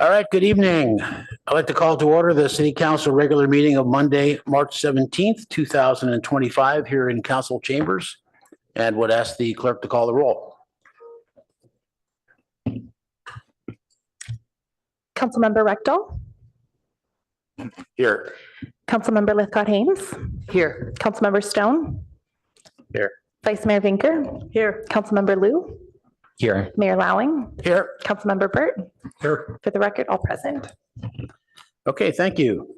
All right, good evening. I'd like to call to order the City Council regular meeting of Monday, March 17th, 2025 here in council chambers, and would ask the clerk to call the roll. Councilmember Rectal. Here. Councilmember Lithcott-Haynes. Here. Councilmember Stone. Here. Vice Mayor Vinker. Here. Councilmember Liu. Here. Mayor Lowing. Here. Councilmember Burt. Here. For the record, all present. Okay, thank you.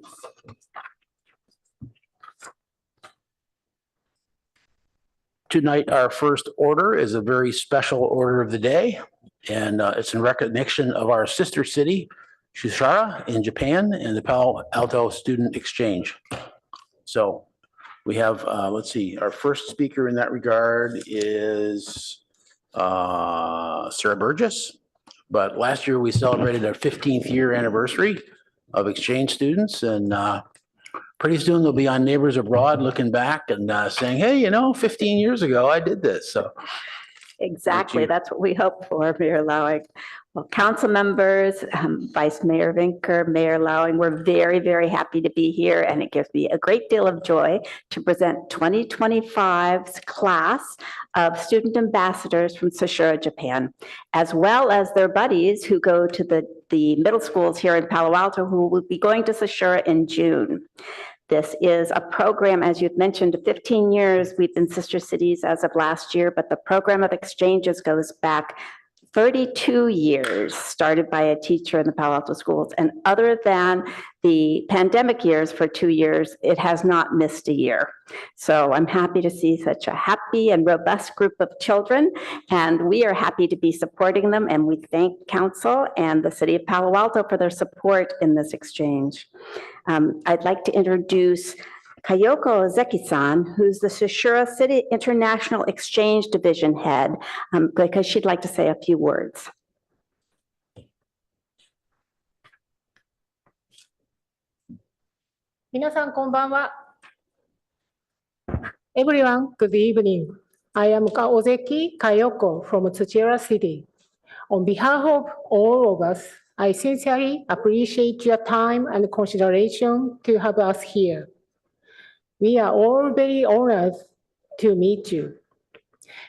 Tonight, our first order is a very special order of the day, and it's in recognition of our sister city, Shusara in Japan, and the Palo Alto Student Exchange. So we have, let's see, our first speaker in that regard is Sarah Burgess. But last year we celebrated our 15th year anniversary of exchange students, and pretty soon they'll be on Neighbors Abroad looking back and saying, hey, you know, 15 years ago I did this. So exactly, that's what we hope for, Mayor Lowing. Well, council members, Vice Mayor Vinker, Mayor Lowing, we're very, very happy to be here, and it gives me a great deal of joy to present 2025's class of student ambassadors from Sushiro, Japan, as well as their buddies who go to the middle schools here in Palo Alto, who will be going to Sushiro in June. This is a program, as you've mentioned, 15 years. We've been sister cities as of last year, but the program of exchanges goes back 32 years, started by a teacher in the Palo Alto schools. And other than the pandemic years for 2 years, it has not missed a year. So I'm happy to see such a happy and robust group of children, and we are happy to be supporting them. And we thank council and the city of Palo Alto for their support in this exchange. I'd like to introduce Kayoko Zeki-san, who's the Sushiro City International Exchange Division head, because she'd like to say a few words. Minasan konbanwa. Everyone, good evening. I am Ozeki Kayoko from Tsuchiura City. On behalf of all of us, I sincerely appreciate your time and consideration to have us here. We are all very honored to meet you.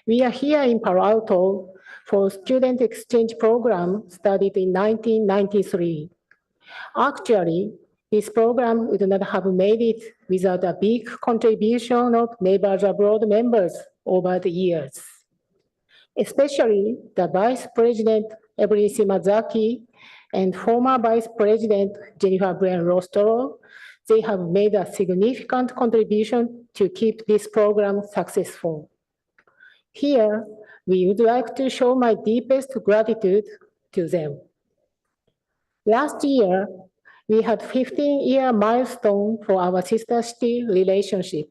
We are here in Palo Alto for student exchange program started in 1993. Actually, this program would not have made it without a big contribution of Neighbors Abroad members over the years. Especially the Vice President Evelyn Shimazaki and former Vice President Jennifer Brain-Rostro. They have made a significant contribution to keep this program successful. Here, we would like to show my deepest gratitude to them. Last year, we had 15-year milestone for our sister city relationship.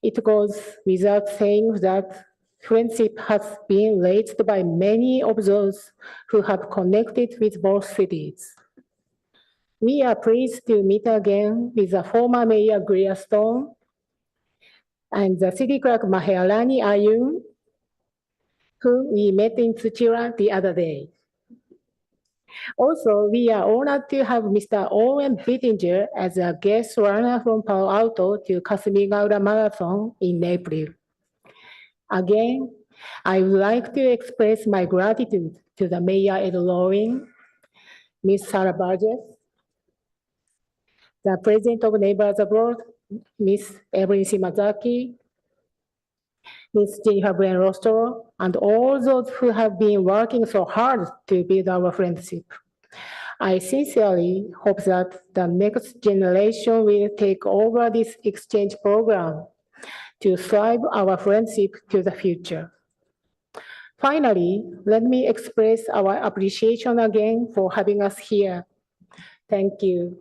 It goes without saying that friendship has been raised by many of those who have connected with both cities. We are pleased to meet again with the former Mayor Greer Stone and the City Clerk Mahealani Ayun, who we met in Tsuchiura the other day. Also, we are honored to have Mr. Owen Bittinger as a guest runner from Palo Alto to Kasumigaura Marathon in April. Again, I would like to express my gratitude to the Mayor Ed Lowing, Ms. Sarah Burgess, the President of Neighbors Abroad, Ms. Evelyn Shimazaki, Ms. Jennifer Brain-Rostro, and all those who have been working so hard to build our friendship. I sincerely hope that the next generation will take over this exchange program to thrive our friendship to the future. Finally, let me express our appreciation again for having us here. Thank you.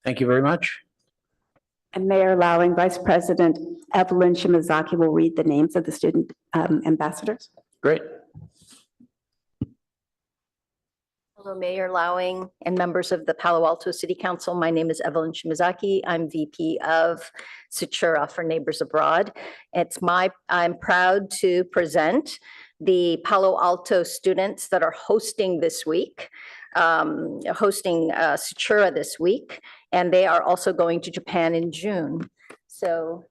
Thank you very much. And Mayor Lowing, Vice President Evelyn Shimazaki will read the names of the student ambassadors. Great. Hello, Mayor Lowing and members of the Palo Alto City Council. My name is Evelyn Shimazaki. I'm VP of Tsuchiura for Neighbors Abroad. I'm proud to present the Palo Alto students that are hosting this week, hosting Satura this week, and they are also going to Japan in June. So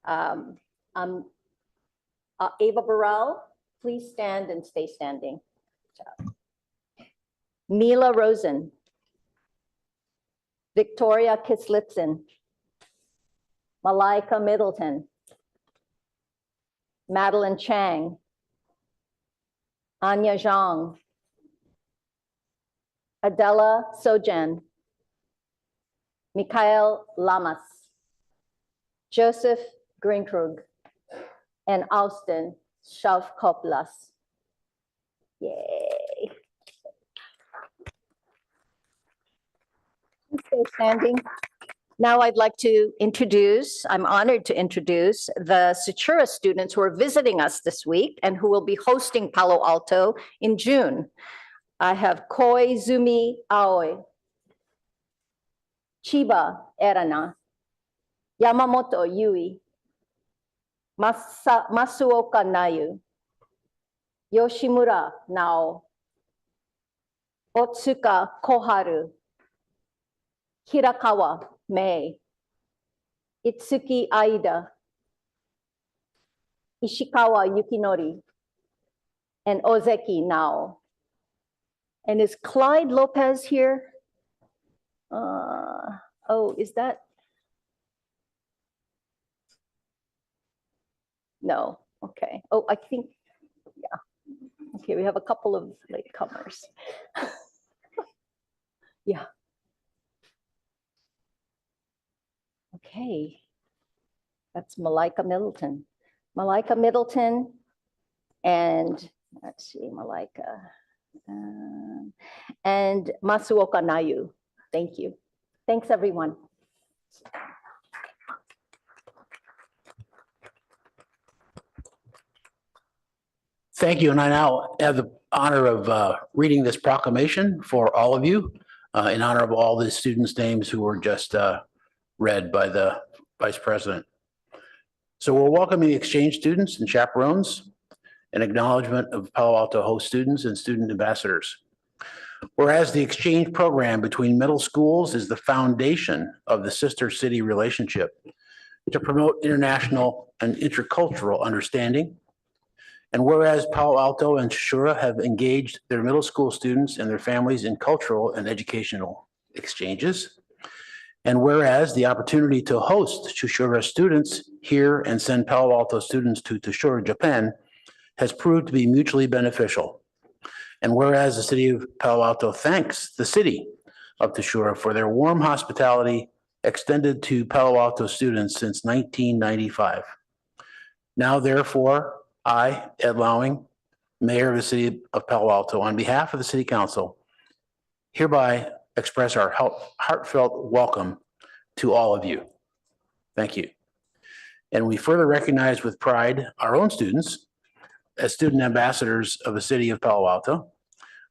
Ava Burrell, please stand and stay standing. Mila Rosen, Victoria Kislitson, Malaika Middleton, Madeline Chang, Anya Zhang, Adela Sojan, Mikhail Lamas, Joseph Greenkrug, and Austin Shavkoplas. Yay. Stay standing. Now I'd like to introduce, I'm honored to introduce the Satura students who are visiting us this week and who will be hosting Palo Alto in June. I have Koizumi Aoi, Chiba Erana, Yamamoto Yui, Masuoka Nayu, Yoshimura Nao, Otsuka Koharu, Hirakawa Mei, Itsuki Aida, Ishikawa Yukinori, and Ozeki Nao. And is Clyde Lopez here? Oh, is that? No, okay. Oh, I think, yeah. Okay, we have a couple of latecomers. Yeah. Okay. That's Malaika Middleton. Malaika Middleton and let's see, Malaika. And Masuoka Nayu. Thank you. Thanks, everyone. Thank you. And I now have the honor of reading this proclamation for all of you in honor of all the students' names who were just read by the Vice President. So we're welcoming the exchange students and chaperones, an acknowledgement of Palo Alto host students and student ambassadors. Whereas the exchange program between middle schools is the foundation of the sister city relationship to promote international and intercultural understanding. And whereas Palo Alto and Satura have engaged their middle school students and their families in cultural and educational exchanges. And whereas the opportunity to host Satura students here and send Palo Alto students to Satura, Japan, has proved to be mutually beneficial. And whereas the city of Palo Alto thanks the city of Satura for their warm hospitality extended to Palo Alto students since 1995. Now, therefore, I, Ed Lowing, Mayor of the City of Palo Alto, on behalf of the City Council, hereby express our heartfelt welcome to all of you. Thank you. And we further recognize with pride our own students as student ambassadors of the City of Palo Alto,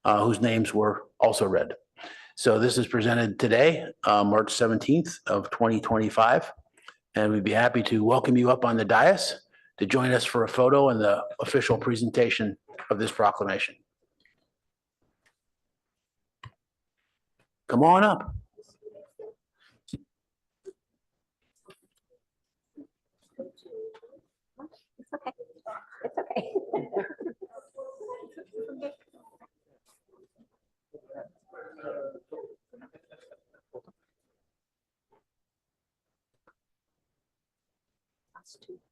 whose names were also read. So this is presented today, March 17th of 2025, and we'd be happy to welcome you up on the dais to join us for a photo and the official presentation of this proclamation. Come on up. It's okay. It's okay.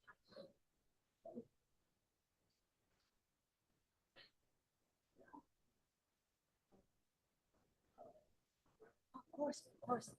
Of course.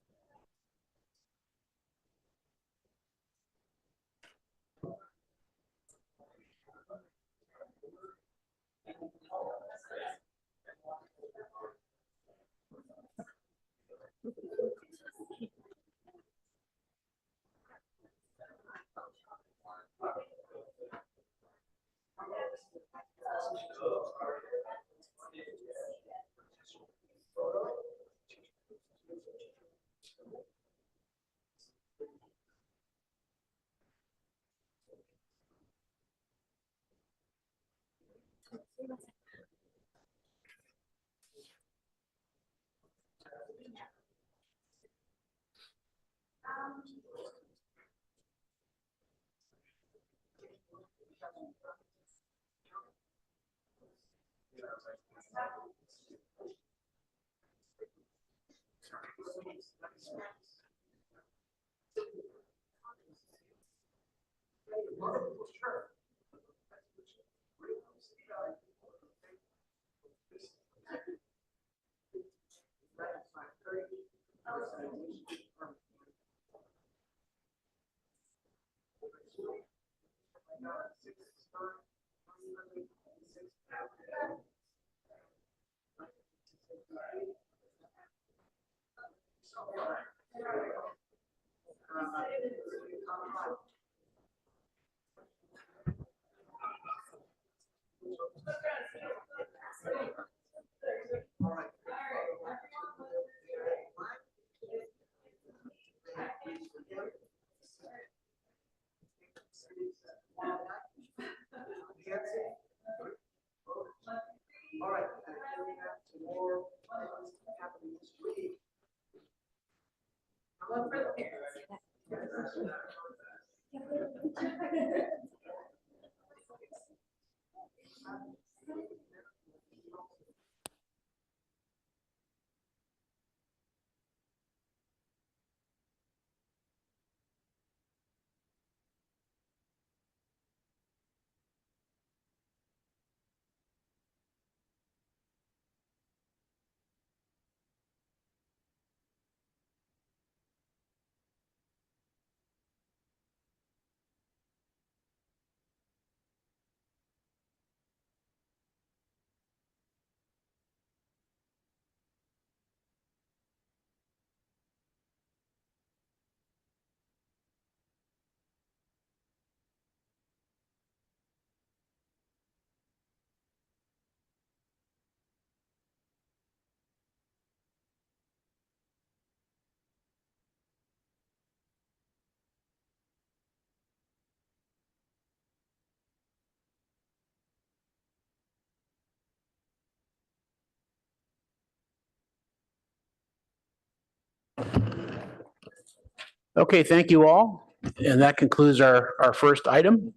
Okay, thank you all. And that concludes our first item.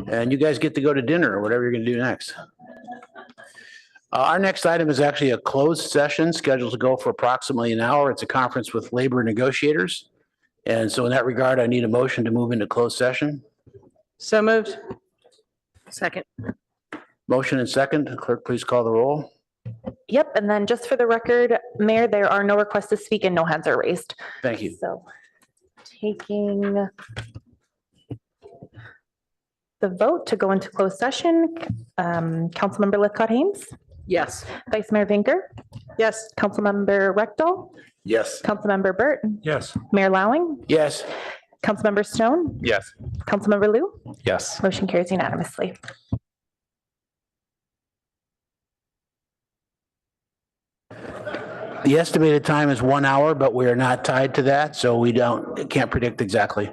And you guys get to go to dinner or whatever you're going to do next. Our next item is actually a closed session scheduled to go for approximately an hour. It's a conference with labor negotiators. And so in that regard, I need a motion to move into closed session. So moved. Second. Motion and second. Clerk, please call the roll. Yep, and then just for the record, Mayor, there are no requests to speak and no hands are raised. Thank you. So taking the vote to go into closed session, Councilmember Lithcott-Haynes, Yes. Vice Mayor Vinker, Yes. Councilmember Rectal, Yes. Councilmember Burt, Yes. Mayor Lowing, Yes. Councilmember Stone, Yes. Councilmember Lou, Yes. motion carries unanimously. The estimated time is 1 hour, but we are not tied to that, so we can't predict exactly.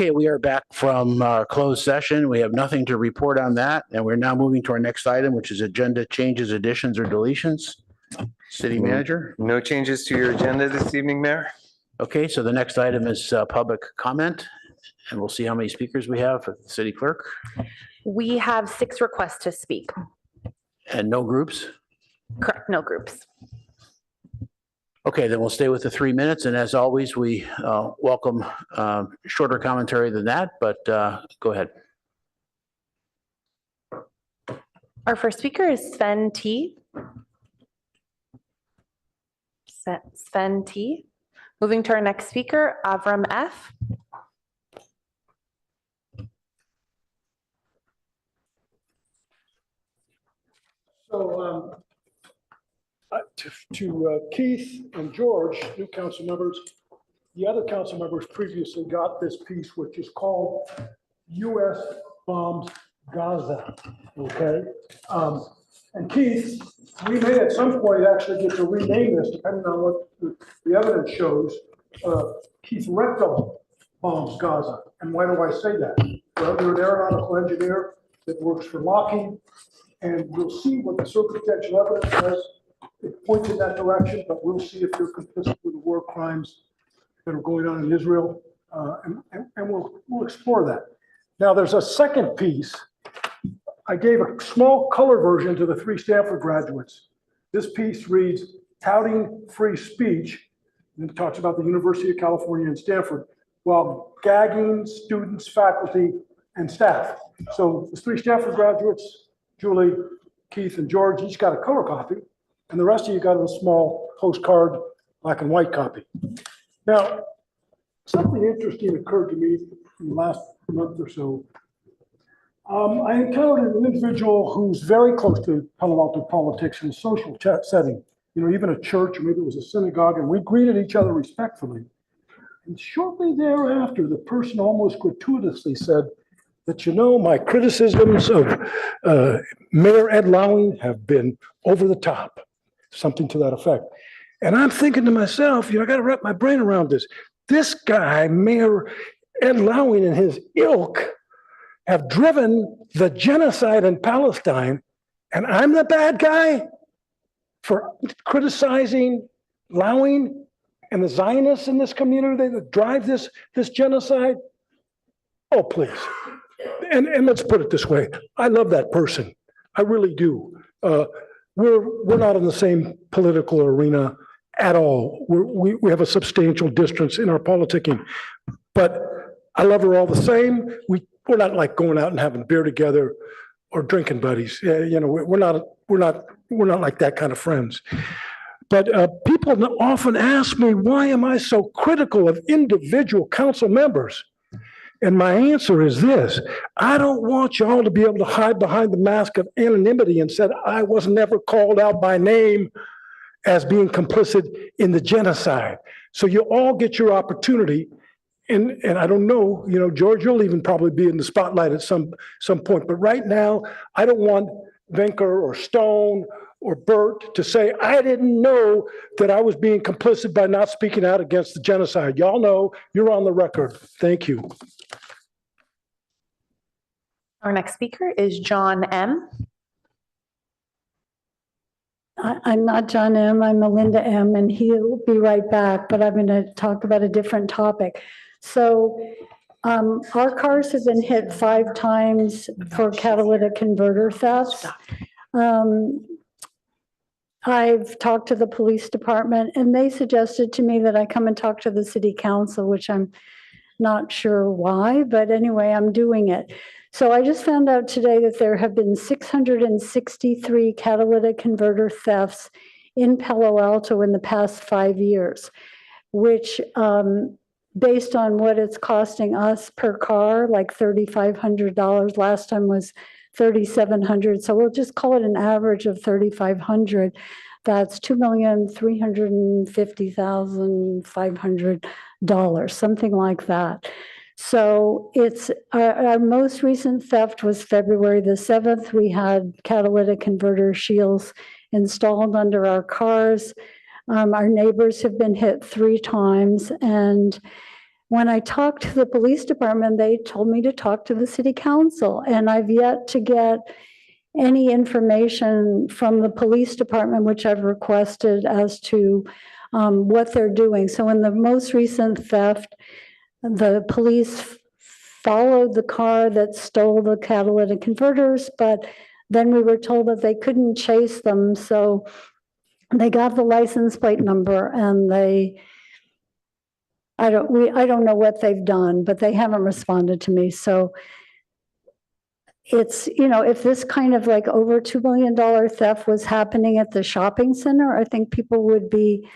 Okay, we are back from our closed session. We have nothing to report on that, and we're now moving to our next item, which is agenda changes, additions, or deletions. City manager. No changes to your agenda this evening, Mayor? Okay, so the next item is public comment, and we'll see how many speakers we have for the city clerk, We have 6 requests to speak. and no groups. Correct, no groups. Okay, then we'll stay with the 3 minutes, and as always, we welcome shorter commentary than that, but go ahead. Our first speaker is Sven T. Sven T. Moving to our next speaker, Avram F. So to Keith and George, new council members, the other council members previously got this piece, which is called U.S. Bombs Gaza, okay? And Keith, we may at some point actually get to rename this, depending on what the evidence shows. Keith Rectal bombs Gaza. And why do I say that? Well, you're an aeronautical engineer that works for Lockheed, and we'll see what the circumstantial evidence says. It points in that direction, but we'll see if you're complicit with the war crimes that are going on in Israel, and we'll explore that. Now, there's a second piece. I gave a small color version to the 3 Stanford graduates. This piece reads, touting free speech, and it talks about the University of California and Stanford, while gagging students, faculty, and staff. So the 3 Stanford graduates, Julie, Keith, and George, each got a color copy, and the rest of you got a small postcard, black and white copy. Now, something interesting occurred to me in the last month or so. I encountered an individual who's very close to Palo Alto politics in a social setting, you know, even a church, or maybe it was a synagogue, and we greeted each other respectfully. And shortly thereafter, the person almost gratuitously said that, you know, my criticisms of Mayor Ed Lowing have been over the top, something to that effect. And I'm thinking to myself, you know, I got to wrap my brain around this. This guy, Mayor Ed Lowing, and his ilk have driven the genocide in Palestine, and I'm the bad guy for criticizing Lowing and the Zionists in this community that drive this genocide? Oh, please. And let's put it this way. I love that person. I really do. We're not in the same political arena at all. We have a substantial distance in our politicking, but I love her all the same. We're not like going out and having beer together or drinking buddies. You know, we're not like that kind of friends. But people often ask me, why am I so critical of individual council members? And my answer is this: I don't want y'all to be able to hide behind the mask of anonymity and said I was never called out by name as being complicit in the genocide. So you all get your opportunity. And I don't know, you know, George, you'll even probably be in the spotlight at some point. But right now, I don't want Venker or Stone or Burt to say, I didn't know that I was being complicit by not speaking out against the genocide. Y'all know, you're on the record. Thank you. Our next speaker is John M. I'm not John M., I'm Melinda M., and he'll be right back, but I'm going to talk about a different topic. So our cars have been hit 5 times for catalytic converter thefts. I've talked to the police department, and they suggested to me that I come and talk to the city council, which I'm not sure why, but anyway, I'm doing it. So I just found out today that there have been 663 catalytic converter thefts in Palo Alto in the past 5 years, which based on what it's costing us per car, like $3,500. Last time was $3,700. So we'll just call it an average of $3,500. That's $2,350,500, something like that. So it's our most recent theft was February the 7th. We had catalytic converter shields installed under our cars. Our neighbors have been hit 3 times, and when I talked to the police department, they told me to talk to the city council, and I've yet to get any information from the police department, which I've requested, as to what they're doing. So in the most recent theft, the police followed the car that stole the catalytic converters, but then we were told that they couldn't chase them, so they got the license plate number, and I don't know what they've done, but they haven't responded to me. So it's, if this kind of like over $2 million theft was happening at the shopping center, I think people would be,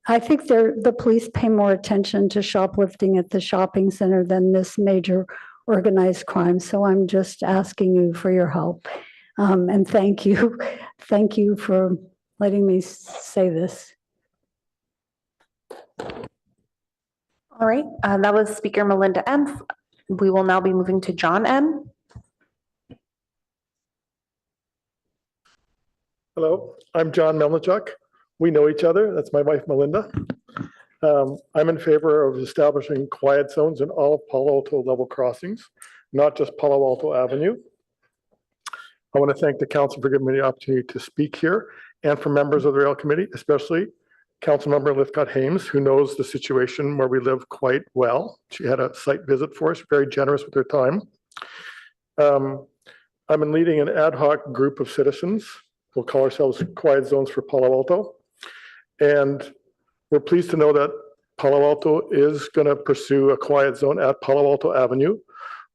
I think the police pay more attention to shoplifting at the shopping center than this major organized crime. So I'm just asking you for your help. And thank you. Thank you for letting me say this. All right, that was Speaker Melinda M. We will now be moving to John M. Hello, I'm John Melnichuk. We know each other. That's my wife, Melinda. I'm in favor of establishing quiet zones in all of Palo Alto level crossings, not just Palo Alto Avenue. I want to thank the council for giving me the opportunity to speak here, and for members of the rail committee, especially Councilmember Lithcott-Hames, who knows the situation where we live quite well. She had a site visit for us, very generous with her time. I've been leading an ad hoc group of citizens. We'll call ourselves Quiet Zones for Palo Alto. And we're pleased to know that Palo Alto is going to pursue a quiet zone at Palo Alto Avenue.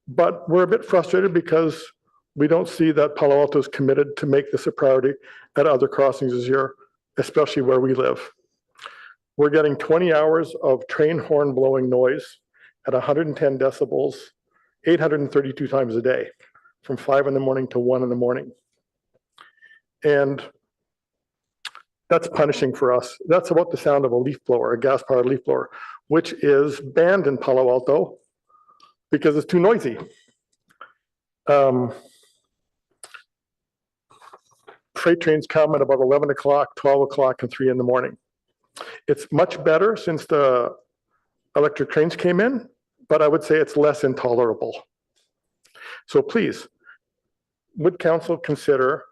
But we're a bit frustrated because we don't see that Palo Alto is committed to make this a priority at other crossings this year, especially where we live. We're getting 20 hours of train horn blowing noise at 110 decibels, 832 times a day, from 5 in the morning to 1 in the morning. And that's punishing for us. That's about the sound of a leaf blower, a gas-powered leaf blower, which is banned in Palo Alto because it's too noisy. Freight trains come at about 11 o'clock, 12 o'clock, and 3 in the morning. It's much better since the electric trains came in, but I would say it's less intolerable. So please, would council consider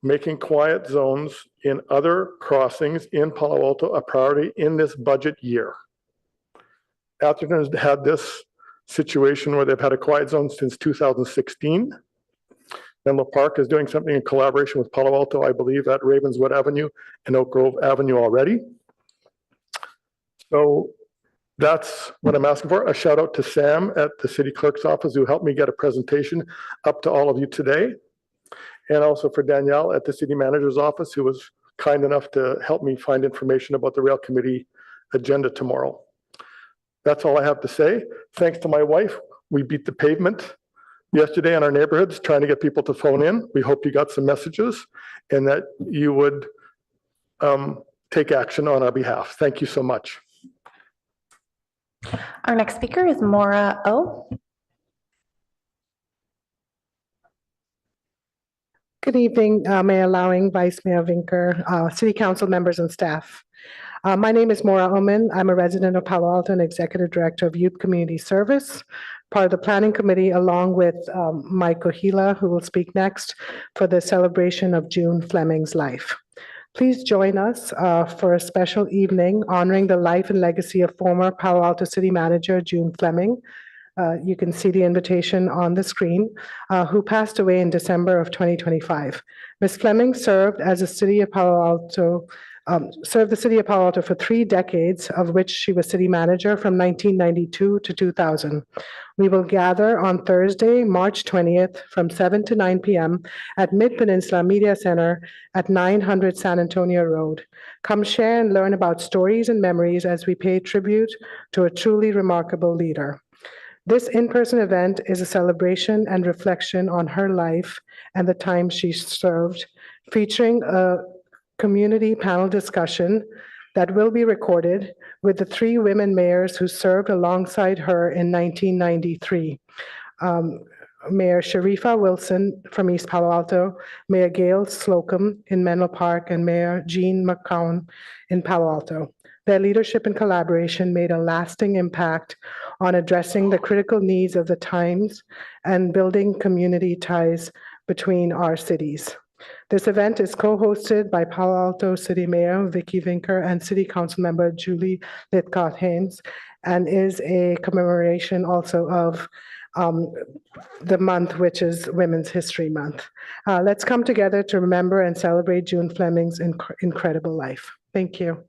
making quiet zones in other crossings in Palo Alto a priority in this budget year? Atherton has had this situation where they've had a quiet zone since 2016. Menlo Park is doing something in collaboration with Palo Alto, I believe, at Ravenswood Avenue and Oak Grove Avenue already. So that's what I'm asking for. A shout out to Sam at the city clerk's office who helped me get a presentation up to all of you today. And also for Danielle at the city manager's office, who was kind enough to help me find information about the rail committee agenda tomorrow. That's all I have to say. Thanks to my wife, we beat the pavement yesterday in our neighborhoods trying to get people to phone in. We hope you got some messages and that you would take action on our behalf. Thank you so much. Our next speaker is Maura O. Good evening, Mayor Lowing, Vice Mayor Vinker, City Council members and staff. My name is Maura Oman. I'm a resident of Palo Alto and Executive Director of Youth Community Service, part of the Planning Committee, along with Mike Ohila, who will speak next, for the celebration of June Fleming's life. Please join us for a special evening honoring the life and legacy of former Palo Alto City Manager June Fleming. You can see the invitation on the screen, who passed away in December of 2025. Ms. Fleming served as a city of Palo Alto, served the city of Palo Alto for 3 decades, of which she was city manager from 1992 to 2000. We will gather on Thursday, March 20th from 7 to 9 p.m. at Mid-Peninsula Media Center at 900 San Antonio Road. Come share and learn about stories and memories as we pay tribute to a truly remarkable leader. This in-person event is a celebration and reflection on her life and the time she served, featuring a community panel discussion that will be recorded with the 3 women mayors who served alongside her in 1993. Mayor Sharifa Wilson from East Palo Alto, Mayor Gail Slocum in Menlo Park, and Mayor Jean McCown in Palo Alto. Their leadership and collaboration made a lasting impact on addressing the critical needs of the times and building community ties between our cities. This event is co-hosted by Palo Alto City Mayor Vicky Vinker and City Council Member Julie Litcott-Haynes, and is a commemoration also of the month, which is Women's History Month. Let's come together to remember and celebrate June Fleming's incredible life. Thank you.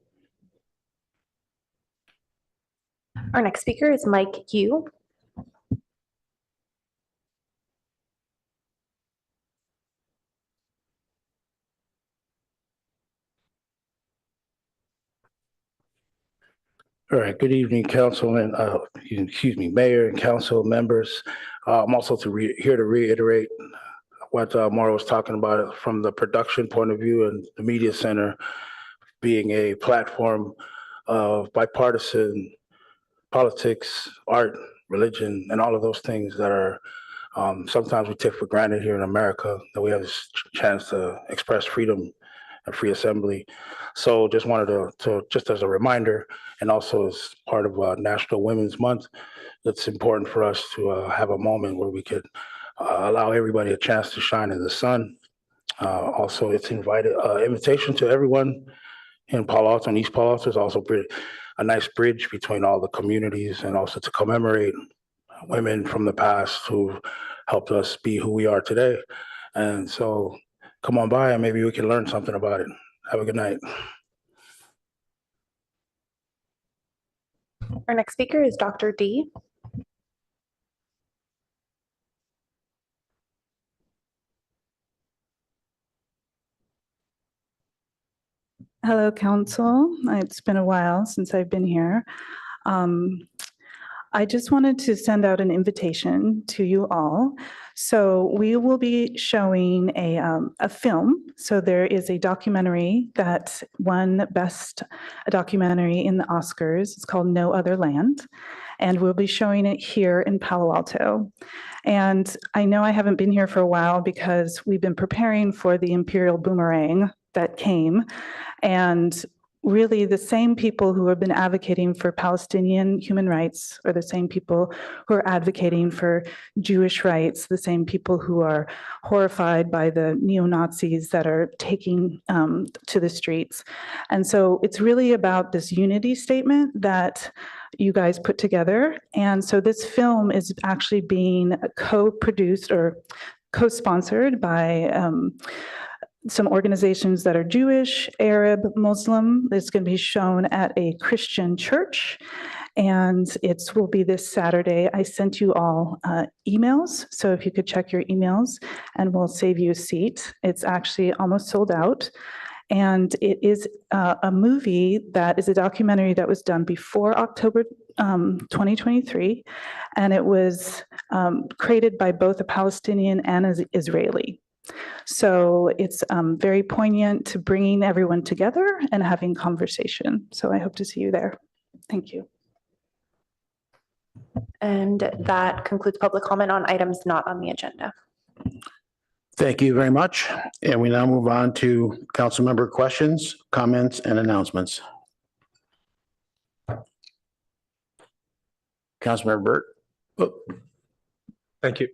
Our next speaker is Mike Yu. All right, good evening, Councilman, Mayor and council members. I'm also here to reiterate what Maura was talking about from the production point of view and the media center being a platform of bipartisan politics, art, religion, and all of those things that are sometimes we take for granted here in America, that we have this chance to express freedom and free assembly. So just wanted to just as a reminder, and also as part of National Women's Month, it's important for us to have a moment where we could allow everybody a chance to shine in the sun. Also, it's invitation to everyone in Palo Alto and East Palo Alto is also a nice bridge between all the communities, and also to commemorate women from the past who helped us be who we are today. And so come on by and maybe we can learn something about it. Have a good night. Our next speaker is Dr. D. Hello, Council. It's been a while since I've been here. I just wanted to send out an invitation to you all. So we will be showing a film. So there is a documentary that won Best Documentary in the Oscars. It's called No Other Land. And we'll be showing it here in Palo Alto. And I know I haven't been here for a while because we've been preparing for the Imperial Boomerang that came. And really the same people who have been advocating for Palestinian human rights are the same people who are advocating for Jewish rights, the same people who are horrified by the neo-Nazis that are taking to the streets. And so it's really about this unity statement that you guys put together. And so this film is actually being co-produced or co-sponsored by some organizations that are Jewish, Arab, Muslim. It's going to be shown at a Christian church, and it will be this Saturday. I sent you all emails, so if you could check your emails, and we'll save you a seat. It's actually almost sold out, and it is a movie that is a documentary that was done before October 2023, and it was created by both a Palestinian and an Israeli. So it's very poignant to bringing everyone together and having conversation. So I hope to see you there. Thank you. And that concludes public comment on items not on the agenda. Thank you very much. And we now move on to council member questions, comments, and announcements. Councilmember Burt. Oh. Thank you.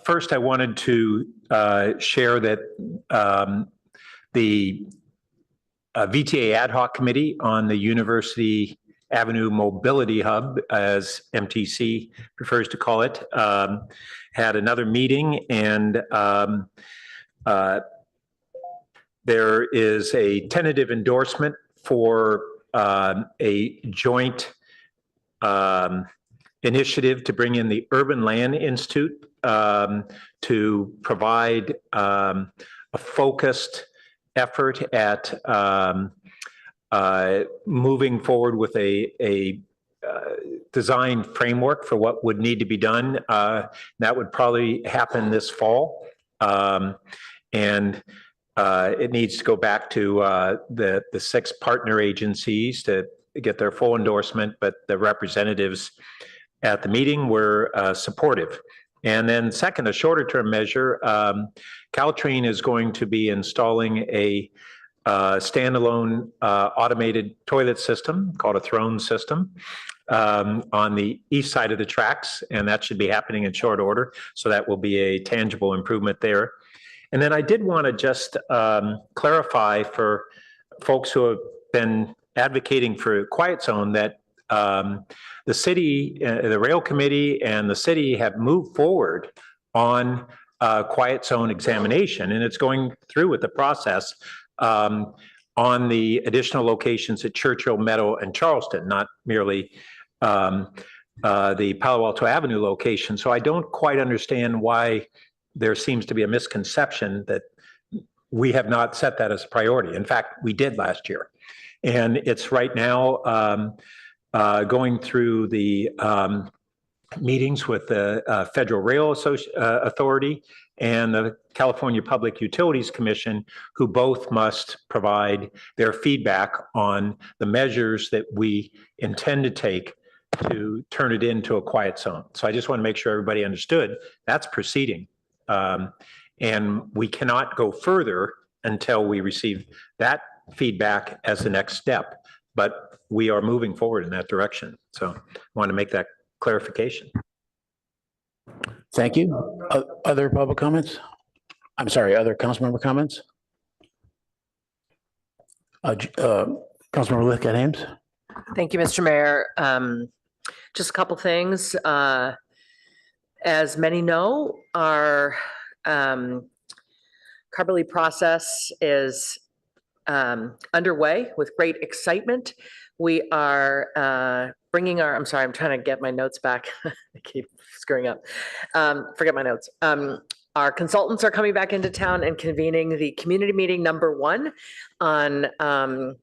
First, I wanted to share that the VTA Ad Hoc Committee on the University Avenue Mobility Hub, as MTC prefers to call it, had another meeting, and there is a tentative endorsement for a joint initiative to bring in the Urban Land Institute to provide a focused effort at moving forward with a design framework for what would need to be done. That would probably happen this fall. And it needs to go back to the 6 partner agencies to get their full endorsement, but the representatives at the meeting were supportive. And then second, a shorter term measure, Caltrain is going to be installing a standalone automated toilet system called a throne system on the east side of the tracks, and that should be happening in short order. So that will be a tangible improvement there. And then I did want to just clarify for folks who have been advocating for quiet zone that the city, the rail committee and the city have moved forward on quiet zone examination, and it's going through with the process on the additional locations at Churchill, Meadow, and Charleston, not merely the Palo Alto Avenue location. So I don't quite understand why there seems to be a misconception that we have not set that as a priority. In fact, we did last year. And it's right now going through the meetings with the Federal Rail Authority and the California Public Utilities Commission, who both must provide their feedback on the measures that we intend to take to turn it into a quiet zone. So I just want to make sure everybody understood that's proceeding. And we cannot go further until we receive that feedback as the next step. But we are moving forward in that direction. So I want to make that clarification. Thank you. Other public comments? I'm sorry, other council member comments? Councilmember Lithcott Ames? Thank you, Mr. Mayor. Just a couple things. As many know, our Carberly process is underway with great excitement. We are bringing our, I'm sorry, I'm trying to get my notes back. I keep screwing up. Forget my notes. Our consultants are coming back into town and convening the community meeting #1 on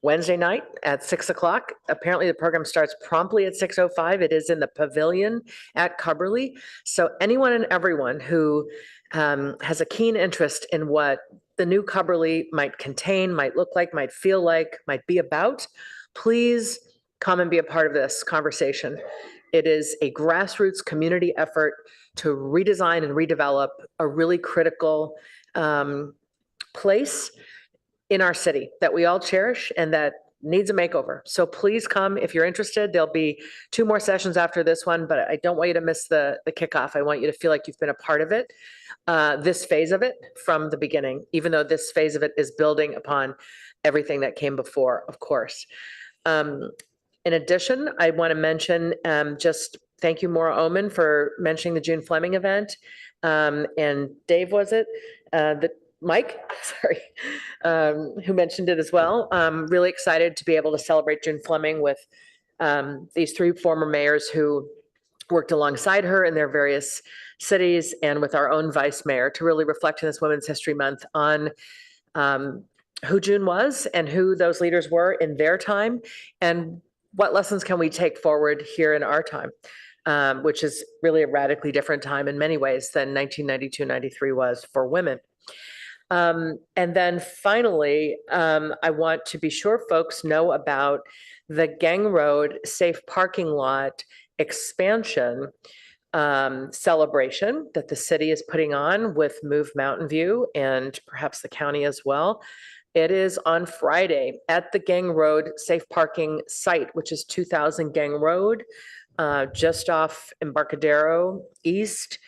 Wednesday night at 6 o'clock. Apparently the program starts promptly at 6:05. It is in the pavilion at Carberly. So anyone and everyone who has a keen interest in what the new Carberly might contain, might look like, might feel like, might be about, please come and be a part of this conversation. It is a grassroots community effort to redesign and redevelop a really critical place in our city that we all cherish and that needs a makeover. So please come if you're interested. There'll be 2 more sessions after this one, but I don't want you to miss the kickoff. I want you to feel like you've been a part of it, this phase of it from the beginning, even though this phase of it is building upon everything that came before, of course. In addition, I want to mention just thank you, Maura Oman, for mentioning the June Fleming event. And Dave, was it? Mike, sorry, who mentioned it as well. Really excited to be able to celebrate June Fleming with these 3 former mayors who worked alongside her in their various cities, and with our own vice mayor, to really reflect in this Women's History Month on who June was and who those leaders were in their time, and what lessons can we take forward here in our time, which is really a radically different time in many ways than 1992-93 was for women. And then finally, I want to be sure folks know about the Gang Road Safe Parking Lot expansion celebration that the city is putting on with Move Mountain View and perhaps the county as well. It is on Friday at the Gang Road Safe Parking site, which is 2000 Gang Road, just off Embarcadero East.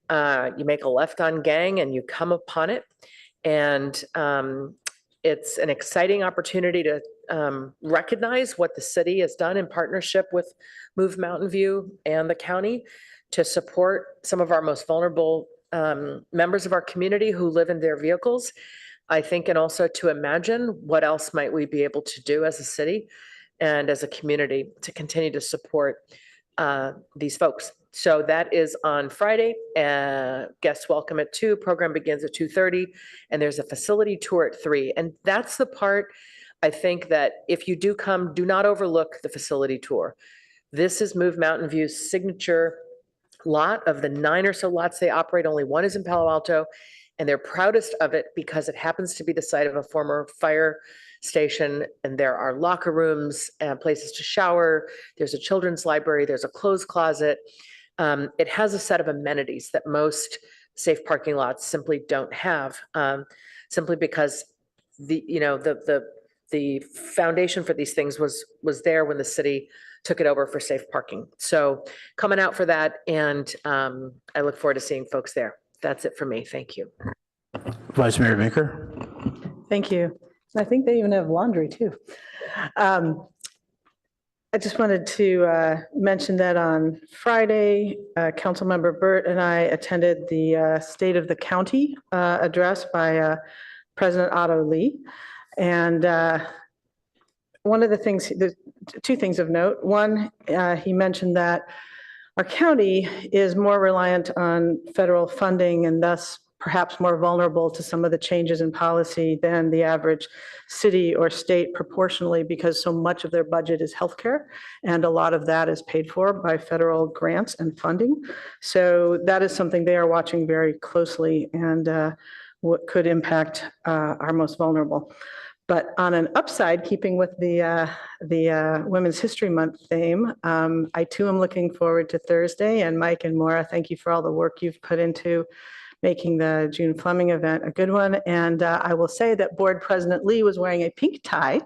You make a left on Gang and you come upon it. And it's an exciting opportunity to recognize what the city has done in partnership with Move Mountain View and the county to support some of our most vulnerable members of our community who live in their vehicles, I think, and also to imagine what else might we be able to do as a city and as a community to continue to support these folks. So that is on Friday. Guests welcome at 2. Program begins at 2:30, and there's a facility tour at 3. And that's the part, I think, that if you do come, do not overlook the facility tour. This is Move Mountain View's signature lot. Of the 9 or so lots they operate, only 1 is in Palo Alto, and they're proudest of it because it happens to be the site of a former fire station, and there are locker rooms and places to shower. There's a children's library. There's a clothes closet. It has a set of amenities that most safe parking lots simply don't have, simply because the foundation for these things was there when the city took it over for safe parking. So coming out for that, and I look forward to seeing folks there. That's it for me. Thank you. Vice Mayor Vinker. Thank you. I think they even have laundry too. I just wanted to mention that on Friday, Councilmember Burt and I attended the State of the County address by President Otto Lee. And one of the things, there's two things of note. One, he mentioned that our county is more reliant on federal funding and thus perhaps more vulnerable to some of the changes in policy than the average city or state proportionally, because so much of their budget is healthcare, and a lot of that is paid for by federal grants and funding. So that is something they are watching very closely, and what could impact our most vulnerable. But on an upside, keeping with the Women's History Month theme, I too am looking forward to Thursday. And Mike and Maura, thank you for all the work you've put into making the June Fleming event a good one. And I will say that Board President Lee was wearing a pink tie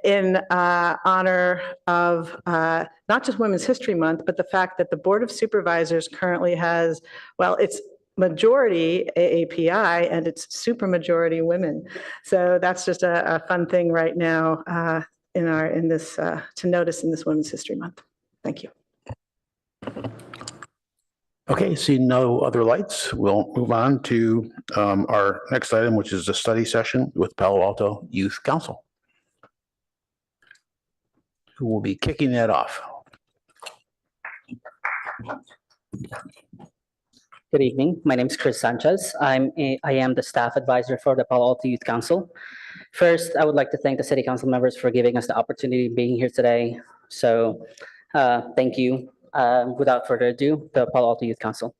in honor of not just Women's History Month, but the fact that the Board of Supervisors currently has, well, it's majority AAPI and it's supermajority women. So that's just a fun thing right now in this to notice in this Women's History Month. Thank you. Okay, see no other lights. We'll move on to our next item, which is a study session with Palo Alto Youth Council, who will be kicking that off. Good evening. My name is Chris Sanchez. I am the staff advisor for the Palo Alto Youth Council. First, I would like to thank the city council members for giving us the opportunity of being here today. So thank you. Without further ado, the Palo Alto Youth Council.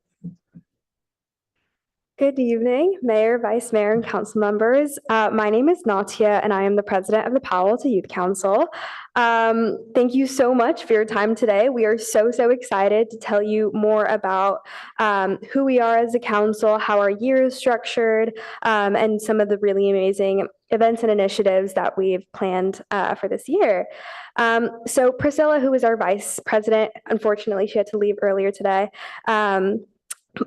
Good evening, Mayor, Vice Mayor, and council members. My name is Natia, and I am the president of the Palo Alto Youth Council. Thank you so much for your time today. We are so excited to tell you more about who we are as a council, how our year is structured, and some of the really amazing events and initiatives that we've planned for this year. So Priscilla, who is our vice president, unfortunately, she had to leave earlier today.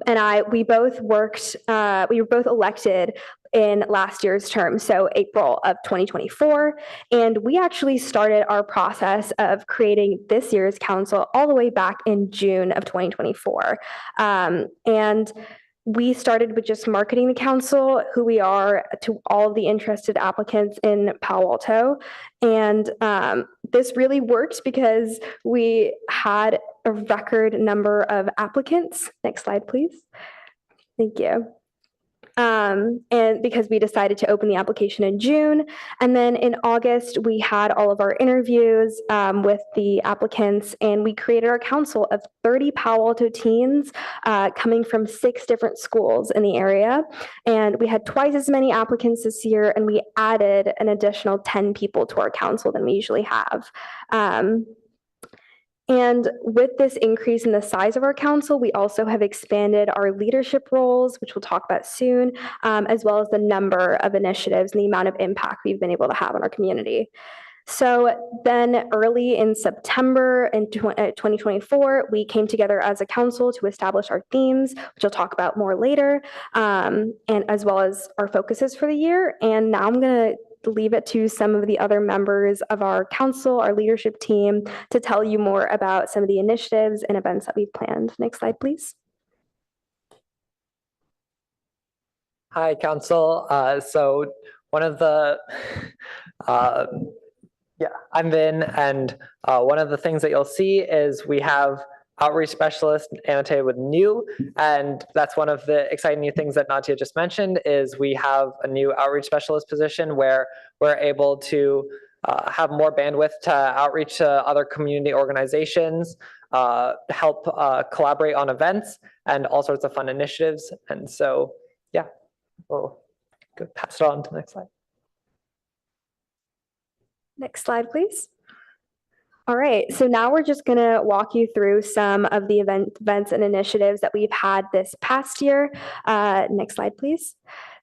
And we both worked, we were both elected in last year's term, so April of 2024. And we actually started our process of creating this year's council all the way back in June of 2024. And we started with just marketing the council, who we are, to all the interested applicants in Palo Alto. And this really worked because we had a record number of applicants. Next slide, please. Thank you. And because we decided to open the application in June. And then in August, we had all of our interviews with the applicants, and we created our council of 30 Palo Alto teens coming from 6 different schools in the area. And we had twice as many applicants this year, and we added an additional 10 people to our council than we usually have. And with this increase in the size of our council, we also have expanded our leadership roles, which we'll talk about soon, as well as the number of initiatives and the amount of impact we've been able to have on our community. So then early in September in 2024, we came together as a council to establish our themes, which I'll talk about more later, and as well as our focuses for the year. And now I'm going to leave it to some of the other members of our council, our leadership team, to tell you more about some of the initiatives and events that we've planned. Next slide, please. Hi, council. So one of the, I'm Vin, and one of the things that you'll see is we have outreach specialist annotated with new, and that's one of the exciting new things that Natia just mentioned is we have a new outreach specialist position where we're able to have more bandwidth to outreach to other community organizations, help collaborate on events and all sorts of fun initiatives. And so, yeah, we'll go pass it on to the next slide. Next slide, please. All right, so now we're just going to walk you through some of the events and initiatives that we've had this past year. Next slide, please.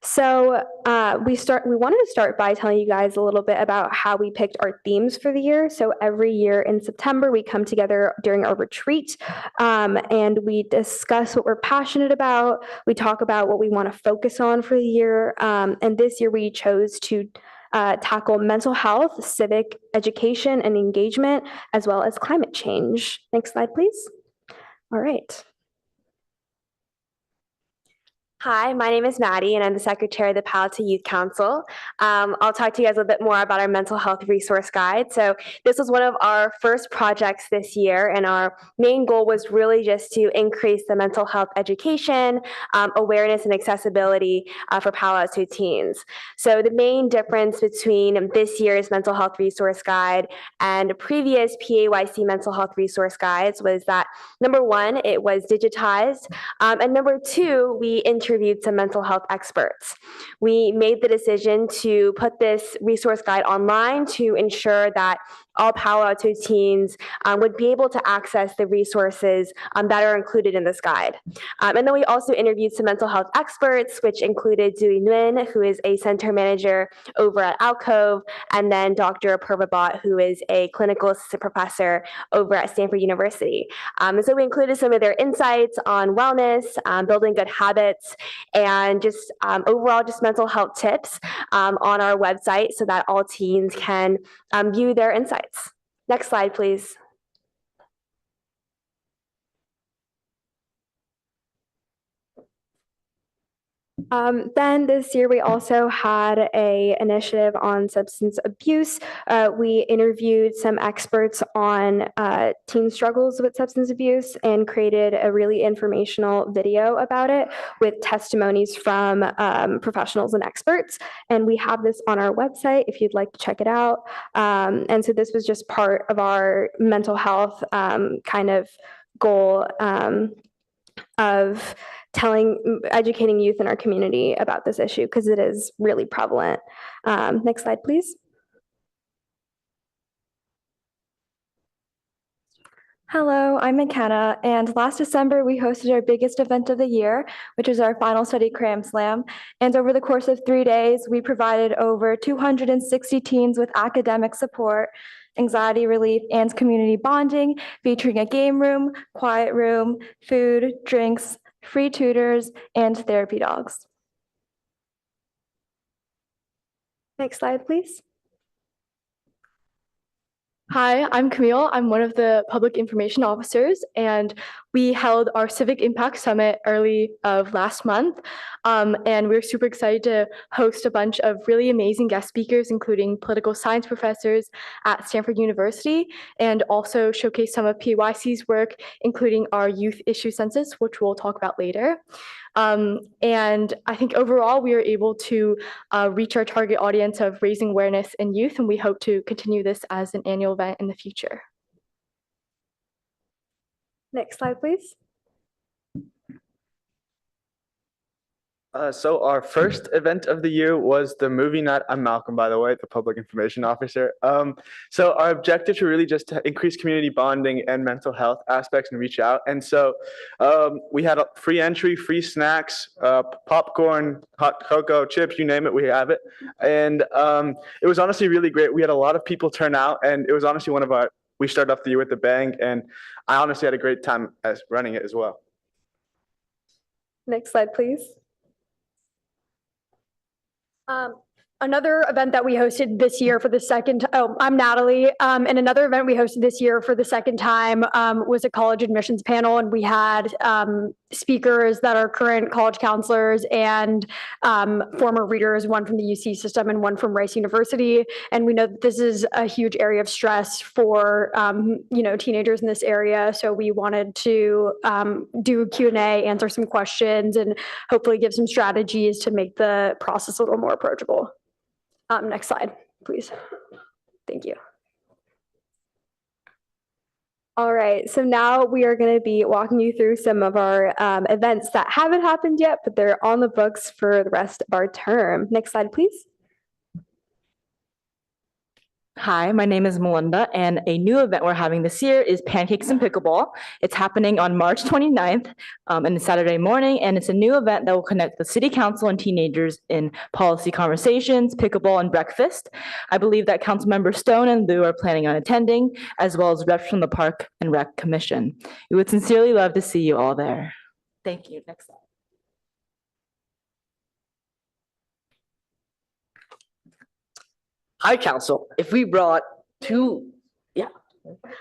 So we wanted to start by telling you guys a little bit about how we picked our themes for the year. So every year in September, we come together during our retreat and we discuss what we're passionate about. We talk about what we want to focus on for the year. And this year we chose to tackle mental health, civic education and engagement, as well as climate change. Next slide, please. All right. Hi, my name is Maddie, and I'm the secretary of the Palo Alto Youth Council. I'll talk to you guys a little bit more about our mental health resource guide. So this was one of our first projects this year, and our main goal was really just to increase the mental health education, awareness, and accessibility for Palo Alto teens. So the main difference between this year's mental health resource guide and previous PAYC mental health resource guides was that, number one, it was digitized, and number two, we interviewed some mental health experts. We made the decision to put this resource guide online to ensure that all Palo Alto teens would be able to access the resources that are included in this guide. And then we also interviewed some mental health experts, which included Dewey Nguyen, who is a center manager over at Alcove, and then Dr. Apurva Bhatt, who is a clinical assistant professor over at Stanford University. And so we included some of their insights on wellness, building good habits, and just overall just mental health tips on our website so that all teens can view their insights. Next slide, please. Then this year we also had an initiative on substance abuse. We interviewed some experts on teen struggles with substance abuse and created a really informational video about it with testimonies from professionals and experts. And we have this on our website if you'd like to check it out. And so this was just part of our mental health kind of goal of educating youth in our community about this issue because it is really prevalent. Next slide, please. Hello, I'm McKenna, and last December we hosted our biggest event of the year, which was our final study cram slam. And over the course of 3 days, we provided over 260 teens with academic support, anxiety relief, and community bonding, featuring a game room, quiet room, food, drinks, free tutors, and therapy dogs. Next slide, please. Hi, I'm Camille. I'm one of the public information officers, and we held our Civic Impact Summit early of last month. And we're super excited to host a bunch of really amazing guest speakers, including political science professors at Stanford University, and also showcase some of PYC's work, including our youth issue census, which we'll talk about later. And I think overall we were able to reach our target audience of raising awareness in youth, and we hope to continue this as an annual event in the future. Next slide, please. So our first event of the year was the movie night. I'm Malcolm, by the way, the public information officer. So our objective to really just to increase community bonding and mental health aspects and reach out. And so we had a free entry, free snacks, popcorn, hot cocoa, chips, you name it, we have it. And it was honestly really great. We had a lot of people turn out, and it was honestly we started off the year with a bang, and I honestly had a great time running it as well. Next slide, please. Another event that we hosted this year for the second, I'm Natalie, and another event we hosted this year for the second time was a college admissions panel, and we had speakers that are current college counselors and former readers, one from the UC system and one from Rice University. And we know that this is a huge area of stress for teenagers in this area, so we wanted to do a Q&A, answer some questions, and hopefully give some strategies to make the process a little more approachable. Next slide, please. Thank you. All right, so now we are going to be walking you through some of our events that haven't happened yet, but they're on the books for the rest of our term. Next slide, please. Hi, my name is Melinda, and a new event we're having this year is Pancakes and Pickleball. It's happening on March 29th, and it's Saturday morning, and it's a new event that will connect the city council and teenagers in policy conversations, pickleball, and breakfast. I believe that Councilmember Stone and Lou are planning on attending, as well as reps from the Park and Rec Commission. We would sincerely love to see you all there. Thank you. Next slide. Hi, Council. If we brought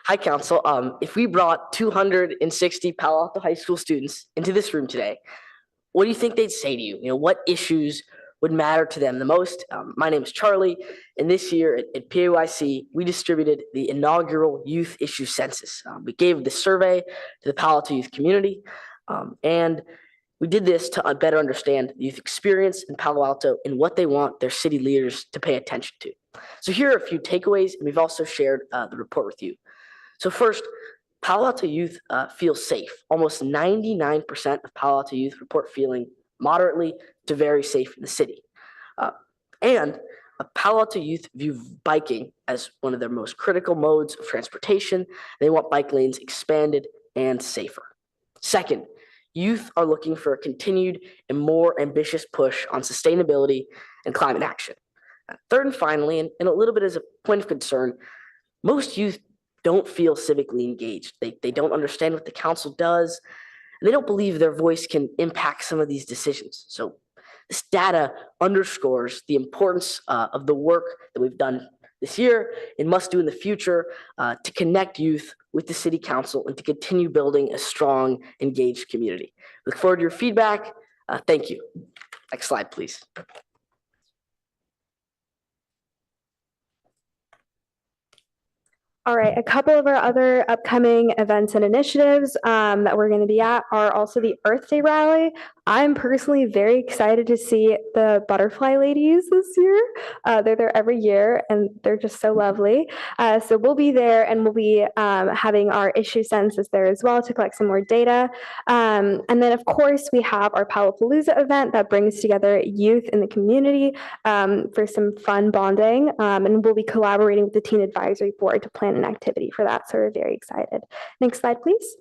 Hi, Council. If we brought 260 Palo Alto High School students into this room today, what do you think they'd say to you? What issues would matter to them the most? My name is Charlie, and this year at PAYC, we distributed the inaugural Youth Issue Census. We gave the survey to the Palo Alto youth community, and we did this to better understand the youth experience in Palo Alto and what they want their city leaders to pay attention to. So here are a few takeaways, and we've also shared the report with you. So first, Palo Alto youth feel safe. Almost 99% of Palo Alto youth report feeling moderately to very safe in the city. And Palo Alto youth view biking as one of their most critical modes of transportation. They want bike lanes expanded and safer. Second, youth are looking for a continued and more ambitious push on sustainability and climate action. Third and finally, and a little bit as a point of concern, most youth don't feel civically engaged. They don't understand what the council does, and they don't believe their voice can impact some of these decisions. So this data underscores the importance of the work that we've done this year and must do in the future to connect youth with the city council and to continue building a strong, engaged community. Look forward to your feedback. Thank you. Next slide, please. All right, a couple of our other upcoming events and initiatives that we're going to be at are also the Earth Day Rally. I'm personally very excited to see the butterfly ladies this year. They're there every year and they're just so lovely. So we'll be there and we'll be having our issue census there as well to collect some more data. And then of course we have our Palapalooza event that brings together youth in the community for some fun bonding. And we'll be collaborating with the Teen Advisory Board to plan an activity for that. So we're very excited. Next slide, please.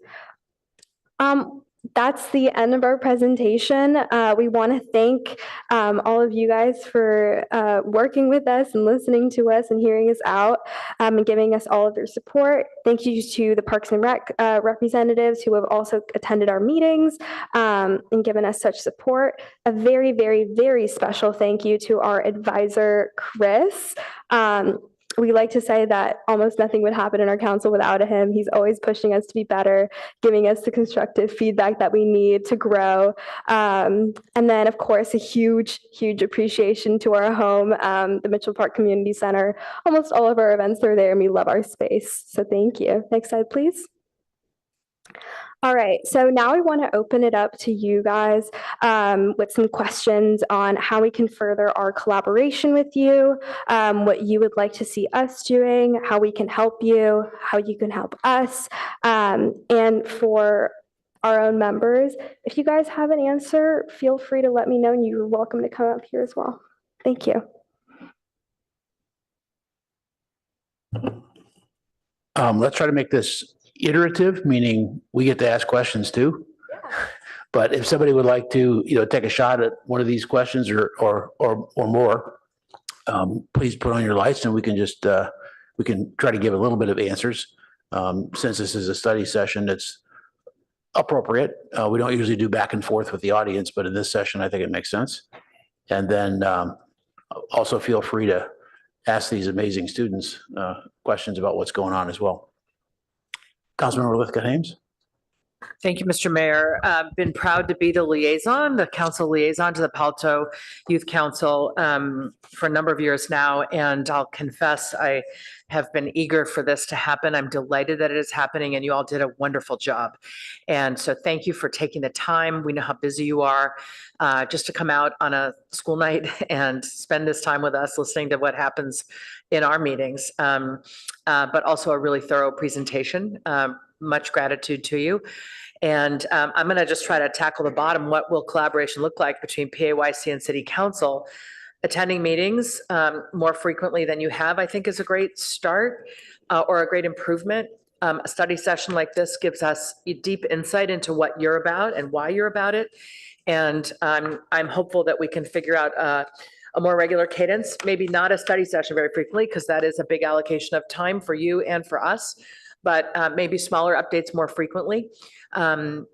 That's the end of our presentation. We want to thank all of you guys for working with us and listening to us and hearing us out and giving us all of your support. Thank you to the Parks and Rec representatives who have also attended our meetings and given us such support. A very, very, very special thank you to our advisor, Chris. We like to say that almost nothing would happen in our council without him. He's always pushing us to be better, giving us the constructive feedback that we need to grow. And then, of course, a huge, huge appreciation to our home, the Mitchell Park Community Center. Almost all of our events are there, and we love our space. So thank you. Next slide, please. All right, so now we want to open it up to you guys with some questions on how we can further our collaboration with you, what you would like to see us doing, how we can help you, how you can help us. And for our own members, if you guys have an answer, feel free to let me know, and you're welcome to come up here as well. Thank you. Let's try to make this iterative, meaning we get to ask questions too. But if somebody would like to, take a shot at one of these questions or more, please put on your lights and we can just we can try to give a little bit of answers. Since this is a study session, it's appropriate. We don't usually do back and forth with the audience, but in this session, I think it makes sense. And then also feel free to ask these amazing students questions about what's going on as well. Councilmember Lithgow-Hames. Thank you, Mr. Mayor. Been proud to be the liaison, the council liaison to the Palo Alto Youth Council for a number of years now. And I'll confess, I have been eager for this to happen. I'm delighted that it is happening and you all did a wonderful job. And so thank you for taking the time. We know how busy you are just to come out on a school night and spend this time with us listening to what happens in our meetings, but also a really thorough presentation. Much gratitude to you. And I'm going to just try to tackle the bottom. What will collaboration look like between PAYC and City Council? attending meetings more frequently than you have, I think is a great start or a great improvement. A study session like this gives us a deep insight into what you're about and why you're about it. And I'm hopeful that we can figure out a more regular cadence, maybe not a study session very frequently, because that is a big allocation of time for you and for us, but maybe smaller updates more frequently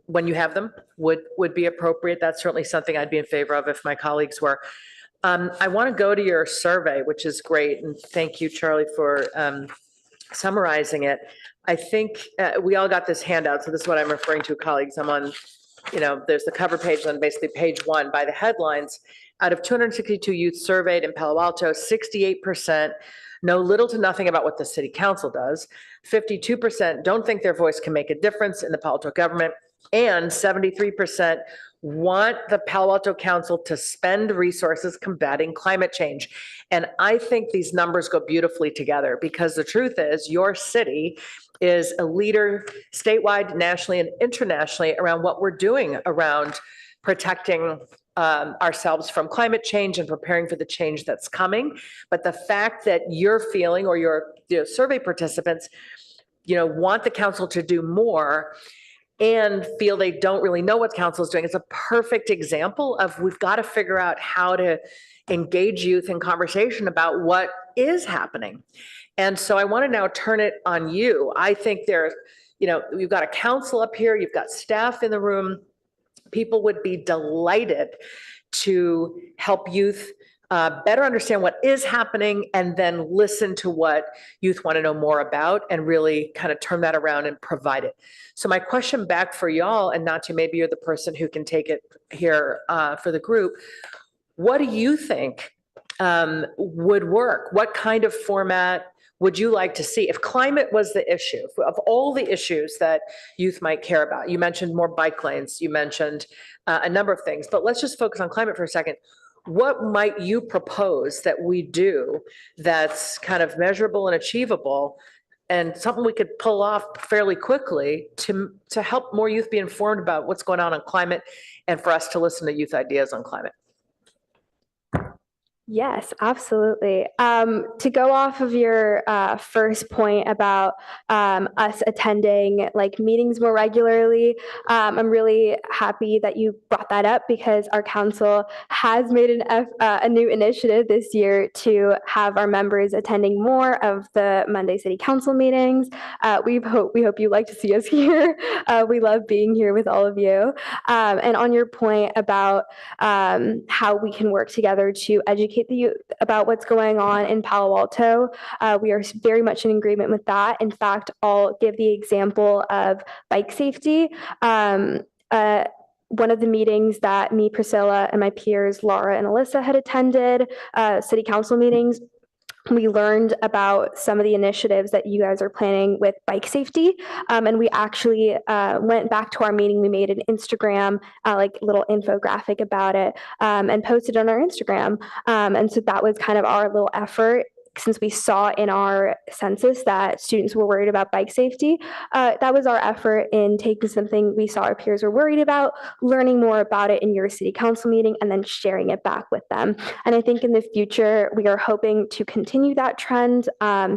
when you have them would be appropriate. That's certainly something I'd be in favor of if my colleagues were. I want to go to your survey, which is great. And thank you, Charlie, for summarizing it. I think we all got this handout. So this is what I'm referring to, colleagues. I'm on, there's the cover page and basically page 1 by the headlines. Out of 262 youth surveyed in Palo Alto, 68% know little to nothing about what the city council does. 52% don't think their voice can make a difference in the Palo Alto government. And 73% want the Palo Alto Council to spend resources combating climate change. And I think these numbers go beautifully together because the truth is your city is a leader statewide, nationally, and internationally around what we're doing around protecting ourselves from climate change and preparing for the change that's coming. But the fact that you're feeling, or your survey participants, want the council to do more and feel they don't really know what council is doing, it's a perfect example of we've got to figure out how to engage youth in conversation about what is happening. And so I want to now turn it on you. I think there's, you've got a council up here, you've got staff in the room. People would be delighted to help youth better understand what is happening and then listen to what youth want to know more about and really kind of turn that around and provide it. So my question back for y'all, and Natya, maybe you're the person who can take it here for the group. What do you think would work? What kind of format would you like to see? If climate was the issue, of all the issues that youth might care about, you mentioned more bike lanes, you mentioned a number of things, but let's just focus on climate for a second. What might you propose that we do that's kind of measurable and achievable and something we could pull off fairly quickly to help more youth be informed about what's going on climate and for us to listen to youth ideas on climate? Yes, absolutely. To go off of your first point about us attending meetings more regularly, I'm really happy that you brought that up because our council has made a new initiative this year to have our members attending more of the Monday City Council meetings. We hope you like to see us here. We love being here with all of you. And on your point about how we can work together to educate the youth about what's going on in Palo Alto. We are very much in agreement with that. In fact, I'll give the example of bike safety. One of the meetings that me, Priscilla, and my peers, Laura and Alyssa, had attended, city council meetings, we learned about some of the initiatives that you guys are planning with bike safety. And we actually went back to our meeting. We made an Instagram, little infographic about it and posted on our Instagram. And so that was kind of our little effort. Since we saw in our census that students were worried about bike safety, that was our effort in taking something we saw our peers were worried about, learning more about it in your city council meeting, and then sharing it back with them. And I think in the future, we are hoping to continue that trend,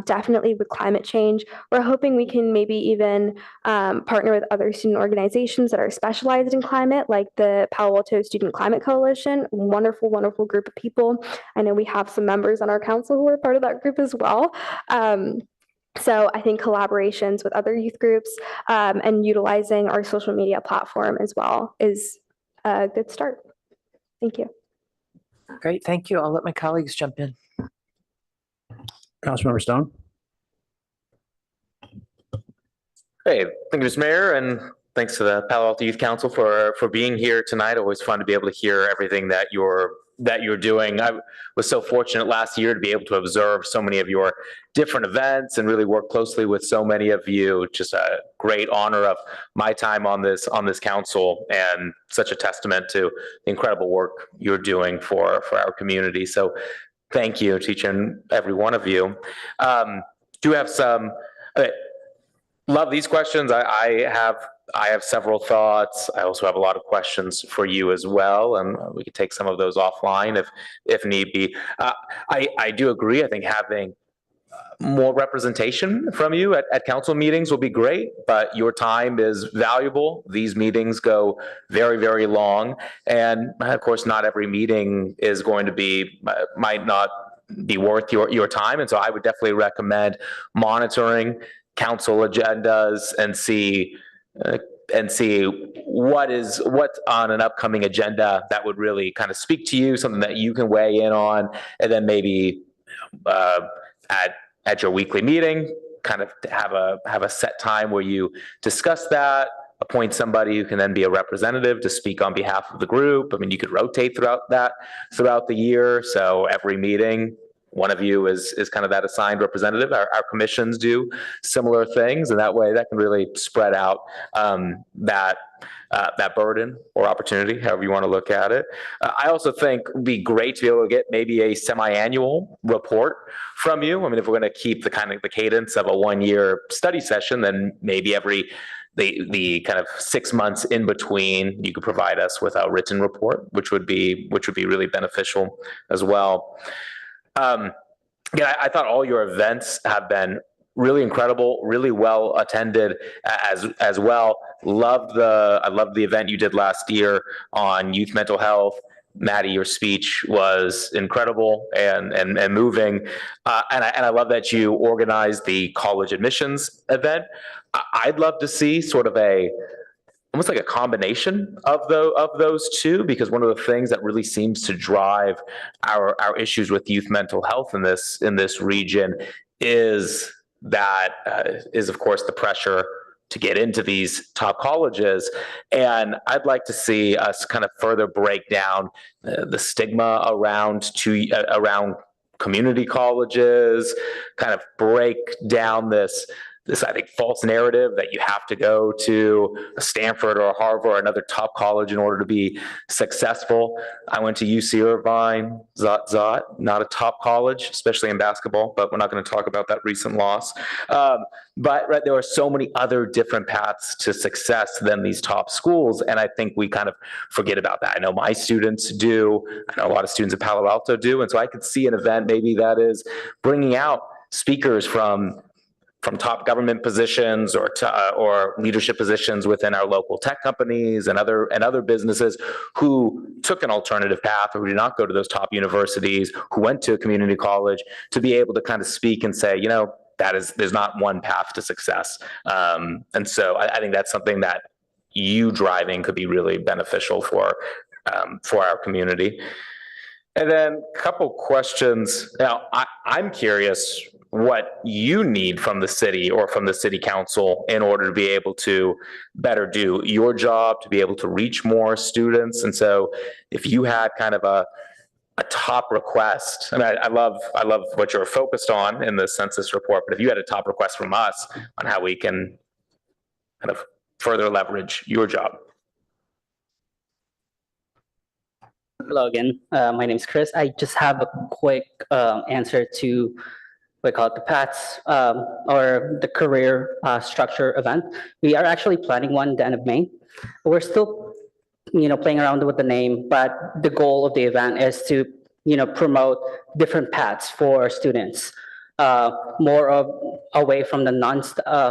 definitely with climate change. We're hoping we can maybe even partner with other student organizations that are specialized in climate, like the Palo Alto Student Climate Coalition, wonderful, wonderful group of people. I know we have some members on our council who are part of that group as well. So I think collaborations with other youth groups and utilizing our social media platform as well is a good start. Thank you. Great, thank you. I'll let my colleagues jump in. Councilmember Stone. Hey, thank you, Mr. Mayor, and thanks to the Palo Alto Youth Council for being here tonight. Always fun to be able to hear everything that you're doing. I was so fortunate last year to be able to observe so many of your different events and really work closely with so many of you. Just a great honor of my time on this council and such a testament to the incredible work you're doing for our community. So thank you to each and every one of you. Do have some, love these questions. I have I have several thoughts. I also have a lot of questions for you as well, and we could take some of those offline if need be. I do agree. I think having more representation from you at council meetings will be great, but your time is valuable. These meetings go very, very long. And of course, not every meeting is going to be, might not be worth your time. And so I would definitely recommend monitoring council agendas and see what's on an upcoming agenda that would really kind of speak to you, something that you can weigh in on, and then maybe at your weekly meeting, kind of have a set time where you discuss that, appoint somebody who can then be a representative to speak on behalf of the group. I mean, you could rotate throughout the year. So every meeting, one of you is kind of that assigned representative. Our commissions do similar things, and that way that can really spread out that burden or opportunity, however you want to look at it. I also think it'd be great to be able to get maybe a semi-annual report from you. I mean, if we're going to keep the cadence of a 1-year study session, then maybe the kind of 6 months in between, you could provide us with a written report, which would be really beneficial as well. Yeah, I thought all your events have been really incredible, really well attended as well. I loved the event you did last year on youth mental health. Maddie, your speech was incredible and moving. And I love that you organized the college admissions event. I'd love to see sort of almost like a combination of those two, because one of the things that really seems to drive our issues with youth mental health in this region is of course the pressure to get into these top colleges. And I'd like to see us kind of further break down the stigma around community colleges, kind of break down this I think false narrative that you have to go to a Stanford or a Harvard or another top college in order to be successful. I went to UC Irvine, not a top college, especially in basketball, but we're not going to talk about that recent loss. But there are so many other different paths to success than these top schools, and I think we kind of forget about that. I know my students do. I know a lot of students at Palo Alto do, and so I could see an event maybe that is bringing out speakers from top government positions or leadership positions within our local tech companies and other businesses who took an alternative path or who did not go to those top universities, who went to a community college, to be able to kind of speak and say, there's not one path to success. And so I think that's something that you driving could be really beneficial for our community. And then a couple questions. Now, I'm curious what you need from the city or from the city council in order to be able to better do your job, to be able to reach more students. And so if you had kind of a top request, and I love what you're focused on in the census report, but if you had a top request from us on how we can kind of further leverage your job. Hello again. My name is Chris. I just have a quick answer to we call it the PATS or the career structure event. We are actually planning one at the end of May. We're still, playing around with the name, but the goal of the event is to, promote different paths for students, more away from the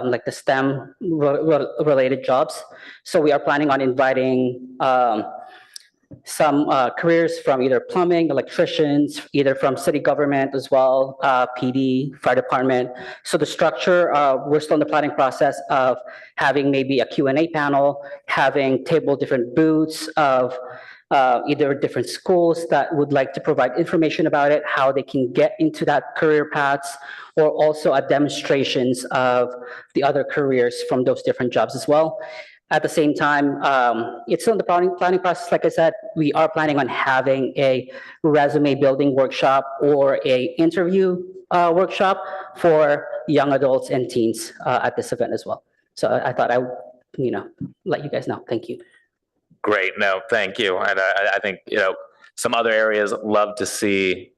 like the STEM related jobs. So we are planning on inviting some careers from either plumbing, electricians, either from city government as well, PD, fire department. So the structure, we're still in the planning process of having maybe a Q&A panel, having different booths of either different schools that would like to provide information about it, how they can get into that career paths, or also demonstrations of the other careers from those different jobs as well. At the same time, it's still in the planning process. Like I said, we are planning on having a resume building workshop or a interview workshop for young adults and teens at this event as well. So I thought I would, let you guys know. Thank you. Great. No, thank you. And I think, some other areas love to see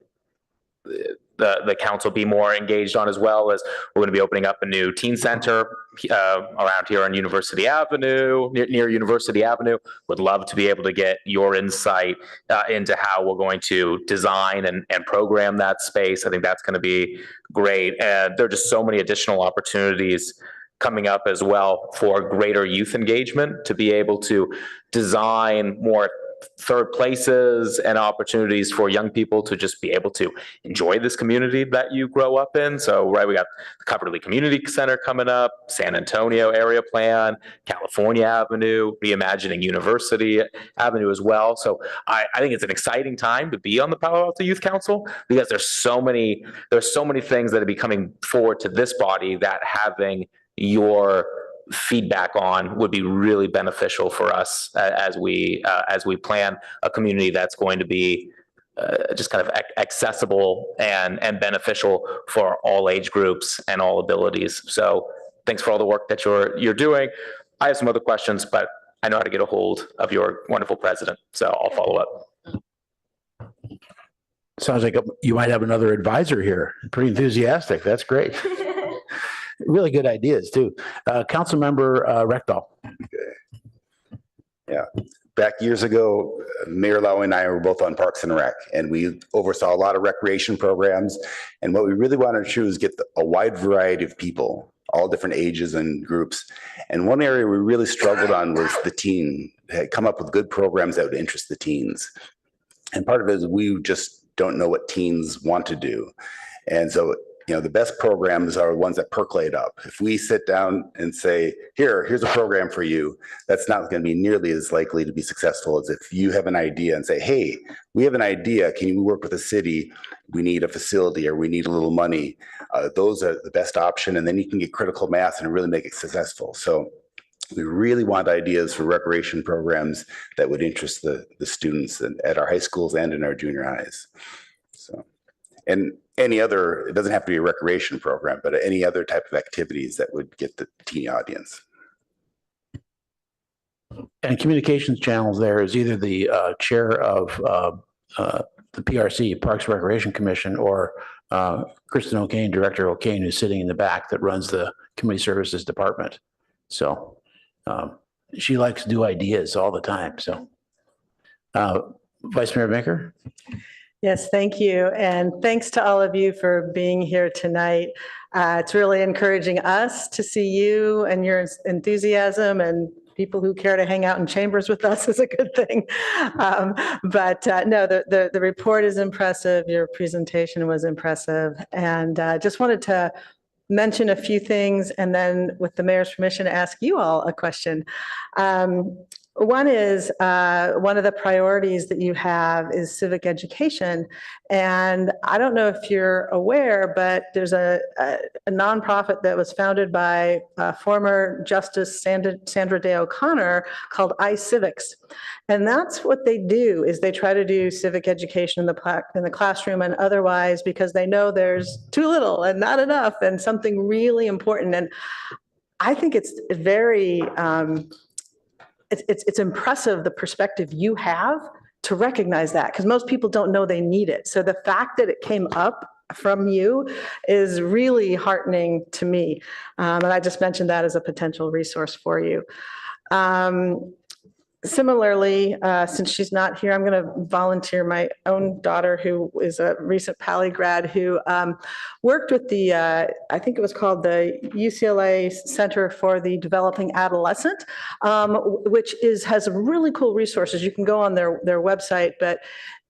the council be more engaged on, as well as we're going to be opening up a new teen center around here on University Avenue, near University Avenue. Would love to be able to get your insight into how we're going to design and program that space. I think that's going to be great. And there are just so many additional opportunities coming up as well for greater youth engagement, to be able to design more third places and opportunities for young people to just be able to enjoy this community that you grow up in. So, right, we got the Coverly Community Center coming up, San Antonio area plan, California Avenue, reimagining University Avenue as well. So I think it's an exciting time to be on the Palo Alto Youth Council, because there's so many things that are be coming forward to this body that having your feedback on would be really beneficial for us as we plan a community that's going to be just kind of accessible and beneficial for all age groups and all abilities. So thanks for all the work that you're doing. I have some other questions, but I know how to get a hold of your wonderful president, so I'll follow up. Sounds like you might have another advisor here. Pretty enthusiastic. That's great. Really good ideas too. Councilmember Rectal. Yeah. Back years ago, Mayor Lowy and I were both on Parks and Rec, and we oversaw a lot of recreation programs. And what we really wanted to do is get a wide variety of people, all different ages and groups. And one area we really struggled on was the teen. Had come up with good programs that would interest the teens. And part of it is we just don't know what teens want to do. And so, the best programs are ones that percolate up. If we sit down and say, here's a program for you, that's not going to be nearly as likely to be successful as if you have an idea and say, hey, we have an idea. Can you work with the city? We need a facility, or we need a little money. Those are the best option. And then you can get critical mass and really make it successful. So we really want ideas for recreation programs that would interest the students at our high schools and in our junior highs. So, and any other, it doesn't have to be a recreation program, but any other type of activities that would get the teen audience. And communications channels there is either the chair of the PRC, Parks and Recreation Commission, or Kristen O'Kane, Director O'Kane, who's sitting in the back, that runs the Community Services Department. So she likes new ideas all the time. So Vice Mayor Vinker. Yes, thank you. And thanks to all of you for being here tonight. It's really encouraging us to see you and your enthusiasm, and people who care to hang out in chambers with us is a good thing. But no, the report is impressive. Your presentation was impressive. And just wanted to mention a few things, and then with the mayor's permission, ask you all a question. One is one of the priorities that you have is civic education. And I don't know if you're aware, but there's a nonprofit that was founded by former Justice Sandra Day O'Connor called iCivics. And that's what they do, is they try to do civic education in the classroom and otherwise, because they know there's too little and not enough and something really important. And I think it's very it's impressive, the perspective you have to recognize that, because most people don't know they need it. So the fact that it came up from you is really heartening to me. And I just mentioned that as a potential resource for you. Similarly, since she's not here, I'm going to volunteer my own daughter, who is a recent Pali grad, who worked with the, I think it was called the UCLA Center for the Developing Adolescent, which has really cool resources. You can go on their website, but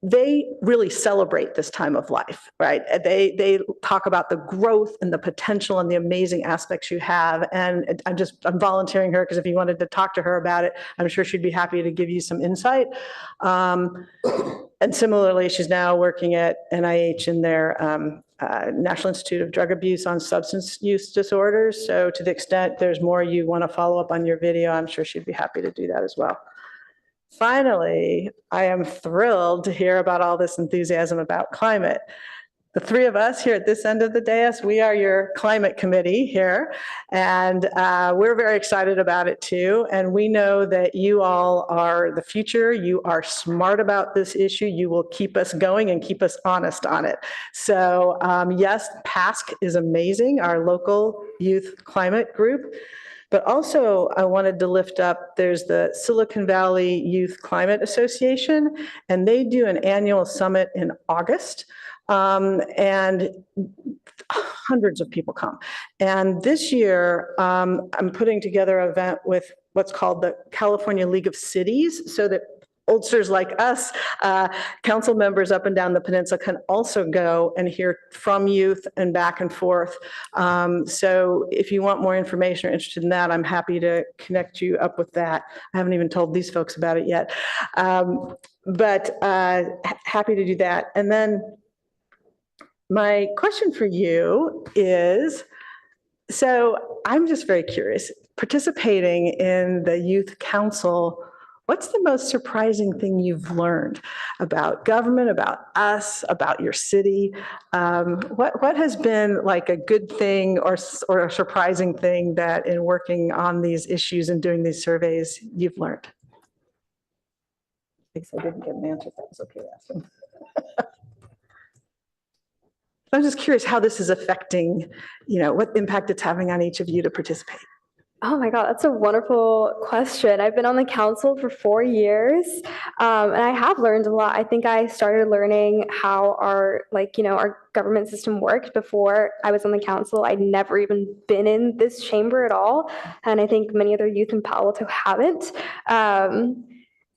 they really celebrate this time of life, right? They talk about the growth and the potential and the amazing aspects you have. And I'm volunteering her, because if you wanted to talk to her about it, I'm sure she'd be happy to give you some insight. And similarly, she's now working at NIH in their National Institute of Drug Abuse on Substance Use Disorders. So to the extent there's more you want to follow up on your video, I'm sure she'd be happy to do that as well. Finally, I am thrilled to hear about all this enthusiasm about climate. the three of us here at this end of the dais, we are your climate committee here. And we're very excited about it too. And we know that you all are the future. You are smart about this issue. You will keep us going and keep us honest on it. So yes, PASC is amazing, our local youth climate group. But also I wanted to lift up, there's the Silicon Valley Youth Climate Association, and they do an annual summit in August. And hundreds of people come. And this year, I'm putting together an event with what's called the California League of Cities, so that oldsters like us, council members up and down the peninsula, can also go and hear from youth and back and forth. So if you want more information or interested in that, I'm happy to connect you up with that. I haven't even told these folks about it yet. But happy to do that. And then my question for you is, so I'm just very curious, participating in the youth council, what's the most surprising thing you've learned about government, about us, about your city? What has been like a good thing or a surprising thing that in working on these issues and doing these surveys you've learned? I didn't get an answer. That was okay to ask them. I'm just curious how this is affecting, what impact it's having on each of you to participate. Oh my God, that's a wonderful question. I've been on the council for 4 years, and I have learned a lot. I think I started learning how our government system worked before I was on the council. I'd never even been in this chamber at all, and I think many other youth in Palo Alto haven't.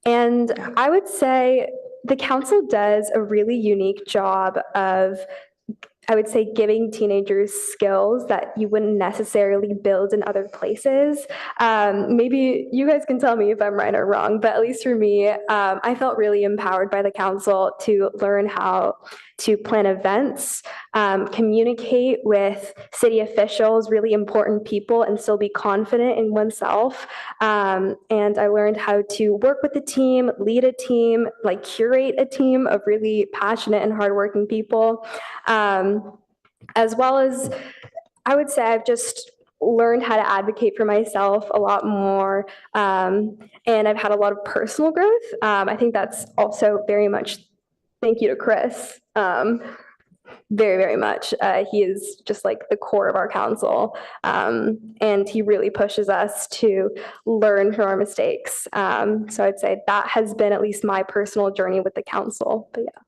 And I would say the council does a really unique job of, I would say, giving teenagers skills that you wouldn't necessarily build in other places. Maybe you guys can tell me if I'm right or wrong, but at least for me, I felt really empowered by the council to learn how to plan events, communicate with city officials, really important people, and still be confident in oneself. And I learned how to work with a team, lead a team, curate a team of really passionate and hardworking people. As well as, I would say, I've just learned how to advocate for myself a lot more. And I've had a lot of personal growth. I think that's also very much thank you to Chris. Very, very much. He is just the core of our council. And he really pushes us to learn from our mistakes. So I'd say that has been at least my personal journey with the council. But yeah.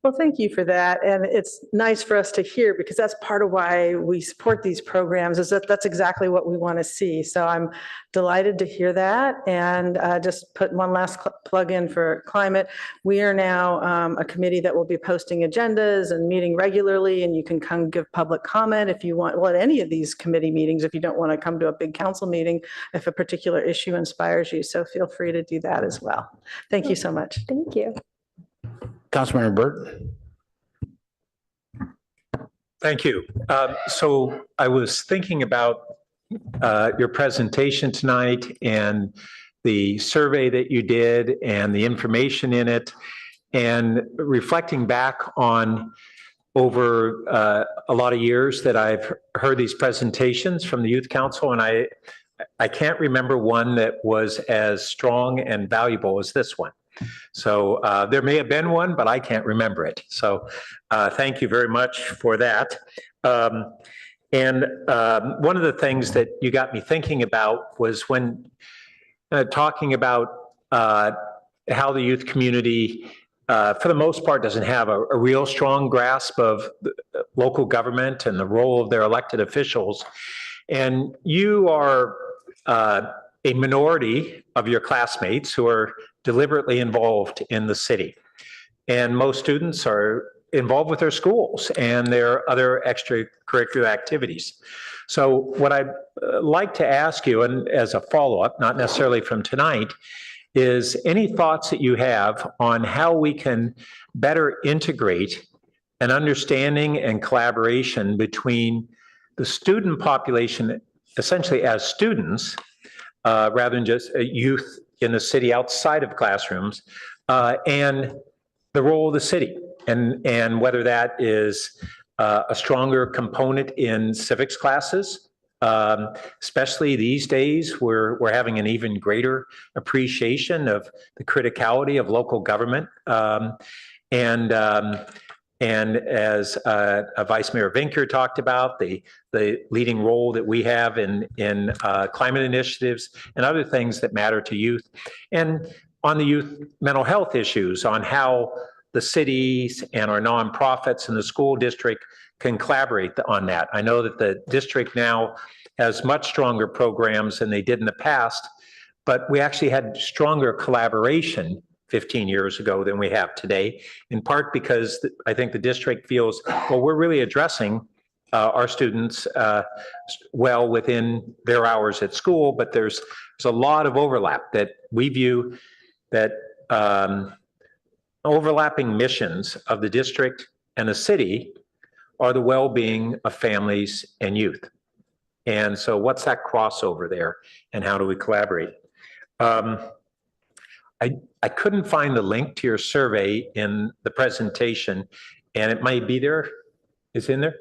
Well, thank you for that. And it's nice for us to hear, because that's part of why we support these programs, is that's exactly what we want to see. So I'm delighted to hear that. And just put one last plug in for climate. We are now a committee that will be posting agendas and meeting regularly, and you can come give public comment if you want, at any of these committee meetings, if you don't want to come to a big council meeting, if a particular issue inspires you. So feel free to do that as well. Thank you so much. Thank you. Councilmember Burt. Thank you. So I was thinking about your presentation tonight and the survey that you did and the information in it, and reflecting back on over a lot of years that I've heard these presentations from the Youth Council, and I can't remember one that was as strong and valuable as this one. So there may have been one, but I can't remember it. So thank you very much for that. And one of the things that you got me thinking about was when talking about how the youth community, for the most part, doesn't have a real strong grasp of local government and the role of their elected officials. And you are a minority of your classmates who are deliberately involved in the city. And most students are involved with their schools and their other extracurricular activities. So what I'd like to ask you, and as a follow-up, not necessarily from tonight, is any thoughts that you have on how we can better integrate an understanding and collaboration between the student population, essentially as students, rather than just youth in the city outside of classrooms, and the role of the city and whether that is a stronger component in civics classes, especially these days, we're having an even greater appreciation of the criticality of local government. And as Vice Mayor Vinker talked about, the leading role that we have in climate initiatives and other things that matter to youth, and on the youth mental health issues, on how the cities and our nonprofits and the school district can collaborate on that. I know that the district now has much stronger programs than they did in the past, but we actually had stronger collaboration 15 years ago than we have today, in part because I think the district feels, well, we're really addressing our students well within their hours at school, but there's a lot of overlap that we view that overlapping missions of the district and the city are the well-being of families and youth. And so what's that crossover there, and how do we collaborate? I couldn't find the link to your survey in the presentation, and it might be there. Is it in there?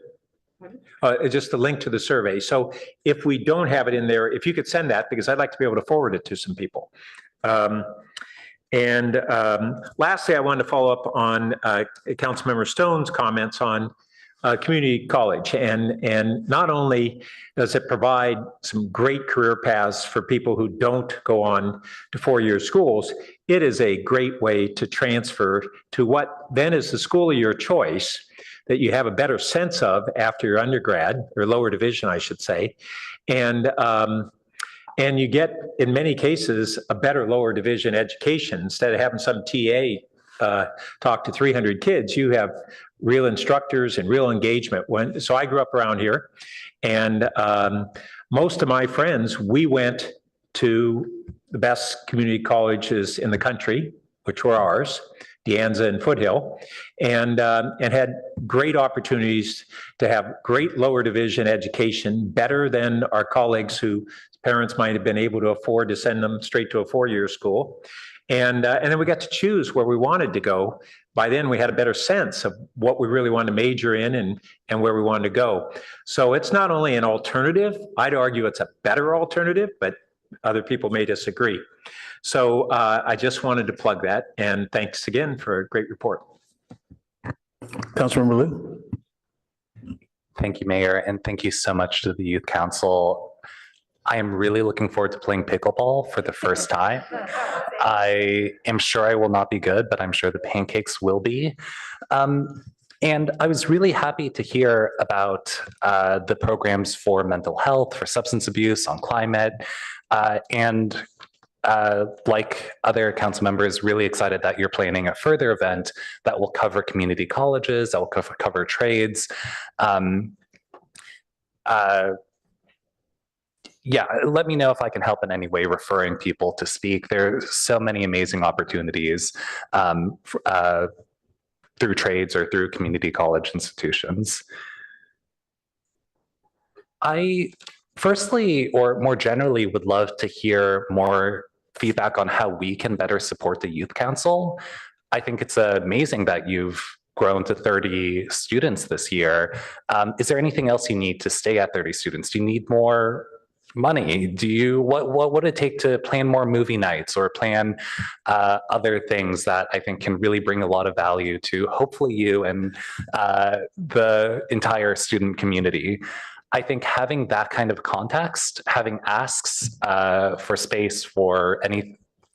It's just the link to the survey. So if we don't have it in there, if you could send that, because I'd like to be able to forward it to some people. Lastly, I wanted to follow up on Councilmember Stone's comments on community college. And not only does it provide some great career paths for people who don't go on to four-year schools, it is a great way to transfer to what then is the school of your choice that you have a better sense of after your undergrad, or lower division, I should say. And you get, in many cases, a better lower division education. Instead of having some TA talk to 300 kids, you have real instructors and real engagement. So I grew up around here, and most of my friends, we went to the best community colleges in the country, which were ours, De Anza and Foothill, and had great opportunities to have great lower division education, better than our colleagues whose parents might have been able to afford to send them straight to a four-year school. And then we got to choose where we wanted to go. By then, we had a better sense of what we really wanted to major in and where we wanted to go. So it's not only an alternative, I'd argue it's a better alternative, but other people may disagree. So I just wanted to plug that, and thanks again for a great report. Councilmember Liu. Thank you, Mayor, and thank you so much to the Youth Council. I am really looking forward to playing pickleball for the first time. I am sure I will not be good, but I'm sure the pancakes will be. And I was really happy to hear about the programs for mental health, for substance abuse, on climate, and like other council members, really excited that you're planning a further event that will cover community colleges, that will cover trades. Yeah, let me know if I can help in any way referring people to speak. There are so many amazing opportunities through trades or through community college institutions. I firstly, or more generally, would love to hear more feedback on how we can better support the Youth Council. I think it's amazing that you've grown to 30 students this year. Is there anything else you need to stay at 30 students? Do you need more money? What would it take to plan more movie nights or plan other things that I think can really bring a lot of value to hopefully you and the entire student community? I think having that kind of context, having asks for space for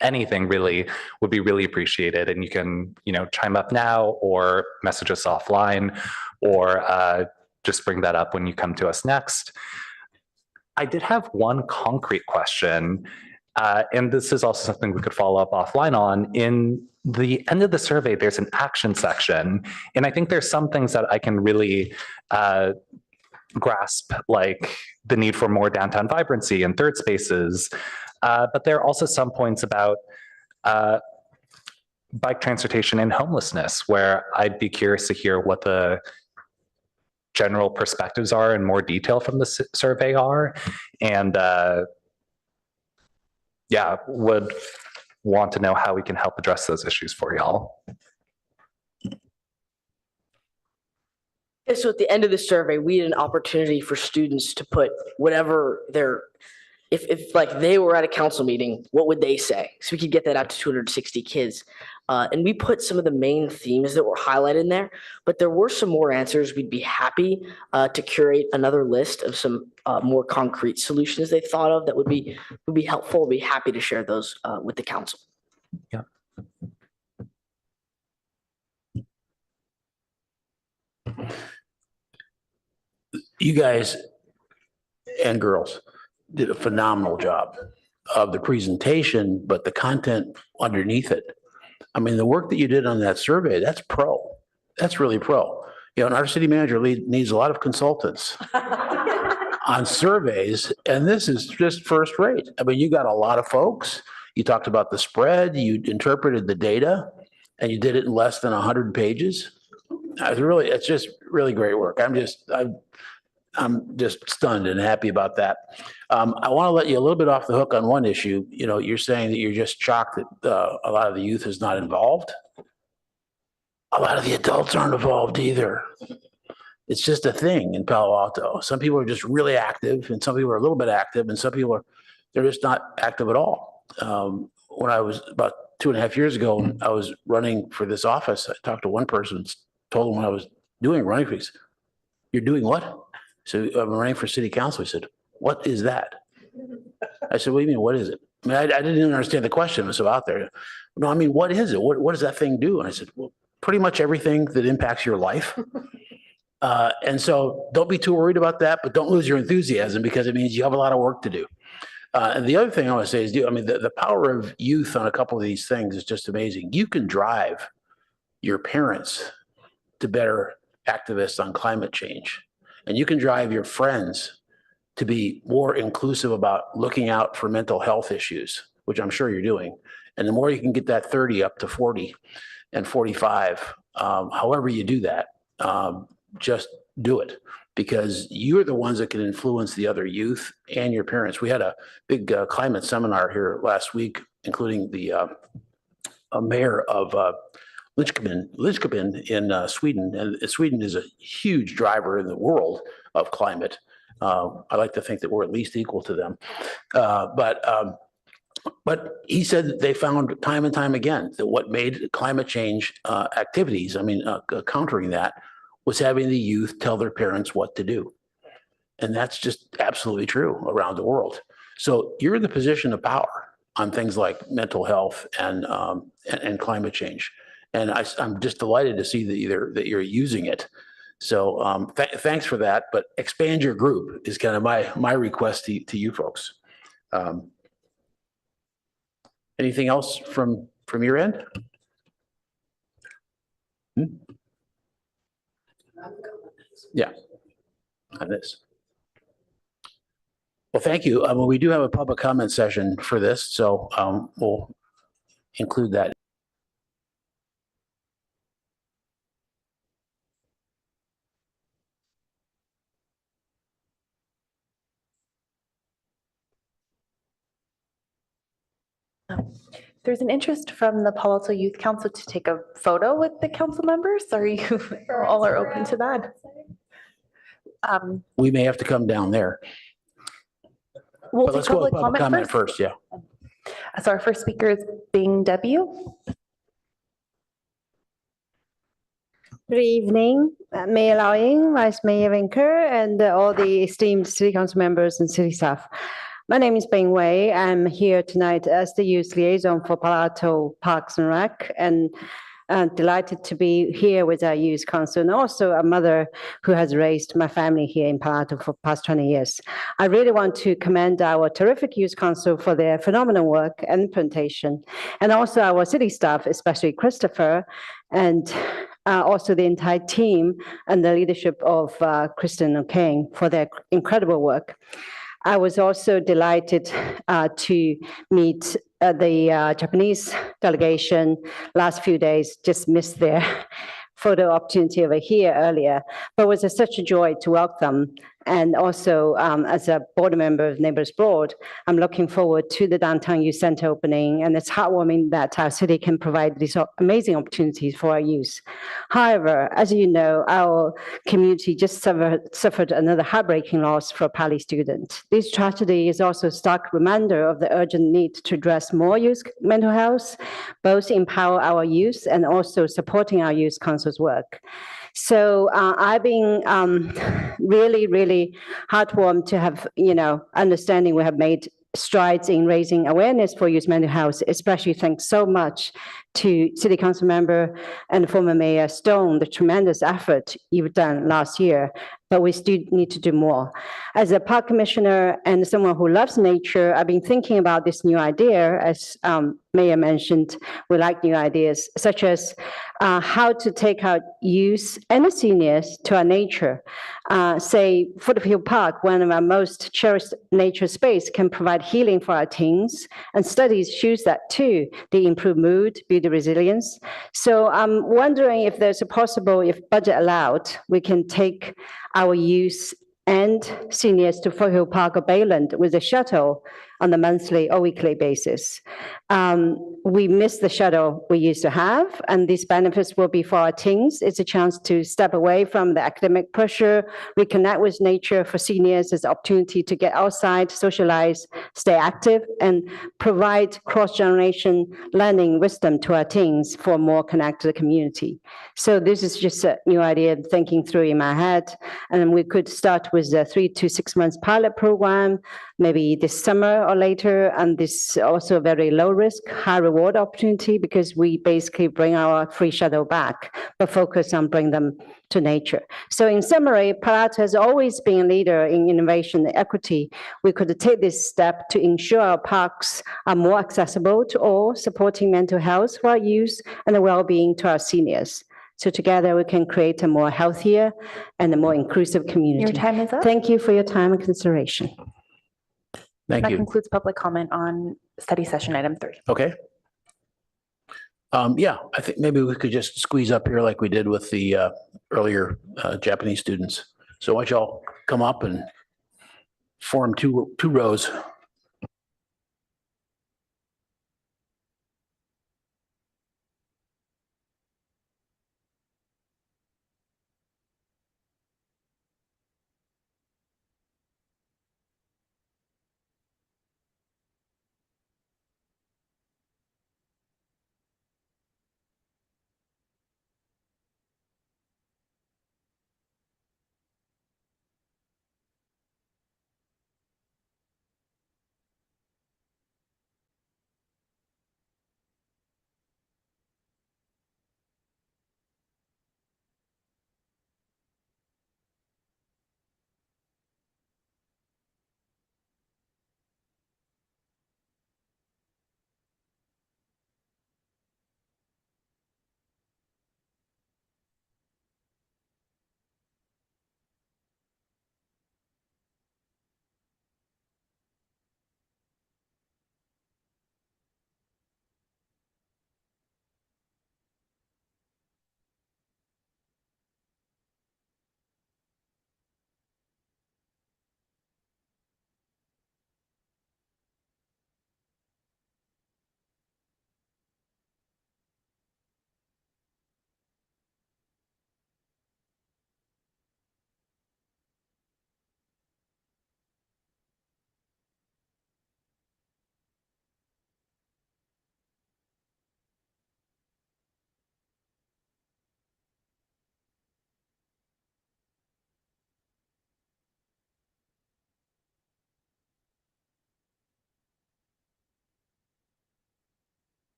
anything really would be really appreciated. And you can, chime up now or message us offline, or just bring that up when you come to us next. I did have one concrete question, and this is also something we could follow up offline on. In the end of the survey, there's an action section, and I think there's some things that I can really grasp, like the need for more downtown vibrancy and third spaces. But there are also some points about bike transportation and homelessness, where I'd be curious to hear what the general perspectives are in more detail from the survey are. And yeah, would want to know how we can help address those issues for y'all. Yeah, so at the end of the survey, we had an opportunity for students to put whatever their, if like they were at a council meeting, what would they say? So we could get that out to 260 kids. And we put some of the main themes that were highlighted in there, but there were some more answers. We'd be happy to curate another list of some more concrete solutions they thought of that would be helpful. We'd be happy to share those with the council. Yeah. You guys and girls did a phenomenal job of the presentation, but the content underneath it. I mean, the work that you did on that survey, that's pro. That's really pro. You know, and our city manager needs a lot of consultants on surveys, and this is just first rate. I mean, you got a lot of folks. You talked about the spread, you interpreted the data, and you did it in less than 100 pages. It's just really great work. I'm just stunned and happy about that. I want to let you a little bit off the hook on one issue. You know, you're saying that you're just shocked that a lot of the youth is not involved. A lot of the adults aren't involved either. It's just a thing in Palo Alto. Some people are just really active, and some people are a little bit active, and some people they're just not active at all. When I was about 2.5 years ago, I was running for this office. I talked to one person, told him what I was doing, running for. He said, "You're doing what?" So I'm running for city council. He said, "What is that?" I said, "What do you mean, what is it?" I mean, I didn't even understand the question. It was so out there. No, I mean, what is it? What does that thing do? And I said, well, pretty much everything that impacts your life. And so don't be too worried about that, but don't lose your enthusiasm because it means you have a lot of work to do. And the other thing I want to say is, the power of youth on a couple of these things is just amazing. You can drive your parents to better activists on climate change. And you can drive your friends to be more inclusive about looking out for mental health issues, which I'm sure you're doing. And the more you can get that 30 up to 40 and 45, however you do that, just do it because you're the ones that can influence the other youth and your parents. We had a big climate seminar here last week, including the mayor of Lidköping in Sweden, and Sweden is a huge driver in the world of climate. I like to think that we're at least equal to them. But he said that they found time and time again that what made climate change activities, countering that, was having the youth tell their parents what to do. And that's just absolutely true around the world. So you're in the position of power on things like mental health and climate change. And I'm just delighted to see that you're using it. So thanks for that, but expand your group is kind of my request to you folks. Anything else from your end? Yeah, on this. Well, thank you. We do have a public comment session for this, so we'll include that. There's an interest from the Palo Alto Youth Council to take a photo with the council members. Are you all open to that? We may have to come down there. We'll But let's go with public comment first. Yeah. So our first speaker is Bing W. Good evening, Mayor Lawing, Vice Mayor Winker, and all the esteemed city council members and city staff. My name is Bing Wei. I'm here tonight as the youth liaison for Palo Alto Parks and Rec, and delighted to be here with our youth council, and also a mother who has raised my family here in Palo Alto for the past 20 years. I really want to commend our terrific youth council for their phenomenal work and implementation, and also our city staff, especially Christopher, and also the entire team and the leadership of Kristen O'Kane for their incredible work. I was also delighted to meet the Japanese delegation last few days, just missed their photo opportunity over here earlier, but it was such a joy to welcome them And also, as a board member of Neighbors Board, I'm looking forward to the downtown youth center opening, and it's heartwarming that our city can provide these amazing opportunities for our youth. However, as you know, our community just suffered another heartbreaking loss for a Pali student. This tragedy is also a stark reminder of the urgent need to address more youth mental health, both empower our youth and also supporting our youth council's work. So I've been really, really heartwarmed to have, understanding we have made strides in raising awareness for youth mental health, especially thanks so much to City Council member and former Mayor Stone, the tremendous effort you've done last year, but we still need to do more. As a park commissioner and someone who loves nature, I've been thinking about this new idea, as Mayor mentioned, we like new ideas, such as how to take our youth and the seniors to our nature. Say, Foothill Park, one of our most cherished nature space, can provide healing for our teens, and studies shows that too. They improve mood, build resilience. So I'm wondering if there's a possible, if budget allowed, we can take our youth and seniors to Foothill Park or Bayland with a shuttle on a monthly or weekly basis. We miss the shuttle we used to have, and these benefits will be for our teens. It's a chance to step away from the academic pressure, reconnect with nature. For seniors, it's an opportunity to get outside, socialize, stay active, and provide cross-generation learning wisdom to our teens for a more connected community. So this is just a new idea thinking through in my head, and we could start with a 3 to 6 months pilot program, maybe this summer or later, and this also a very low risk, high reward opportunity, because we basically bring our free shuttle back, but focus on bring them to nature. So in summary, Palo Alto has always been a leader in innovation and equity. We could take this step to ensure our parks are more accessible to all, supporting mental health for our youth and the well-being to our seniors. So together we can create a more healthier and a more inclusive community. Your time is up. Thank you for your time and consideration. Thank That you. concludes public comment on study session item 3. Okay. Yeah, I think maybe we could just squeeze up here like we did with the earlier Japanese students. So why don't y'all come up and form two rows.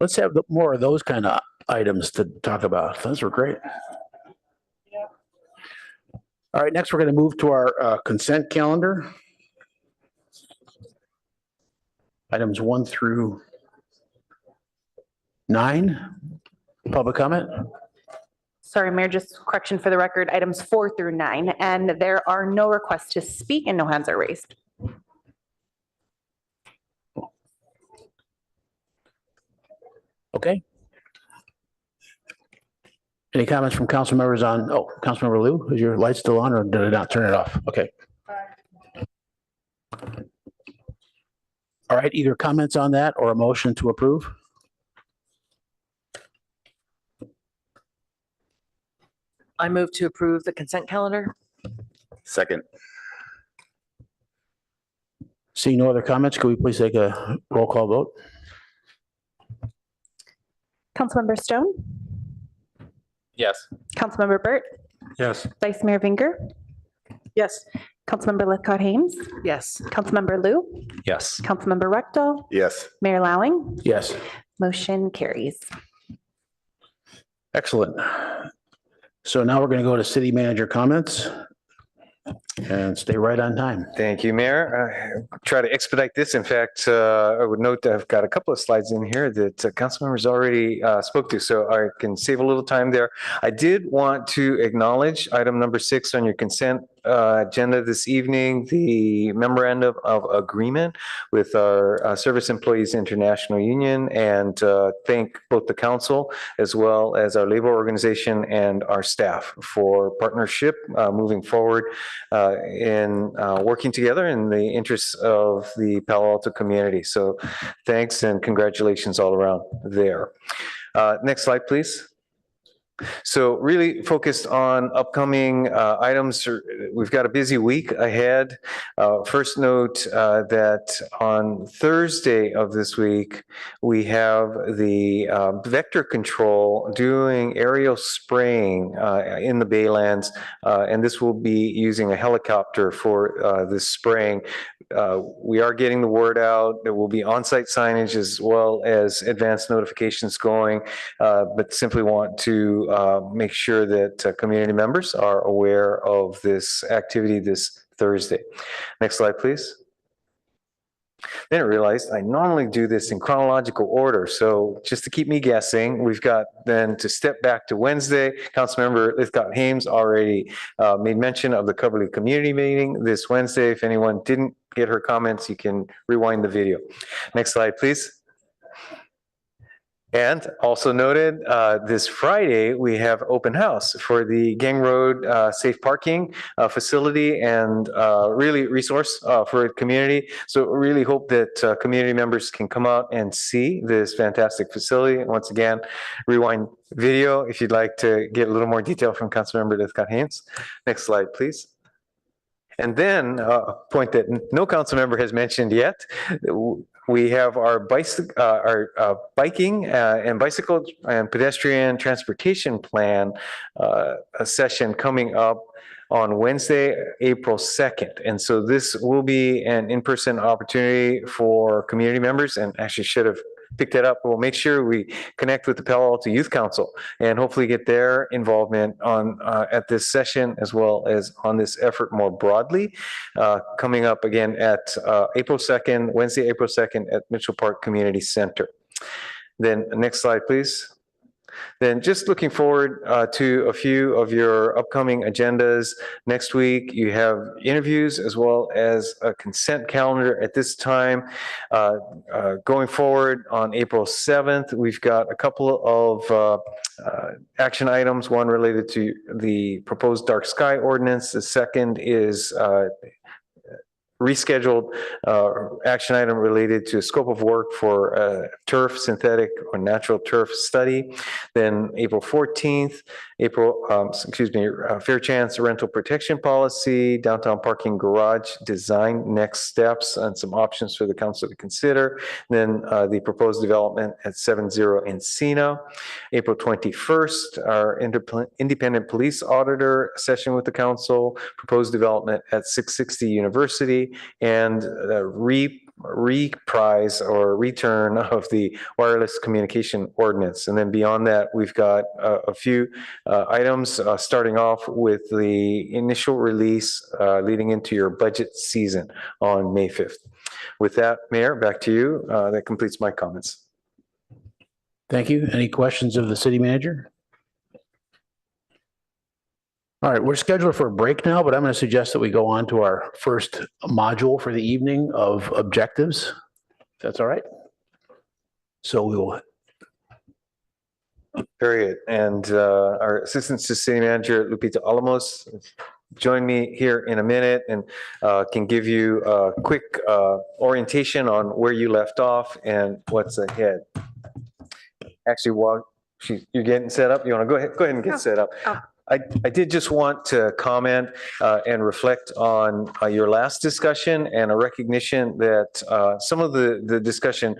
Let's have more of those kind of items to talk about. Those were great. All right, next we're going to move to our consent calendar. Items 1 through 9. Public comment? Sorry, Mayor, just correction for the record, items 4 through 9, and there are no requests to speak and no hands are raised. Okay. Any comments from council members on, oh, Councilmember Lou, is your light still on or did I not turn it off? Okay. All right, either comments on that or a motion to approve? I move to approve the consent calendar. Second. Seeing no other comments, could we please take a roll call vote? Councilmember Stone, Yes. Councilmember Burt, Yes. Vice Mayor Vinker, Yes. Councilmember Lithcott Hames, Yes. Councilmember Lou, Yes. Councilmember Rectal, Yes. Mayor Lowing, Yes. motion carries. Excellent. So now we're going to go to city manager comments and stay right on time. Thank you, Mayor. Try to expedite this. In fact, I would note that I've got a couple of slides in here that council members already spoke to, so I can save a little time there. I did want to acknowledge item number 6 on your consent agenda this evening, the memorandum of agreement with our Service Employees International Union, and thank both the council as well as our labor organization and our staff for partnership moving forward in working together in the interests of the Palo Alto community. So thanks and congratulations all around there. Next slide, please. So really focused on upcoming items. We've got a busy week ahead. First note that on Thursday of this week, we have the vector control doing aerial spraying in the Baylands, and this will be using a helicopter for this spraying. We are getting the word out. There will be on-site signage as well as advanced notifications going, but simply want to make sure that community members are aware of this activity this Thursday. Next slide, please. Then I realized I normally do this in chronological order. So just to keep me guessing, we've got then to step back to Wednesday. Councilmember Lithcott Hames already made mention of the Coverly Community Meeting this Wednesday. If anyone didn't get her comments, you can rewind the video. Next slide, please. And also noted, this Friday, we have open house for the Gang Road safe parking facility and really resource for the community. So really hope that community members can come out and see this fantastic facility. And once again, rewind video if you'd like to get a little more detail from Councilmember Lithcott Hames. Next slide, please. And then a point that no council member has mentioned yet, we have our biking and bicycle and pedestrian transportation plan a session coming up on Wednesday, April 2nd. And so this will be an in-person opportunity for community members, and actually should have picked that up. We'll make sure we connect with the Palo Alto Youth Council and hopefully get their involvement on at this session as well as on this effort more broadly. Coming up again at April 2nd, Wednesday, April 2nd at Mitchell Park Community Center. Then next slide, please. Then just looking forward to a few of your upcoming agendas. Next week, you have interviews as well as a consent calendar at this time. Going forward on April 7th, we've got a couple of action items, one related to the proposed dark sky ordinance. The second is rescheduled action item related to scope of work for turf, synthetic or natural turf study. Then April 14th, fair chance rental protection policy, downtown parking garage design, next steps, and some options for the council to consider. Then the proposed development at 70 Encino. April 21st, our independent police auditor session with the council, proposed development at 660 University, and reprise or return of the wireless communication ordinance. And then beyond that, we've got a few items starting off with the initial release leading into your budget season on May 5th. With that, Mayor, back to you. That completes my comments. Thank you. Any questions of the city manager? All right, we're scheduled for a break now, but I'm going to suggest that we go on to our first module for the evening of objectives. If that's all right. So we will Harriet, and our Assistant City Manager, Lupita Alamos, join me here in a minute and can give you a quick orientation on where you left off and what's ahead. Actually, while you're getting set up, you want to go ahead and get set up. I did just want to comment and reflect on your last discussion and a recognition that some of the discussion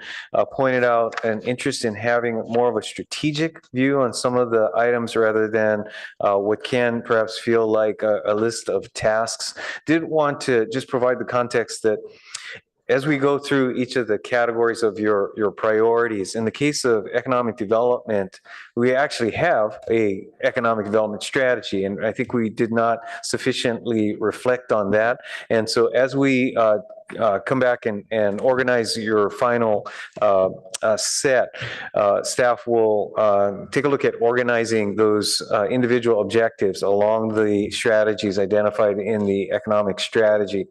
pointed out an interest in having more of a strategic view on some of the items rather than what can perhaps feel like a list of tasks. Did want to just provide the context that as we go through each of the categories of your priorities, in the case of economic development, we actually have a economic development strategy, and I think we did not sufficiently reflect on that. And so as we come back and organize your final set, staff will take a look at organizing those individual objectives along the strategies identified in the economic strategy.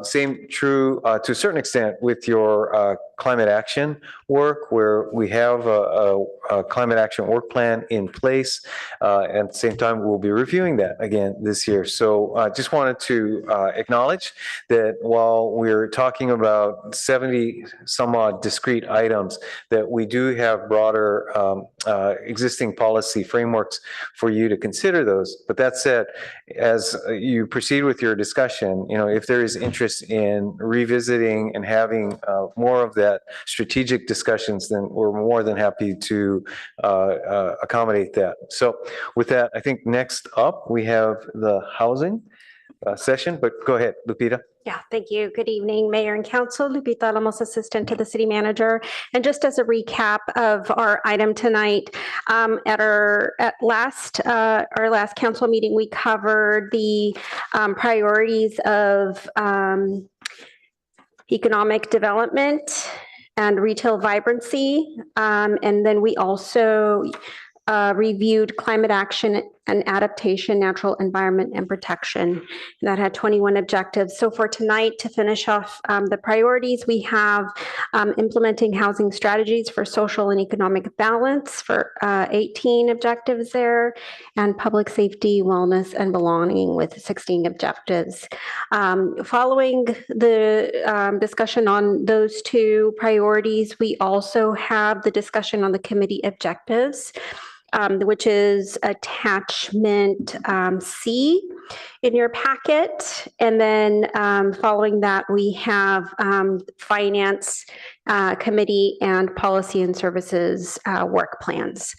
Same true to a certain extent with your climate action work, where we have a climate action work plan in place. At the same time, we'll be reviewing that again this year. So I just wanted to acknowledge that while we're talking about 70 some odd discrete items, that we do have broader existing policy frameworks for you to consider those. But that said, as you proceed with your discussion, if there is interest in revisiting and having more of that strategic discussions, then we're more than happy to accommodate that. So with that, I think next up we have the housing session, but go ahead, Lupita. Yeah, thank you. Good evening, Mayor and Council. Lupita Alamos, Assistant to the City Manager. And just as a recap of our item tonight, at our last council meeting, we covered the priorities of economic development and retail vibrancy. And then we also reviewed climate action and adaptation, natural environment and protection. And that had 21 objectives. So for tonight, to finish off the priorities, we have implementing housing strategies for social and economic balance for 18 objectives there, and public safety, wellness, and belonging with 16 objectives. Following the discussion on those two priorities, we also have the discussion on the committee objectives, which is attachment C in your packet. And then following that, we have finance committee and policy and services work plans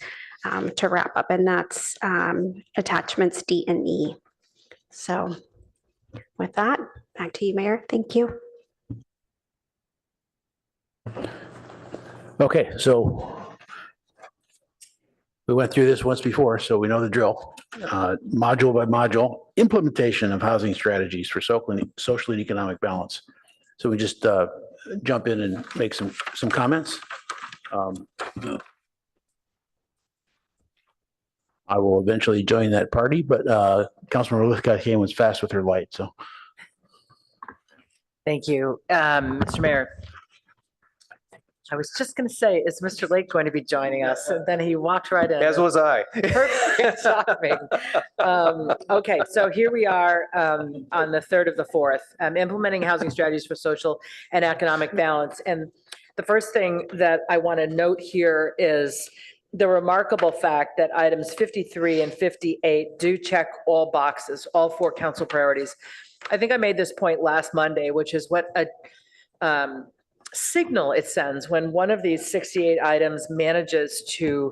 to wrap up. And that's attachments D and E. So with that, back to you, Mayor. Thank you. Okay, so we went through this once before, so we know the drill. Module by module, implementation of housing strategies for social and economic balance. So we just jump in and make some comments. I will eventually join that party, but Councilmember Lithcott was fast with her light, so. Thank you, Mr. Mayor. I was just going to say, is Mr. Lake going to be joining us? And then he walked right in. As was I. Perfect timing. Okay, so here we are on the third of the fourth, implementing housing strategies for social and economic balance. And the first thing that I want to note here is the remarkable fact that items 53 and 58 do check all boxes, all four council priorities. I think I made this point last Monday, which is what a signal it sends when one of these 68 items manages to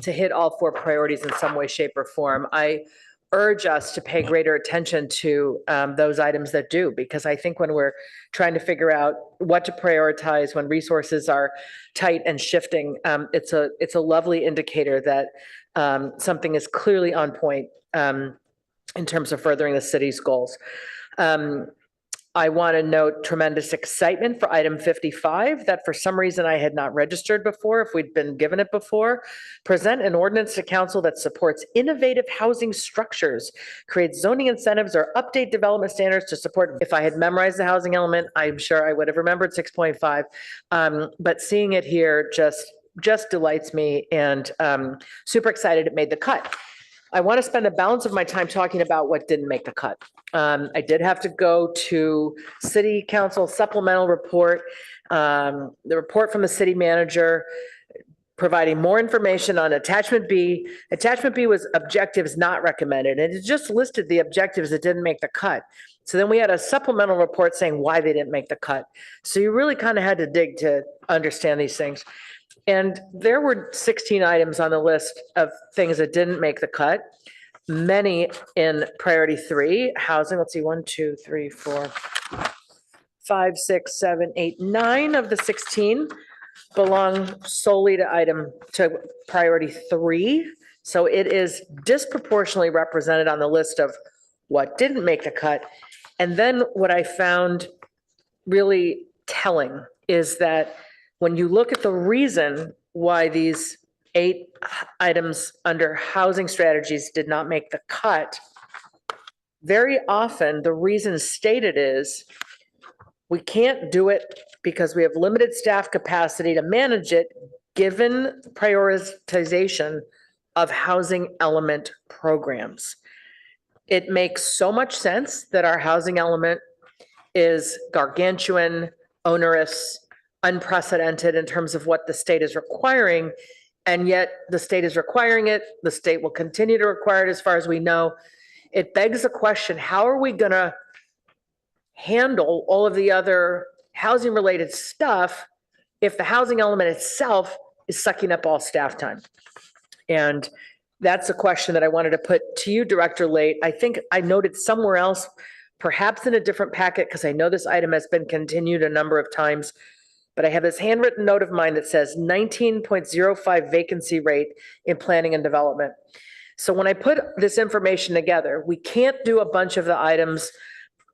hit all four priorities in some way, shape, or form. I urge us to pay greater attention to those items that do, because I think when we're trying to figure out what to prioritize when resources are tight and shifting, it's a lovely indicator that something is clearly on point in terms of furthering the city's goals. I want to note tremendous excitement for item 55 that for some reason I had not registered before, if we'd been given it before. Present an ordinance to council that supports innovative housing structures, creates zoning incentives, or update development standards to support. If I had memorized the housing element, I'm sure I would have remembered 6.5. But seeing it here just just delights me, and super excited it made the cut. I want to spend the balance of my time talking about what didn't make the cut. I did have to go to City Council supplemental report, the report from the city manager providing more information on attachment B. Attachment B was objectives not recommended, and it just listed the objectives that didn't make the cut. So then we had a supplemental report saying why they didn't make the cut. So you really kind of had to dig to understand these things. And there were 16 items on the list of things that didn't make the cut. Many in priority 3, housing. Let's see, 1, 2, 3, 4, 5, 6, 7, 8, 9 of the 16 belong solely to priority 3. So it is disproportionately represented on the list of what didn't make the cut. And then what I found really telling is that when you look at the reason why these 8 items under housing strategies did not make the cut, very often the reason stated is we can't do it because we have limited staff capacity to manage it, given prioritization of housing element programs. It makes so much sense that our housing element is gargantuan, onerous, unprecedented in terms of what the state is requiring, and yet the state is requiring it. The state will continue to require it as far as we know. It begs the question, how are we gonna handle all of the other housing related stuff if the housing element itself is sucking up all staff time? And that's a question that I wanted to put to you, Director Late. I think I noted somewhere else, perhaps in a different packet, because I know this item has been continued a number of times, but I have this handwritten note of mine that says 19.05 vacancy rate in planning and development. So when I put this information together, we can't do a bunch of the items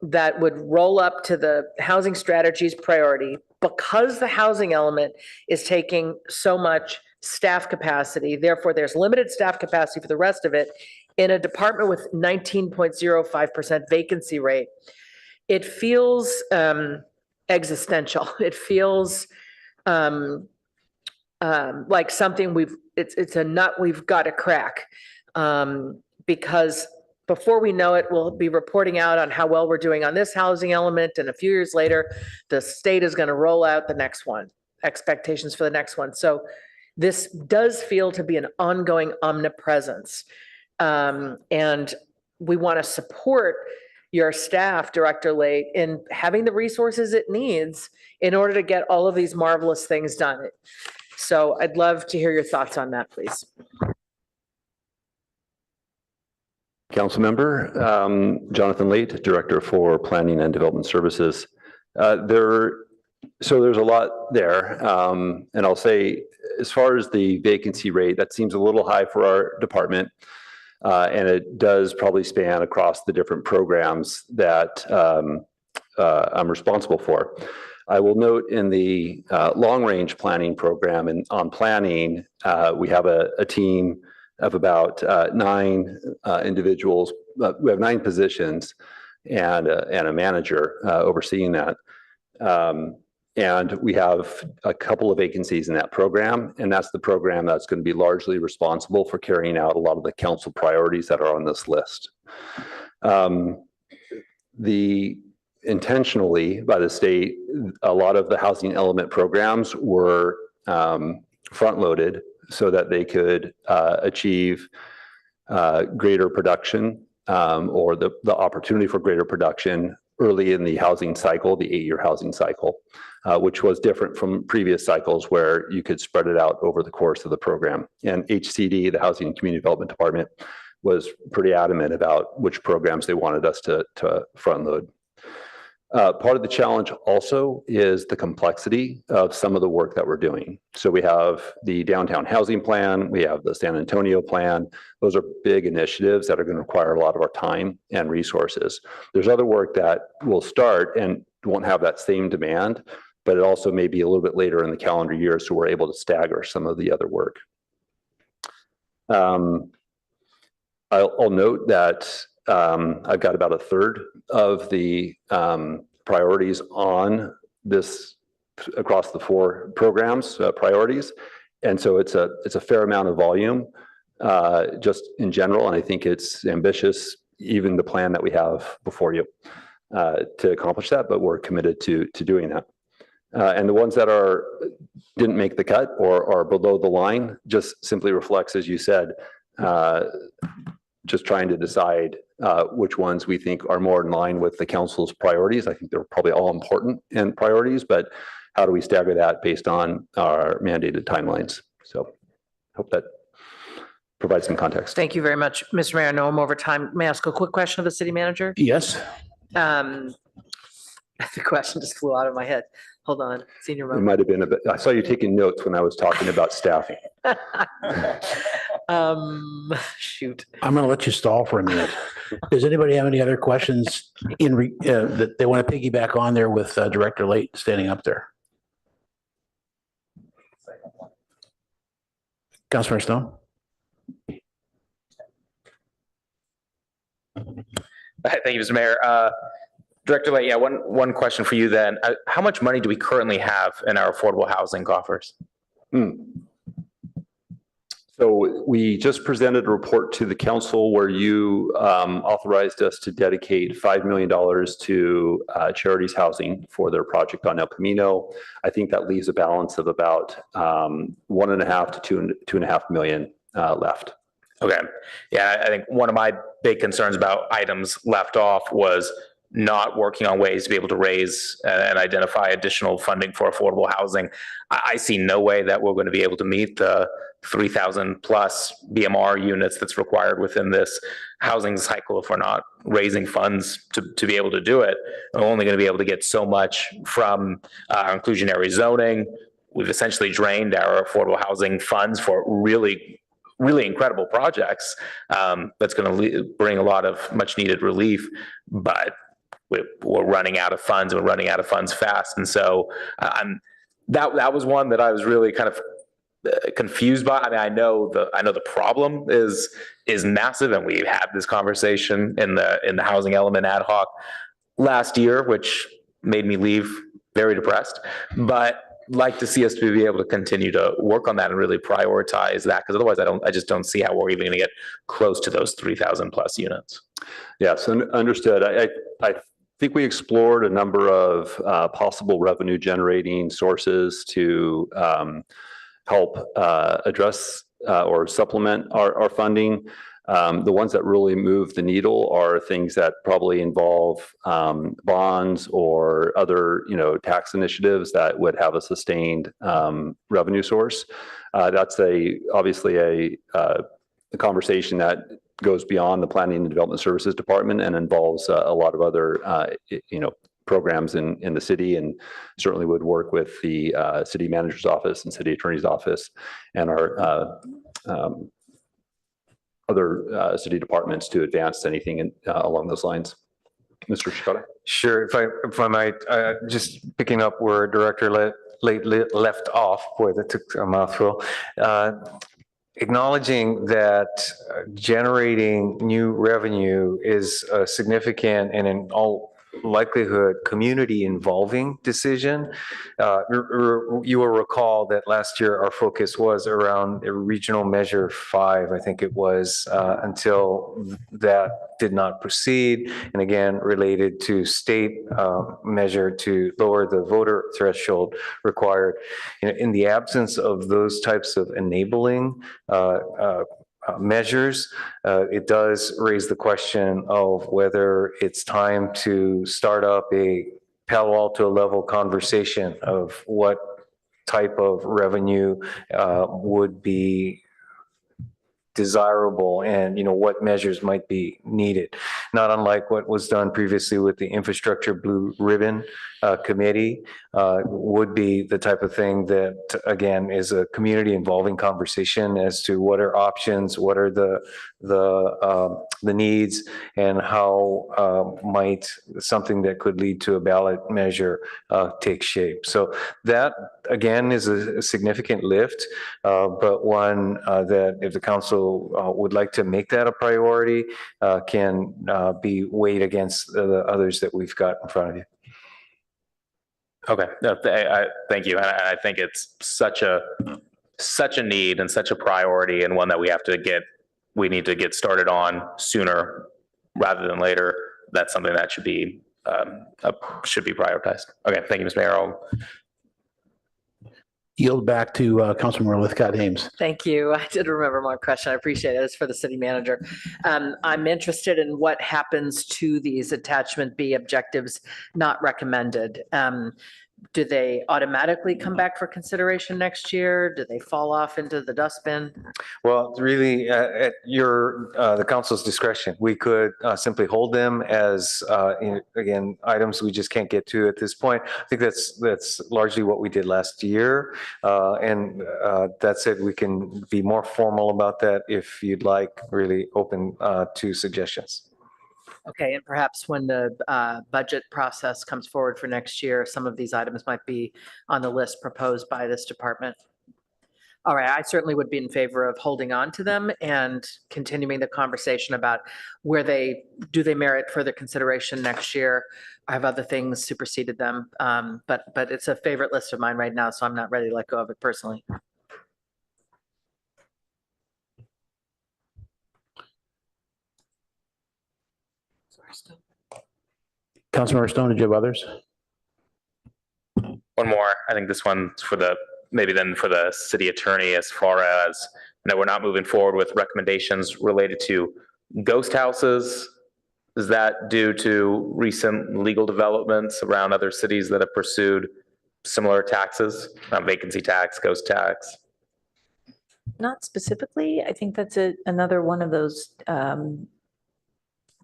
that would roll up to the housing strategies priority because the housing element is taking so much staff capacity. Therefore, there's limited staff capacity for the rest of it in a department with 19.05% vacancy rate. It feels existential. It feels like something it's a nut we've got to crack, because before we know it, we'll be reporting out on how well we're doing on this housing element, and a few years later, the state is going to roll out the next one, expectations for the next one. So this does feel to be an ongoing omnipresence, and we want to support your staff, Director Late, in having the resources it needs in order to get all of these marvelous things done. So I'd love to hear your thoughts on that, please. Councilmember, Jonathan Late, Director for Planning and Development Services. So there's a lot there. And I'll say, as far as the vacancy rate, that seems a little high for our department. And it does probably span across the different programs that I'm responsible for. I will note in the long-range planning program and on planning, we have a team of about 9 individuals. We have 9 positions and a manager overseeing that. And we have a couple of vacancies in that program, and that's the program that's going to be largely responsible for carrying out a lot of the council priorities that are on this list. Intentionally by the state, a lot of the housing element programs were front-loaded so that they could achieve greater production or the opportunity for greater production early in the housing cycle, the 8-year housing cycle, which was different from previous cycles where you could spread it out over the course of the program. And HCD, the Housing and Community Development Department, was pretty adamant about which programs they wanted us to front load. Part of the challenge also is the complexity of some of the work that we're doing. So we have the downtown housing plan, we have the San Antonio plan. Those are big initiatives that are going to require a lot of our time and resources. There's other work that will start and won't have that same demand, but it also may be a little bit later in the calendar year, so we're able to stagger some of the other work. I'll note that I've got about a third of the priorities on this across the 4 programs, priorities, And so it's a fair amount of volume just in general. And I think it's ambitious, even the plan that we have before you to accomplish that, but we're committed to doing that. And the ones that didn't make the cut or are below the line just simply reflects, as you said, just trying to decide which ones we think are more in line with the council's priorities. I think they're probably all important and priorities, but how do we stagger that based on our mandated timelines? So hope that provides some context. Thank you very much, Mr. Mayor. I know I'm over time. May I ask a quick question of the city manager? Yes. The question just flew out of my head. Hold on, senior It moment. might have been a bit, I saw you taking notes when I was talking about staffing. Shoot. I'm going to let you stall for a minute. Does anybody have any other questions that they want to piggyback on there with Director Late standing up there? Councilmember Stone? Thank you, Mr. Mayor. Director Lay, yeah, one question for you then. How much money do we currently have in our affordable housing coffers? So we just presented a report to the council where you authorized us to dedicate $5 million to Charities Housing for their project on El Camino. I think that leaves a balance of about 1.5 to 2.5 million left. Okay. Yeah, I think one of my big concerns about items left off was not working on ways to be able to raise and identify additional funding for affordable housing. I see no way that we're going to be able to meet the 3,000 plus BMR units that's required within this housing cycle if we're not raising funds to be able to do it. We're only going to be able to get so much from inclusionary zoning. We've essentially drained our affordable housing funds for really incredible projects that's going to bring a lot of much needed relief, but we're running out of funds. We're running out of funds fast. And so that was one that I was really kind of confused by. I mean, I know the problem is massive, and we had this conversation in the housing element ad hoc last year, which made me leave very depressed, but like to see us to be able to continue to work on that and really prioritize that, because otherwise I just don't see how we're even going to get close to those 3,000 plus units. Yes, understood. I think we explored a number of possible revenue generating sources to help address or supplement our funding. The ones that really move the needle are things that probably involve bonds or other, tax initiatives that would have a sustained revenue source. That's obviously a conversation that goes beyond the Planning and Development Services Department and involves a lot of other, programs in the city, and certainly would work with the city manager's office and city attorney's office and our other city departments to advance anything along those lines. Mr. Shikata? Sure, if I might, just picking up where Director left off, boy, that took a mouthful. Acknowledging that generating new revenue is a significant and in all likelihood community involving decision. You will recall that last year our focus was around a regional measure 5, I think it was, until that did not proceed, and again related to state measure to lower the voter threshold required. In the absence of those types of enabling measures, it does raise the question of whether it's time to start up a Palo Alto level conversation of what type of revenue would be desirable, and what measures might be needed. Not unlike what was done previously with the Infrastructure Blue Ribbon Committee, would be the type of thing that, again, is a community involving conversation as to what are options, what are the needs, and how might something that could lead to a ballot measure take shape. So that, again, is a significant lift, but one that if the council would like to make that a priority, can be weighed against the others that we've got in front of you. Okay, thank you. I think it's such a such a need and such a priority, and one that we need to get started on sooner rather than later. That's something that should be prioritized. Okay, thank you, Ms. Mayor. I'll Yield back to Councilmember Lithcott Ames. Thank you. I did remember my question. I appreciate it. It's for the city manager. I'm interested in what happens to these attachment B objectives not recommended. Do they automatically come back for consideration next year? Do they fall off into the dustbin? Well, really, at the council's discretion, we could simply hold them as, again, items we just can't get to at this point. I think that's largely what we did last year. And that said, we can be more formal about that if you'd like, really open to suggestions. Okay, and perhaps when the budget process comes forward for next year, some of these items might be on the list proposed by this department. All right, I certainly would be in favor of holding on to them and continuing the conversation about do they merit further consideration next year? I have other things superseded them, but it's a favorite list of mine right now, so I'm not ready to let go of it personally. Councilmember Stone, did you have others? one more. I think this one's for the city attorney, as far as, we're not moving forward with recommendations related to ghost houses. Is that due to recent legal developments around other cities that have pursued similar taxes, vacancy tax, ghost tax? Not specifically. I think that's another one of those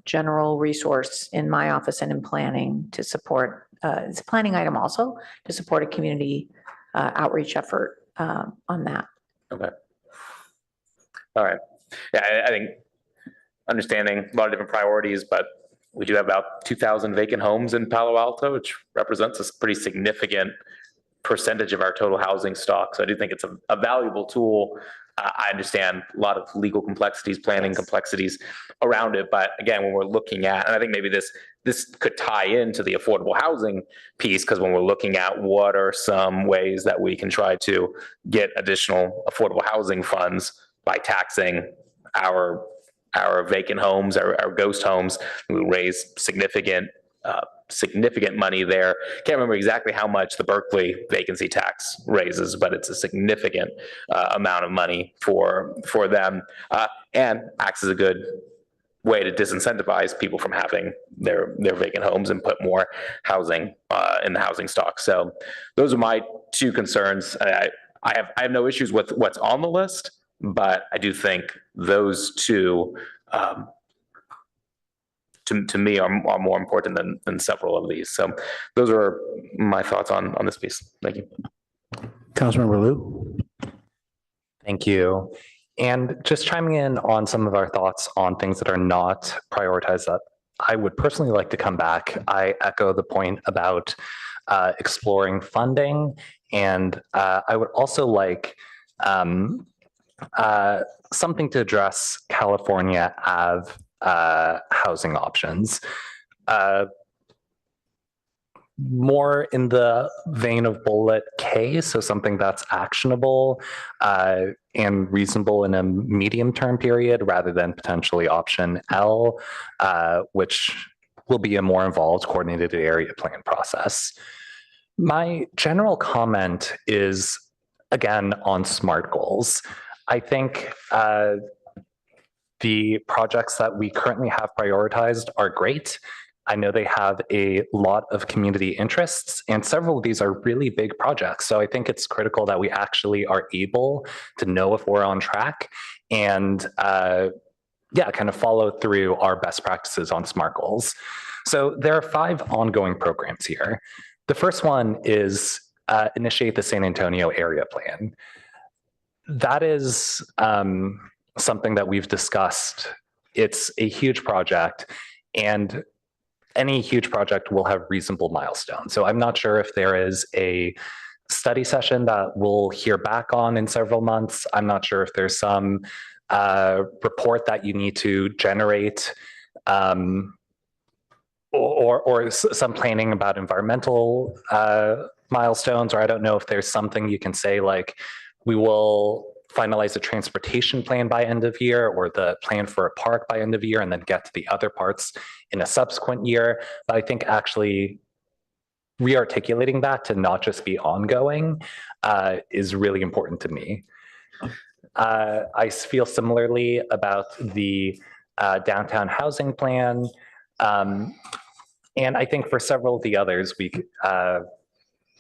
general resource in my office and in planning to support, it's a planning item also, to support a community outreach effort on that. Okay. All right. Yeah, I think understanding a lot of different priorities, but we do have about 2,000 vacant homes in Palo Alto, which represents a pretty significant percentage of our total housing stock. So I do think it's a valuable tool. I understand a lot of legal complexities, planning complexities around it. But again, when we're looking at, and I think maybe this could tie into the affordable housing piece, because when we're looking at what are some ways that we can try to get additional affordable housing funds by taxing our vacant homes, our ghost homes, we raise significant money there. Can't remember exactly how much the Berkeley vacancy tax raises, but it's a significant amount of money for them, and acts as a good way to disincentivize people from having their vacant homes and put more housing in the housing stock. So those are my two concerns. I have no issues with what's on the list, but I do think those two to me are more important than several of these. So those are my thoughts on this piece. Thank you. Councilmember Liu. Thank you. And just chiming in on some of our thoughts on things that are not prioritized that I would personally like to come back. I echo the point about exploring funding, and I would also like something to address California Ave housing options. More in the vein of bullet K, so something that's actionable and reasonable in a medium-term period, rather than potentially option L, which will be a more involved coordinated area plan process. My general comment is, again, on SMART goals. I think the projects that we currently have prioritized are great. I know they have a lot of community interests, and several of these are really big projects. So I think it's critical that we actually are able to know if we're on track and kind of follow through our best practices on SMART goals. So there are 5 ongoing programs here. The first one is initiate the San Antonio area plan. That is something that we've discussed. It's a huge project, and any huge project will have reasonable milestones. So I'm not sure if there is a study session that we'll hear back on in several months. I'm not sure if there's some report that you need to generate, or some planning about environmental milestones, or I don't know if there's something you can say like, We will finalize a transportation plan by end of year or the plan for a park by end of year and then get to the other parts in a subsequent year. But I think actually re-articulating that to not just be ongoing is really important to me. I feel similarly about the downtown housing plan. And I think for several of the others,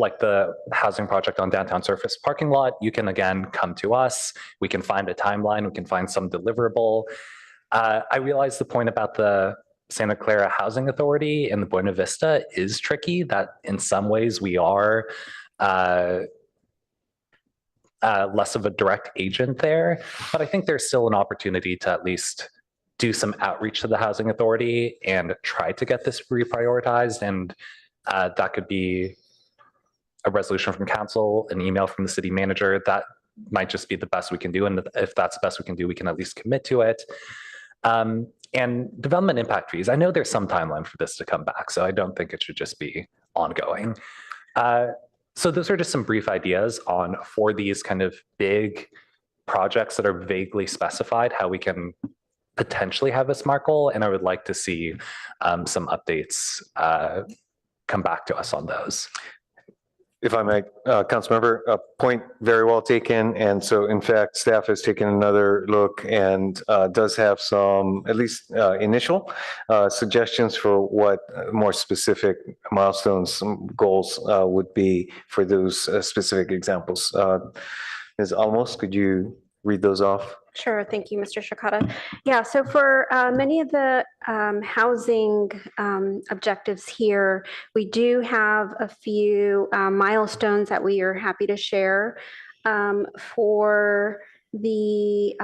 like the housing project on downtown surface parking lot, you can again come to us. We can find a timeline. We can find some deliverable. I realize the point about the Santa Clara Housing Authority and the Buena Vista is tricky, that in some ways we are less of a direct agent there, but I think there's still an opportunity to at least do some outreach to the Housing Authority and try to get this reprioritized. And that could be a resolution from council, an email from the city manager. That might just be the best we can do. And if that's the best we can do, we can at least commit to it. And development impact fees. I know there's some timeline for this to come back, so I don't think it should just be ongoing. So those are just some brief ideas on for these kind of big projects that are vaguely specified, how we can potentially have a SMART goal. And I would like to see some updates come back to us on those. If I may, Councilmember, a point very well taken. And so in fact, staff has taken another look and does have some, at least initial suggestions for what more specific milestones, goals would be for those specific examples. Ms. Almos, could you read those off? Sure. Thank you, Mr. Shikata. Yeah, so for many of the housing objectives here, we do have a few milestones that we are happy to share. For the,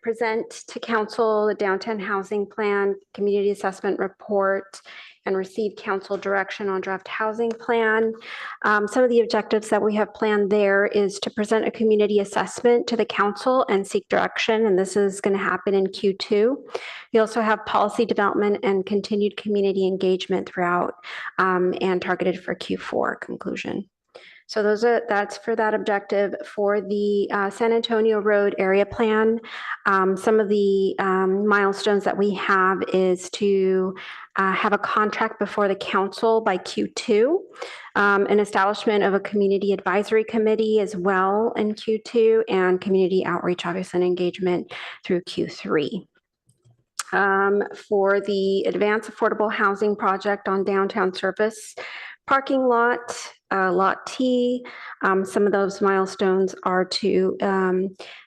present to council the downtown housing plan, community assessment report, and receive council direction on draft housing plan. Some of the objectives that we have planned there is to present a community assessment to the council and seek direction, and this is going to happen in Q2. We also have policy development and continued community engagement throughout and targeted for Q4 conclusion. So that's for that objective. For the San Antonio Road area plan, some of the milestones that we have is to have a contract before the council by Q2, an establishment of a community advisory committee as well in Q2, and community outreach, obviously, and engagement through Q3. For the advanced affordable housing project on downtown surface parking lot, Lot T, some of those milestones are to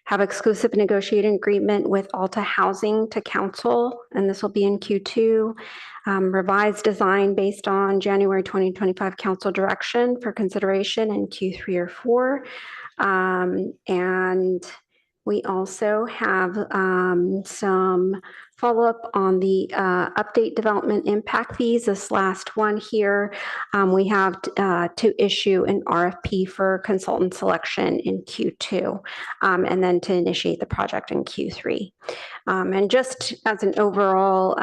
have exclusive negotiating agreement with Alta Housing to council, and this will be in Q2. Revised design based on January 2025 council direction for consideration in Q3 or 4. And we also have some follow-up on the update development impact fees. This last one here, we have to issue an RFP for consultant selection in Q2, and then to initiate the project in Q3. And just as an overall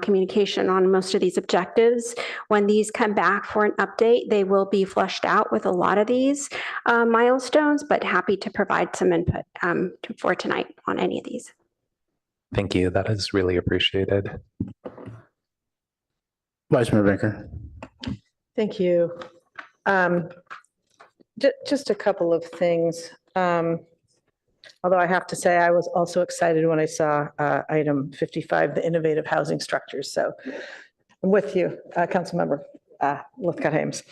communication on most of these objectives, when these come back for an update, they will be fleshed out with a lot of these milestones, but happy to provide some input for tonight on any of these. Thank you. That is really appreciated. Vice Mayor Vinker. Thank you. Just a couple of things. Although I have to say, I was also excited when I saw item 55, the innovative housing structures. So I'm with you, Councilmember Lithcott-Hames.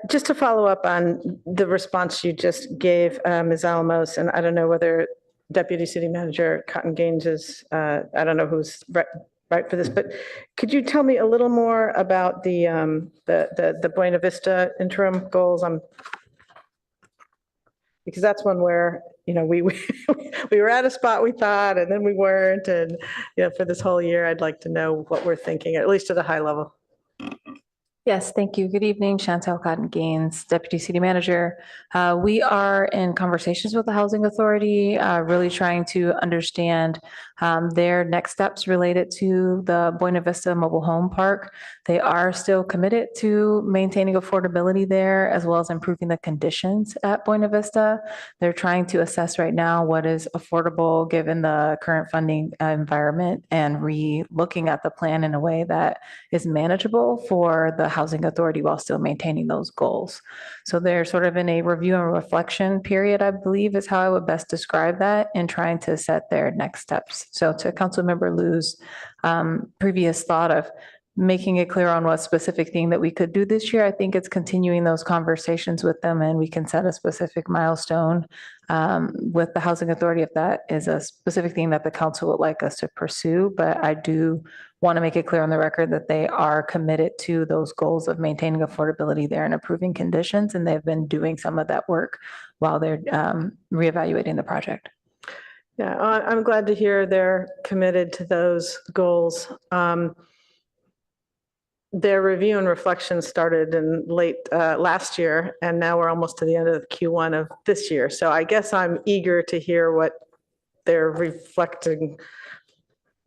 Just to follow up on the response you just gave, Ms. Alamos, and I don't know whether Deputy City Manager Cotton Gaines is, I don't know who's right for this, but could you tell me a little more about the Buena Vista interim goals? Because that's one where, you know, we were at a spot we thought, and then we weren't, and you know, for this whole year, I'd like to know what we're thinking, at least at a high level. Yes, thank you. Good evening, Chantel Cotton Gaines, Deputy City Manager. We are in conversations with the Housing Authority, really trying to understand their next steps related to the Buena Vista Mobile Home Park. They are still committed to maintaining affordability there as well as improving the conditions at Buena Vista. They're trying to assess right now what is affordable given the current funding environment and re-looking at the plan in a way that is manageable for the Housing Authority while still maintaining those goals. So they're sort of in a review and reflection period, I believe is how I would best describe that, and trying to set their next steps. So to Councilmember Liu's previous thought of making it clear on what specific thing that we could do this year, I think it's continuing those conversations with them, and we can set a specific milestone with the Housing Authority if that is a specific thing that the council would like us to pursue. But I do want to make it clear on the record that they are committed to those goals of maintaining affordability there and improving conditions, and they've been doing some of that work while they're reevaluating the project. Yeah, I'm glad to hear they're committed to those goals. Their review and reflection started in late last year, and now we're almost to the end of Q1 of this year. So I guess I'm eager to hear what they're reflecting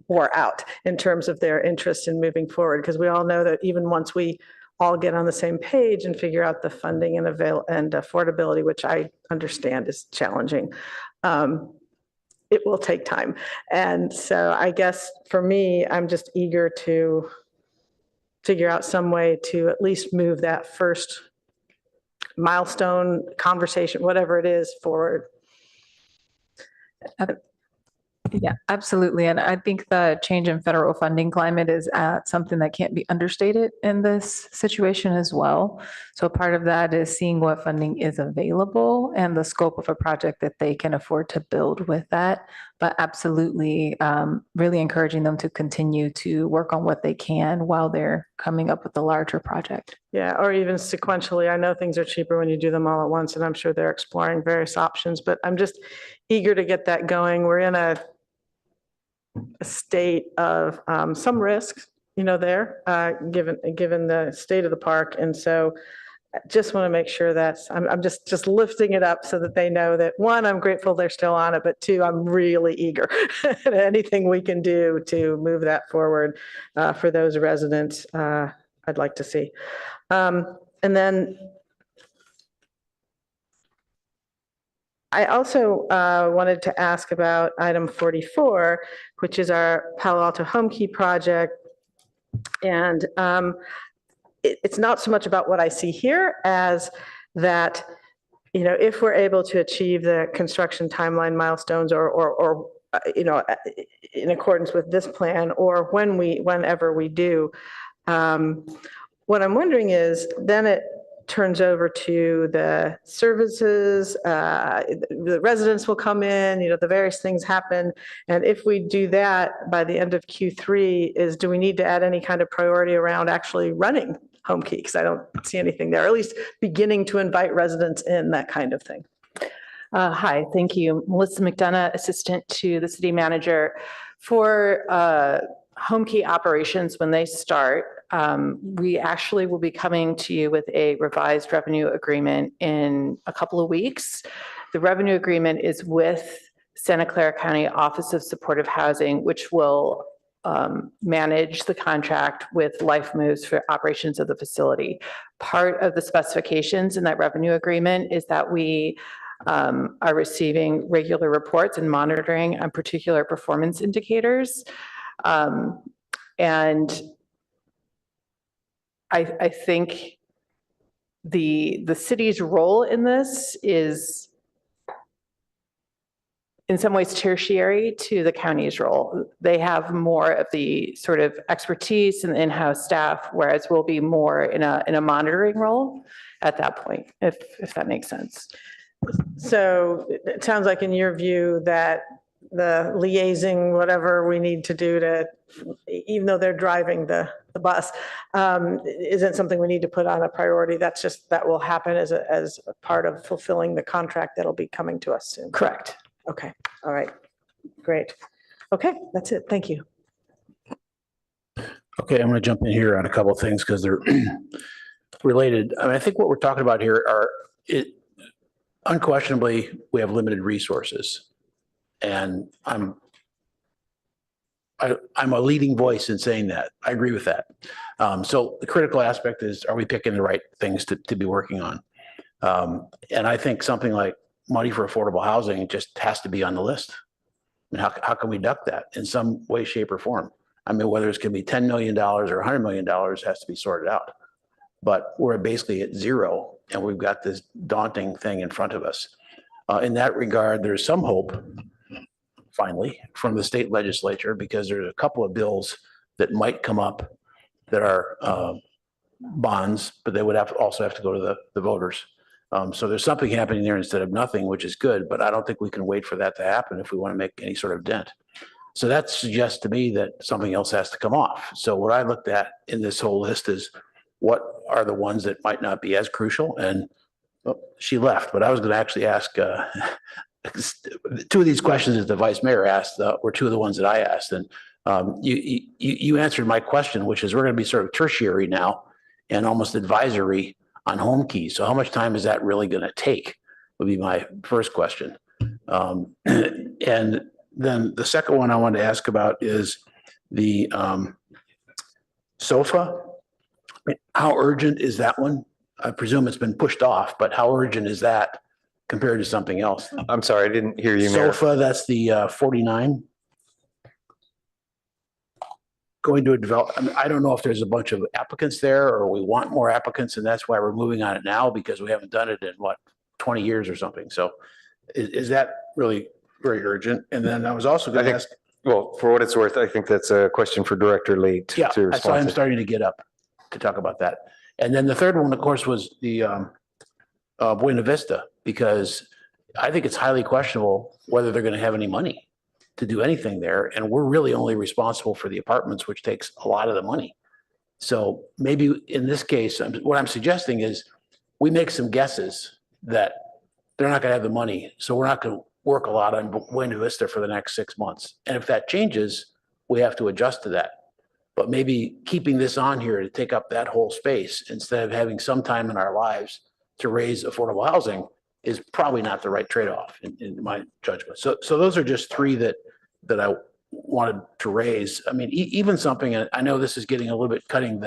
or out in terms of their interest in moving forward, because we all know that even once we all get on the same page and figure out the funding and affordability, which I understand is challenging, it will take time. And so I guess for me, I'm just eager to figure out some way to at least move that first milestone conversation, whatever it is, forward. Yeah, absolutely. And I think the change in federal funding climate is something that can't be understated in this situation as well. So part of that is seeing what funding is available and the scope of a project that they can afford to build with that. But absolutely, really encouraging them to continue to work on what they can while they're coming up with a larger project. Yeah, or even sequentially. I know things are cheaper when you do them all at once, and I'm sure they're exploring various options, but I'm just eager to get that going. We're in a state of some risks, there, given the state of the park. And so I just want to make sure that I'm just lifting it up so that they know that, one, I'm grateful they're still on it, but two, I'm really eager at anything we can do to move that forward for those residents. I'd like to see. And then I also wanted to ask about item 44, which is our Palo Alto Home Key project. And it's not so much about what I see here as that, if we're able to achieve the construction timeline milestones or in accordance with this plan, or whenever we do, what I'm wondering is then it turns over to the services, the residents will come in, the various things happen. And if we do that by the end of Q3, do we need to add any kind of priority around actually running Home Key? Because I don't see anything there, or at least beginning to invite residents in, that kind of thing. Hi, thank you. Melissa McDonough, Assistant to the City Manager. For Home Key operations, when they start, we actually will be coming to you with a revised revenue agreement in a couple of weeks. The revenue agreement is with Santa Clara County Office of Supportive Housing, which will manage the contract with Life Moves for operations of the facility. Part of the specifications in that revenue agreement is that we are receiving regular reports and monitoring on particular performance indicators. And I think the city's role in this is in some ways tertiary to the county's role. They have more of the sort of expertise and in-house staff, whereas we'll be more in a monitoring role at that point, if that makes sense. So it sounds like in your view that the liaising, whatever we need to do to, even though they're driving the bus, isn't something we need to put on a priority. That's just, that will happen as a part of fulfilling the contract that'll be coming to us soon. Correct. Okay. All right. Great. Okay. That's it. Thank you. Okay, I'm going to jump in here on a couple of things because they're related. I mean, I think what we're talking about here are unquestionably, we have limited resources. And I'm a leading voice in saying that. I agree with that. So the critical aspect is, are we picking the right things to be working on? And I think something like money for affordable housing just has to be on the list. I mean, how can we duck that in some way, shape, or form? I mean, whether it's going to be $10 million or $100 million has to be sorted out. But we're basically at zero, and we've got this daunting thing in front of us. In that regard, there's some hope, finally, from the state legislature, because there's a couple of bills that might come up that are bonds, but they would also have to go to the voters. So there's something happening there instead of nothing, which is good, but I don't think we can wait for that to happen if we want to make any sort of dent. So that suggests to me that something else has to come off. So what I looked at in this whole list is what are the ones that might not be as crucial? And she left, but I was going to actually ask two of these questions that the vice mayor asked were two of the ones that I asked. And you answered my question, which is we're going to be sort of tertiary now and almost advisory on home keys. So how much time is that really going to take would be my first question. And then the second one I wanted to ask about is the SOFA. I mean, how urgent is that one? I presume it's been pushed off, but how urgent is that compared to something else? I'm sorry, I didn't hear you, Mayor. SOFA, that's the 49. Going to develop, I mean, I don't know if there's a bunch of applicants there or we want more applicants and that's why we're moving on it now because we haven't done it in 20 years or something. So is that really very urgent? And then I was also going to ask. Well, for what it's worth, I think that's a question for Director Lee to Yeah, that's why I'm respond to. starting to get up to talk about that. And then the third one, of course, was the Buena Vista, because I think it's highly questionable whether they're going to have any money to do anything there. And we're really only responsible for the apartments, which takes a lot of the money. So maybe in this case, what I'm suggesting is we make some guesses that they're not going to have the money. So we're not going to work a lot on Buena Vista for the next 6 months. And if that changes, we have to adjust to that. But maybe keeping this on here to take up that whole space instead of having some time in our lives to raise affordable housing is probably not the right trade-off in my judgment. So those are just three that I wanted to raise. I mean, even something, I know this is getting a little bit cutting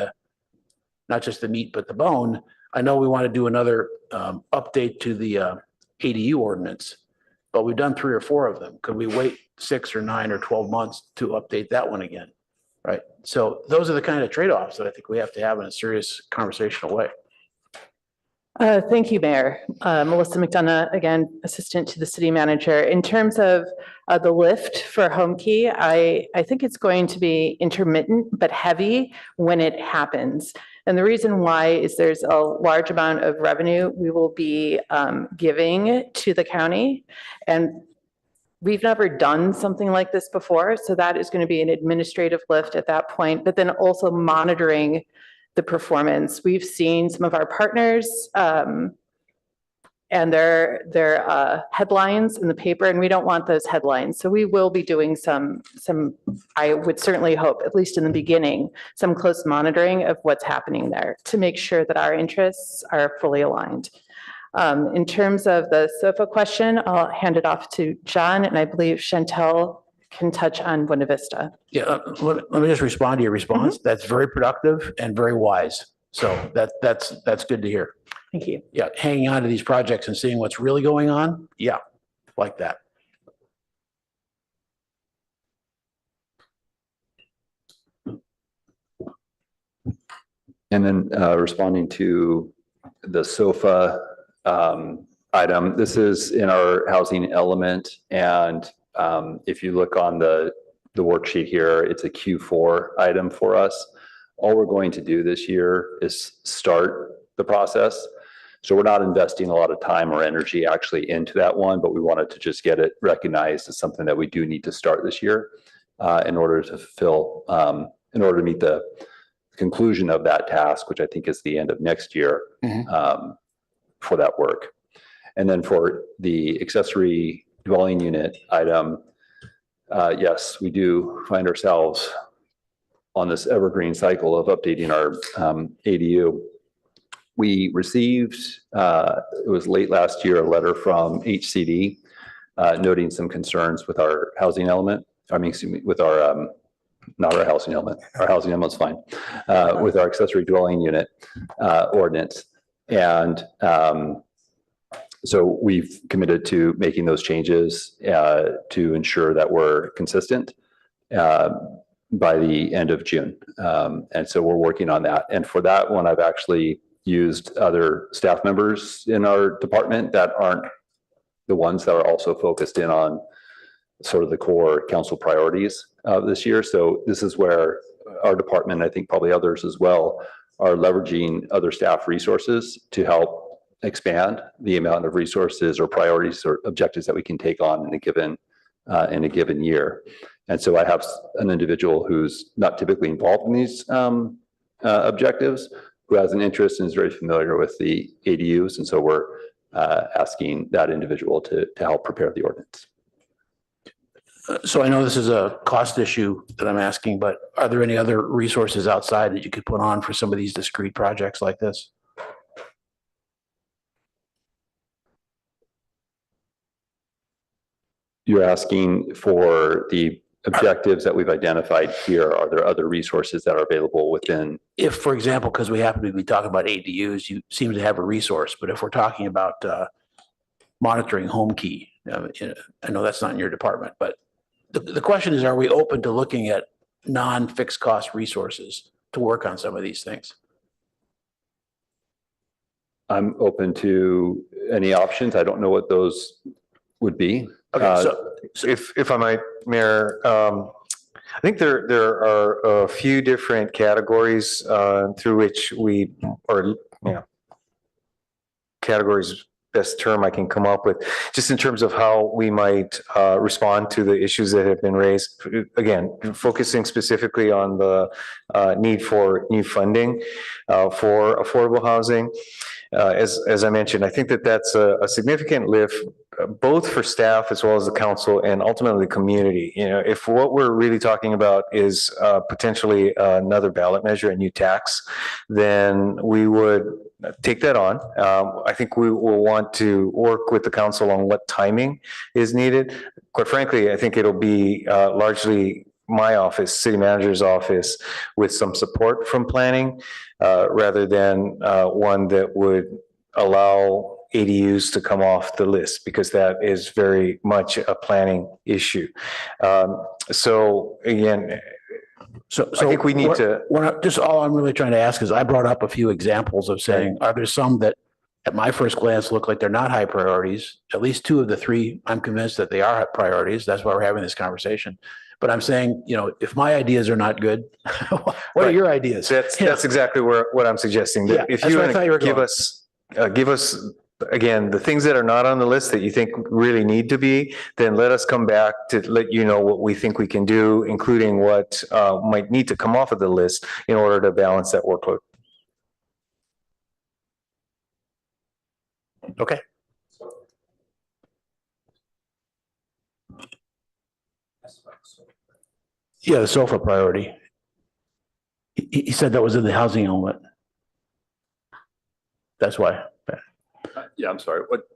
not just the meat, but the bone. I know we want to do another update to the ADU ordinance, but we've done 3 or 4 of them. Could we wait 6 or 9 or 12 months to update that one again? Right. So those are the kind of trade-offs that I think we have to have in a serious conversational way. Thank you, Mayor. Melissa McDonough, again, Assistant to the City Manager. In terms of the lift for home key, I think it's going to be intermittent but heavy when it happens. And the reason why is there's a large amount of revenue we will be giving to the county. And we've never done something like this before. So that is going to be an administrative lift at that point, but then also monitoring the performance. We've seen some of our partners and their headlines in the paper, and we don't want those headlines. So we will be doing some, I would certainly hope, at least in the beginning, some close monitoring of what's happening there to make sure that our interests are fully aligned. In terms of the SOFA question, I'll hand it off to John, and I believe Chantel can touch on Buena Vista. Yeah, let me just respond to your response. That's very productive and very wise. So that's good to hear. Thank you. Yeah, hanging on to these projects and seeing what's really going on. Yeah, like that. And then responding to the SOFA item, this is in our housing element. And if you look on the worksheet here, it's a Q4 item for us. All we're going to do this year is start the process. So we're not investing a lot of time or energy actually into that one, but we wanted to just get it recognized as something that we do need to start this year in order to fulfill, in order to meet the conclusion of that task, which I think is the end of next year for that work. And then for the accessory dwelling unit item, yes, we do find ourselves on this evergreen cycle of updating our ADU. We received, it was late last year, a letter from HCD noting some concerns with our housing element. I mean, excuse me, with our, not our housing element. Our housing element's fine. With our accessory dwelling unit ordinance. And so we've committed to making those changes to ensure that we're consistent by the end of June. And so we're working on that. And for that one, I've actually used other staff members in our department that aren't the ones that are also focused in on sort of the core council priorities this year. So this is where our department, I think probably others as well, are leveraging other staff resources to help expand the amount of resources or priorities or objectives that we can take on in a given year. And so I have an individual who's not typically involved in these objectives, who has an interest and is very familiar with the ADUs. And so we're asking that individual to help prepare the ordinance. So I know this is a cost issue that I'm asking, but are there any other resources outside that you could put on for some of these discrete projects like this? You're asking for the objectives that we've identified here. Are there other resources that are available within? If, for example, because we happen to be talking about ADUs, you seem to have a resource, but if we're talking about monitoring home key, I know that's not in your department, but the question is, are we open to looking at non-fixed cost resources to work on some of these things? I'm open to any options. I don't know what those would be. Okay, so if I might, Mayor, I think there are a few different categories through which we, or categories, best term I can come up with, just in terms of how we might respond to the issues that have been raised. Again, focusing specifically on the need for new funding for affordable housing. As I mentioned, I think that that's a significant lift, both for staff as well as the council and ultimately the community. You know, if what we're really talking about is potentially another ballot measure, a new tax, then we would take that on. I think we will want to work with the council on what timing is needed. Quite frankly, I think it'll be largely my office, city manager's office, with some support from planning, rather than one that would allow ADUs to come off the list, because that is very much a planning issue. So again, So I think we need to. Just all I'm really trying to ask is, I brought up a few examples of saying, are there some that at my first glance look like they're not high priorities? At least two of the three, I'm convinced that they are priorities. That's why we're having this conversation. But I'm saying, you know, if my ideas are not good, what are your ideas? That's exactly what I'm suggesting. That if you want to give us again the things that are not on the list that you think really need to be, then let us come back to let you know what we think we can do, including what might need to come off of the list in order to balance that workload. Okay. Yeah, the sofa priority. He said that was in the housing element. That's why. Yeah, I'm sorry. What?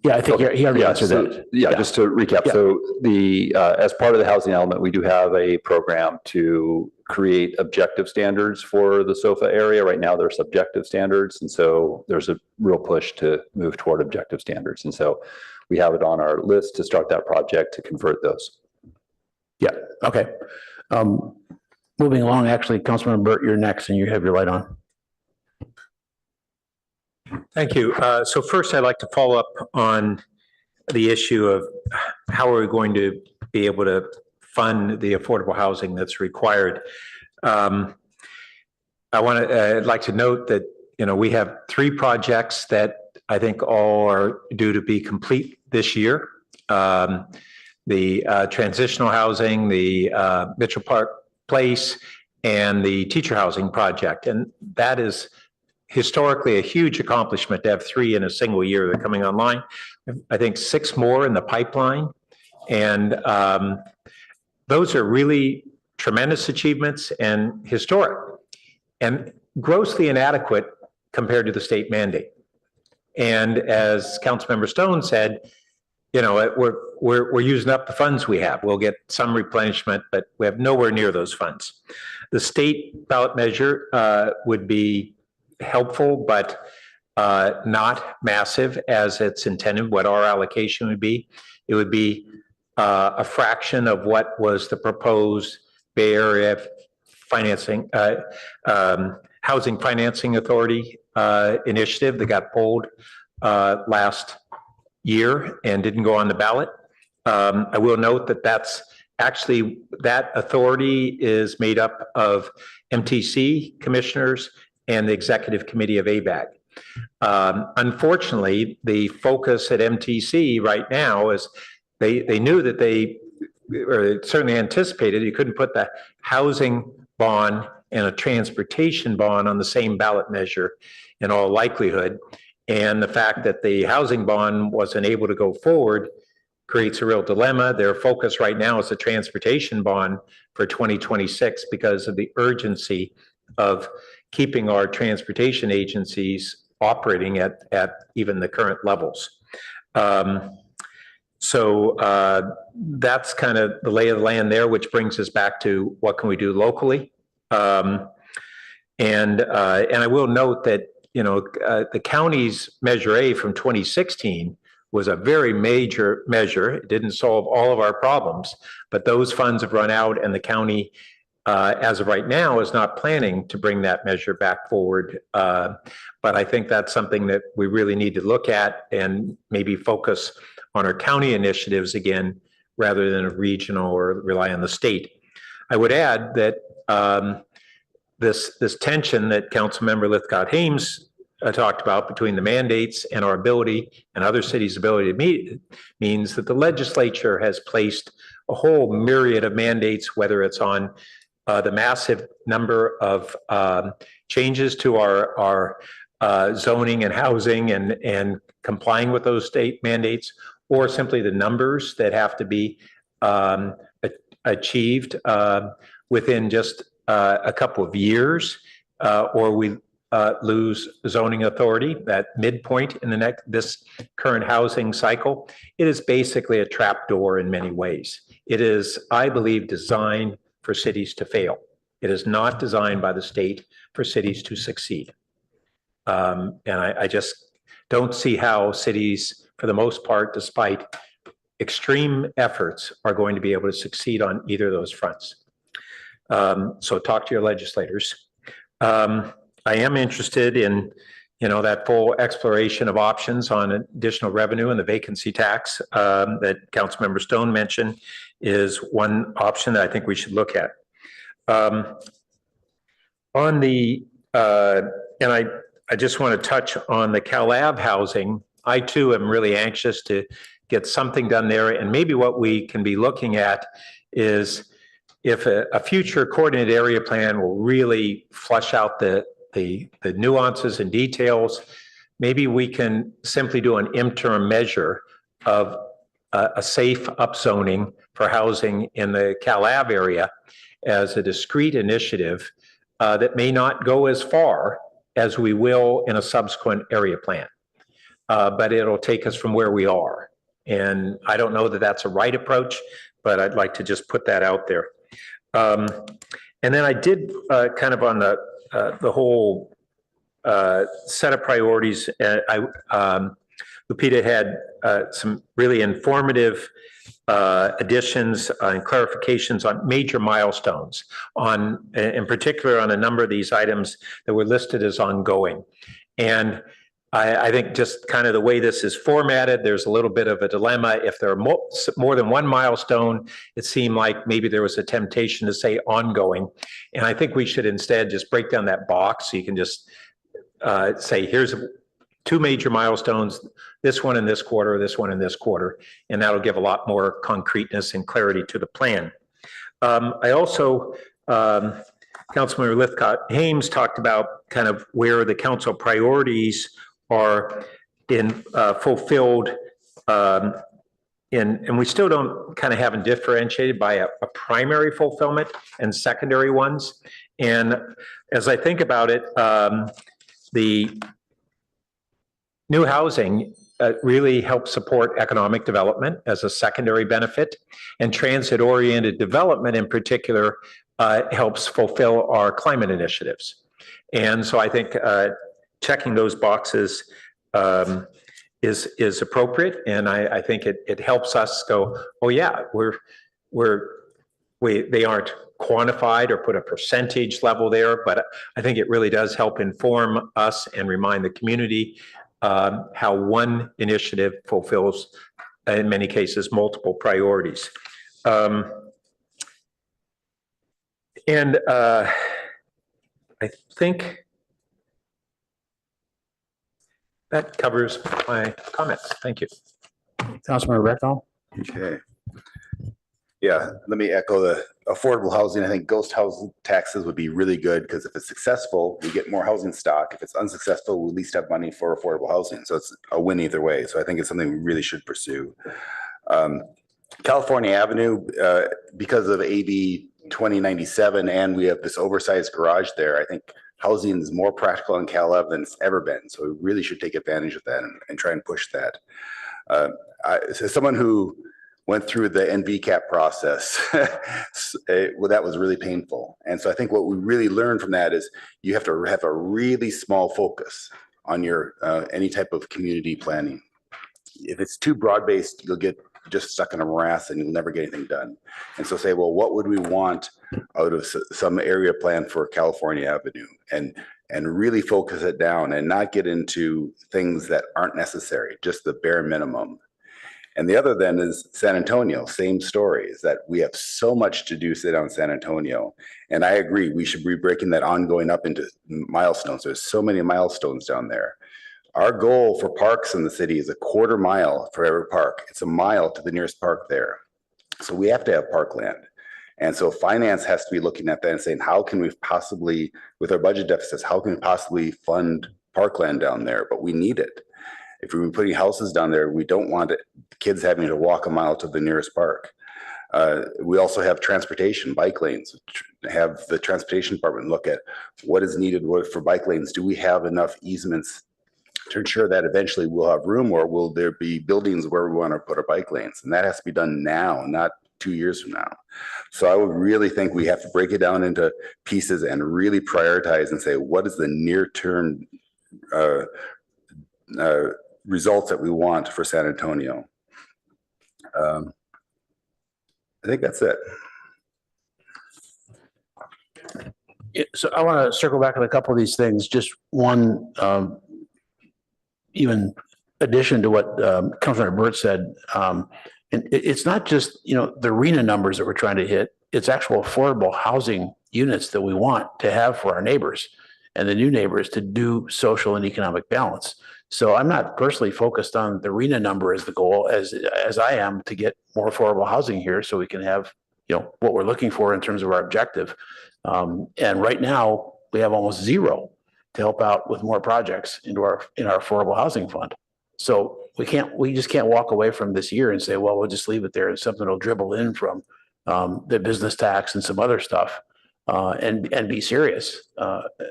Yeah, I think he already answered that. Yeah, just to recap. Yeah. So the, as part of the housing element, we do have a program to create objective standards for the SOFA area. Right now, they're subjective standards. And so there's a real push to move toward objective standards. And so we have it on our list to start that project to convert those. Yeah, okay. Moving along, actually, Councilman Burt, you're next and you have your light on. Thank you. So first, I'd like to follow up on the issue of how are we going to be able to fund the affordable housing that's required. I'd like to note that, you know, we have 3 projects that I think all are due to be complete this year. The transitional housing, the Mitchell Park Place, and the teacher housing project. And that is historically a huge accomplishment to have 3 in a single year that are coming online. I think 6 more in the pipeline. And those are really tremendous achievements and historic and grossly inadequate compared to the state mandate. And as Councilmember Stone said, you know, we're using up the funds we have. We'll get some replenishment, but we have nowhere near those funds. The state ballot measure would be helpful, but not massive as it's intended, what our allocation would be. It would be a fraction of what was the proposed Bay Area financing, Housing Financing Authority initiative that got pulled last year and didn't go on the ballot. I will note that that authority is made up of MTC commissioners and the executive committee of ABAG. Unfortunately, the focus at MTC right now is they knew that or certainly anticipated you couldn't put the housing bond and a transportation bond on the same ballot measure in all likelihood. And the fact that the housing bond wasn't able to go forward creates a real dilemma. Their focus right now is the transportation bond for 2026 because of the urgency of keeping our transportation agencies operating at even the current levels. So that's kind of the lay of the land there, which brings us back to what can we do locally. And I will note that, you know, the county's Measure A from 2016 was a very major measure. It didn't solve all of our problems, but those funds have run out, and the county, as of right now, is not planning to bring that measure back forward. But I think that's something that we really need to look at and maybe focus on our county initiatives again, rather than a regional or rely on the state. I would add that this tension that Councilmember Lithcott-Hames talked about between the mandates and our ability and other cities' ability to meet means that the legislature has placed a whole myriad of mandates, whether it's on the massive number of changes to our zoning and housing and complying with those state mandates, or simply the numbers that have to be achieved within just a couple of years, or we lose zoning authority, that midpoint in this current housing cycle. It is basically a trapdoor in many ways. It is, I believe, designed for cities to fail. It is not designed by the state for cities to succeed. And I just don't see how cities, for the most part, despite extreme efforts, are going to be able to succeed on either of those fronts. So talk to your legislators. I am interested in, you know, that full exploration of options on additional revenue, and the vacancy tax that Councilmember Stone mentioned is one option that I think we should look at. On the, and I just want to touch on the CalAV housing. I too am really anxious to get something done there, and maybe what we can be looking at is if a future coordinated area plan will really flush out the nuances and details, maybe we can simply do an interim measure of a safe upzoning for housing in the CalAV area as a discrete initiative that may not go as far as we will in a subsequent area plan. But it'll take us from where we are. And I don't know that that's a right approach, but I'd like to just put that out there. And then I did kind of on the whole set of priorities. Lupita had some really informative additions and clarifications on major milestones, in particular on a number of these items that were listed as ongoing. And I think just kind of the way this is formatted, there's a little bit of a dilemma. If there are more than one milestone, it seemed like maybe there was a temptation to say ongoing. And I think we should instead just break down that box so you can just say, here's two major milestones, this one in this quarter, this one in this quarter, and that'll give a lot more concreteness and clarity to the plan. I also, Councilmember Lithcott-Hames talked about kind of where the council priorities are in fulfilled and we still don't kind of haven't differentiated by a primary fulfillment and secondary ones. And as I think about it, the new housing really helps support economic development as a secondary benefit, and transit-oriented development in particular helps fulfill our climate initiatives. And so I think checking those boxes is appropriate, and I think it helps us go, oh yeah, they aren't quantified or put a percentage level there, but I think it really does help inform us and remind the community how one initiative fulfills, in many cases, multiple priorities. And I think that covers my comments. Thank you. Councilmember Recall. Okay. Yeah, let me echo the affordable housing. I think ghost housing taxes would be really good because if it's successful, we get more housing stock. If it's unsuccessful, we at least have money for affordable housing. So it's a win either way. So I think it's something we really should pursue. California Avenue, because of AB 2097, and we have this oversized garage there, I think housing is more practical in Cal Ave than it's ever been. So we really should take advantage of that and try and push that. As someone who went through the NVCAP process, well, that was really painful. And so I think what we really learned from that is you have to have a really small focus on your any type of community planning. If it's too broad-based, you'll get just stuck in a morass and you'll never get anything done. And so say, well, what would we want out of some area plan for California Avenue? And really focus it down and not get into things that aren't necessary, just the bare minimum. And the other then is San Antonio, same story, is that we have so much to do down San Antonio. And I agree, we should be breaking that ongoing up into milestones. There's so many milestones down there. Our goal for parks in the city is a quarter mile for every park. It's a mile to the nearest park there. So we have to have parkland. And so finance has to be looking at that and saying, how can we possibly, with our budget deficits, how can we possibly fund parkland down there? But we need it. If we're putting houses down there, we don't want kids having to walk a mile to the nearest park. We also have transportation, bike lanes. Have the transportation department look at what is needed for bike lanes. Do we have enough easements to ensure that eventually we'll have room, or will there be buildings where we want to put our bike lanes? And that has to be done now, not 2 years from now. So I would really think we have to break it down into pieces and really prioritize and say, what is the near-term results that we want for San Antonio? I think that's it. So I want to circle back on a couple of these things. Just one, even addition to what Councilmember Burt said. And it's not just, the arena numbers that we're trying to hit. It's actual affordable housing units that we want to have for our neighbors and the new neighbors to do social and economic balance. So I'm not personally focused on the arena number as the goal as I am to get more affordable housing here so we can have, what we're looking for in terms of our objective. And right now we have almost zero to help out with more projects in our affordable housing fund. So we just can't walk away from this year and say, well, we'll just leave it there and something will dribble in from the business tax and some other stuff and be serious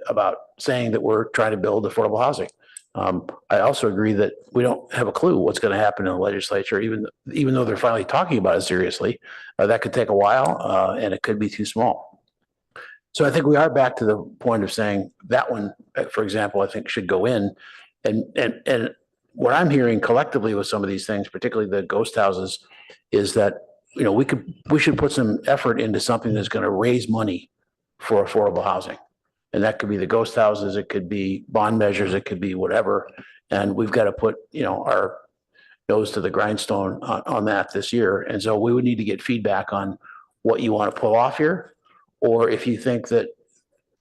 about saying that we're trying to build affordable housing. I also agree that we don't have a clue what's going to happen in the legislature, even though they're finally talking about it seriously. That could take a while and it could be too small. So I think we are back to the point of saying that one, for example, I think should go in. And what I'm hearing collectively with some of these things, particularly the ghost houses, is that we should put some effort into something that's going to raise money for affordable housing. And that could be the ghost houses, it could be bond measures, it could be whatever. And we've got to put, our nose to the grindstone on that this year. And so we would need to get feedback on what you want to pull off here, or if you think that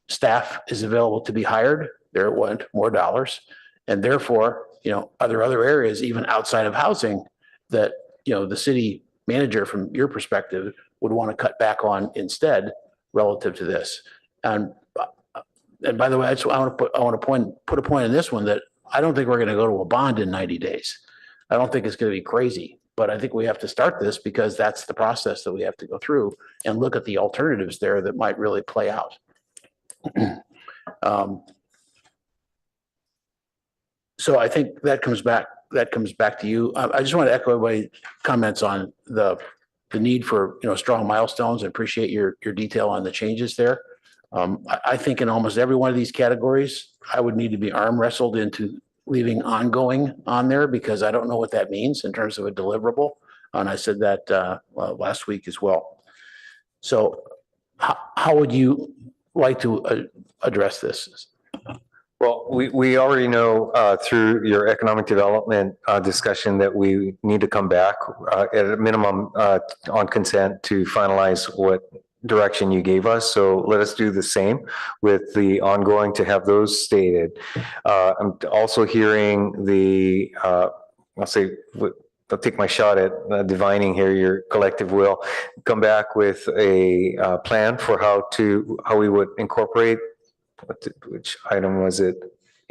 staff is available to be hired, there went more dollars. And therefore, are there other areas even outside of housing that, the city manager from your perspective would want to cut back on instead relative to this? And by the way, I want to put a point in this one that I don't think we're going to go to a bond in 90 days. I don't think it's going to be crazy. But I think we have to start this because that's the process that we have to go through and look at the alternatives there that might really play out. So I think that comes back to you. I just want to echo everybody's comments on the need for, strong milestones. I appreciate your detail on the changes there. I think in almost every one of these categories, I would need to be arm wrestled into leaving ongoing on there because I don't know what that means in terms of a deliverable. And I said that last week as well. So how would you like to address this? Well, we already know through your economic development discussion that we need to come back at a minimum on consent to finalize what direction you gave us. So let us do the same with the ongoing to have those stated. I'm also hearing I'll take my shot at divining here your collective will. Come back with a plan for how we would incorporate. Which item was it?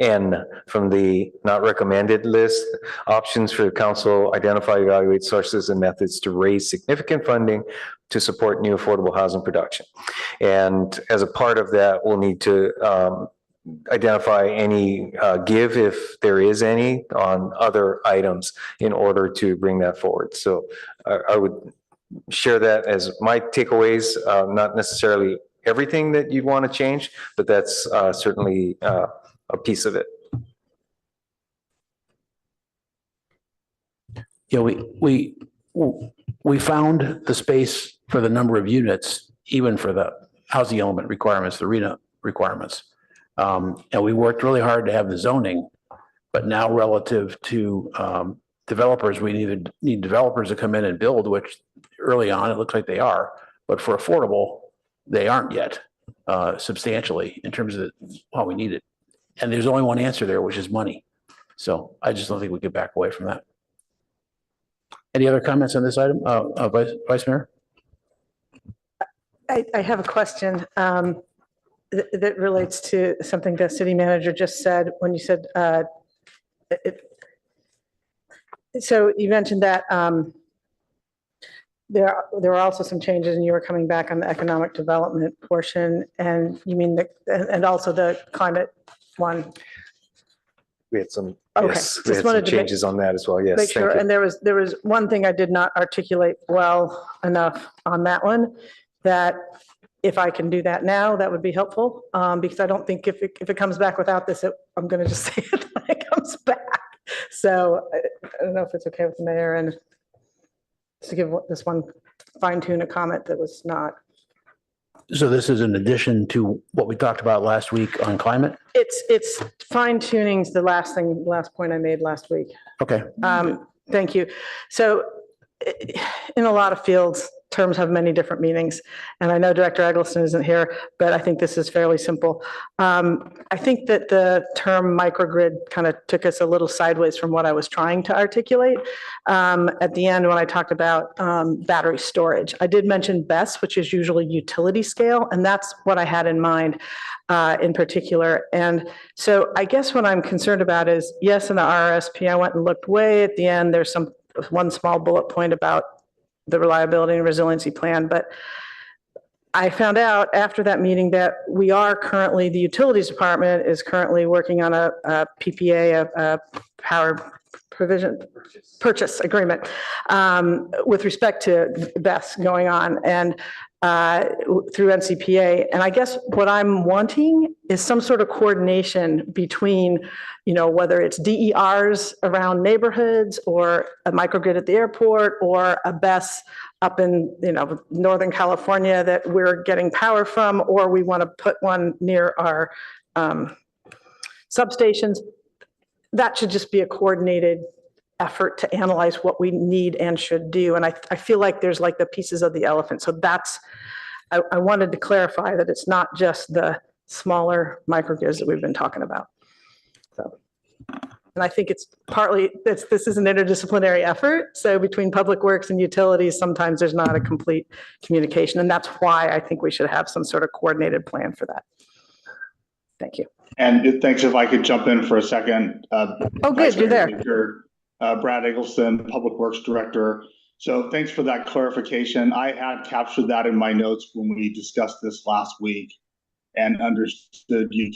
N from the not recommended list. Options for the council, identify, evaluate sources and methods to raise significant funding to support new affordable housing production. And as a part of that, we'll need to identify any give, if there is any, on other items in order to bring that forward. So I would share that as my takeaways, not necessarily everything that you'd want to change, but that's certainly a piece of it. Yeah, we found the space for the number of units, even for the housing element requirements, the RENA requirements. And we worked really hard to have the zoning, but now relative to developers, we need developers to come in and build, which early on, it looks like they are, but for affordable, they aren't yet substantially in terms of what we needed. And there's only one answer there, which is money. So I just don't think we could back away from that. Any other comments on this item, Vice Mayor? I have a question that relates to something the city manager just said when you said, so you mentioned that there were also some changes and you were coming back on the economic development portion, and you mean and also the climate one. We had some, Okay. yes, we had some changes on that as well. Yes. Make sure. Thank you. And there was one thing I did not articulate well enough on that one, that if I can do that now, that would be helpful. Because I don't think if it comes back without this, I'm going to just say it when it comes back. So I don't know if it's okay with the mayor and to give this one fine tune a comment that was not. So this is in addition to what we talked about last week on climate? It's fine tuning's the last point I made last week. Okay. Thank you. So in a lot of fields, terms have many different meanings. And I know Director Eggleston isn't here, but I think this is fairly simple. I think that the term microgrid kind of took us a little sideways from what I was trying to articulate. At the end, when I talked about battery storage, I did mention BESS, which is usually utility scale, and that's what I had in mind in particular. And so I guess what I'm concerned about is, yes, in the RRSP, I went and looked way at the end, there's one small bullet point about the reliability and resiliency plan, but I found out after that meeting that we are currently, the utilities department is currently working on a PPA, a power provision purchase agreement with respect to BESS going on and through NCPA. And I guess what I'm wanting is some sort of coordination between, whether it's DERs around neighborhoods or a microgrid at the airport or a BESS up in, Northern California that we're getting power from, or we want to put one near our substations. That should just be a coordinated effort to analyze what we need and should do. And I feel like there's like the pieces of the elephant. So I wanted to clarify that it's not just the smaller microgrids that we've been talking about. So, and I think it's partly, this is an interdisciplinary effort. So between public works and utilities, sometimes there's not a complete communication. And that's why I think we should have some sort of coordinated plan for that. Thank you. And thanks, if I could jump in for a second. Oh, good, you're there. Brad Eggleston, Public Works Director. So thanks for that clarification. I had captured that in my notes when we discussed this last week and understood you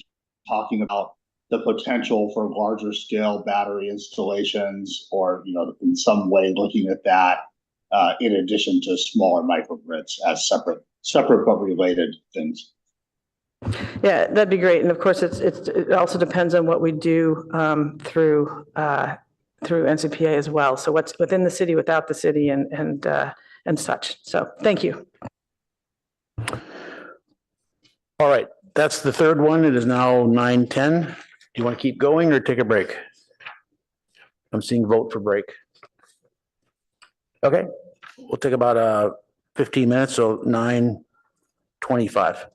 talking about the potential for larger scale battery installations or, in some way looking at that in addition to smaller microgrids as separate but related things. Yeah, that'd be great. And of course, it also depends on what we do through NCPA as well. So what's within the city, without the city, and such. So thank you. All right, that's the third one. It is now 9:10. Do you want to keep going or take a break? I'm seeing vote for break. Okay, we'll take about 15 minutes, so 9:25.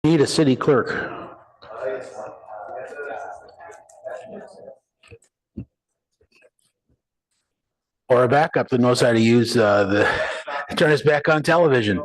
need a city clerk. Or a backup that knows how to use turn us back on television.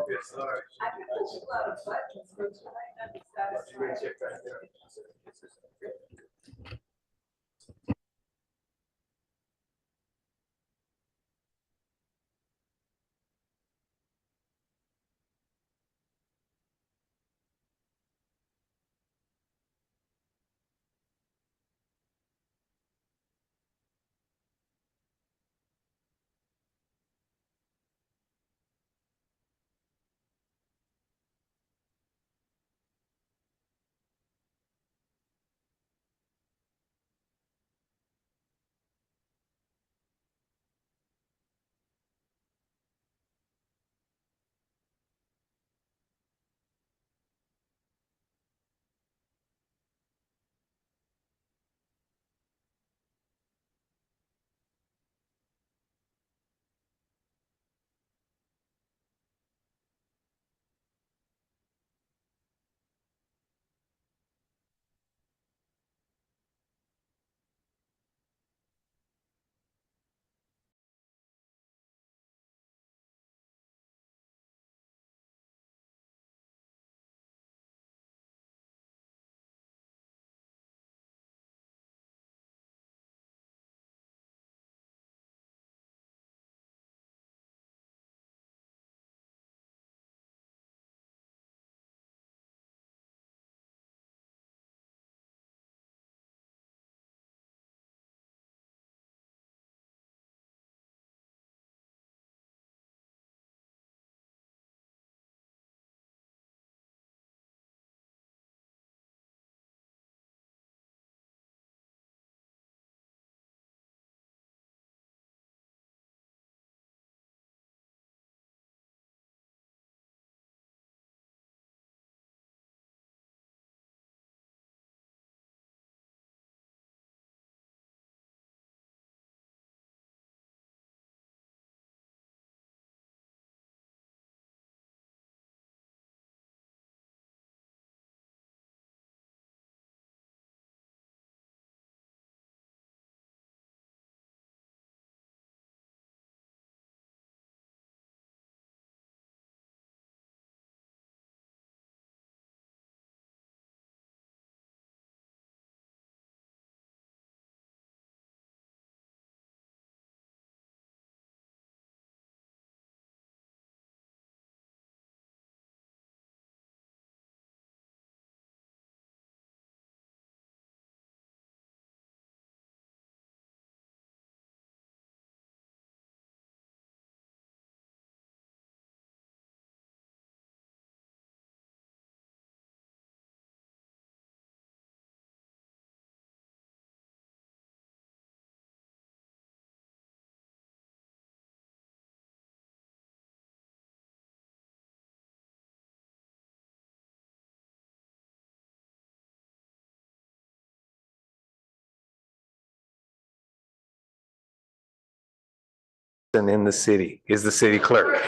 In the city is the city clerk.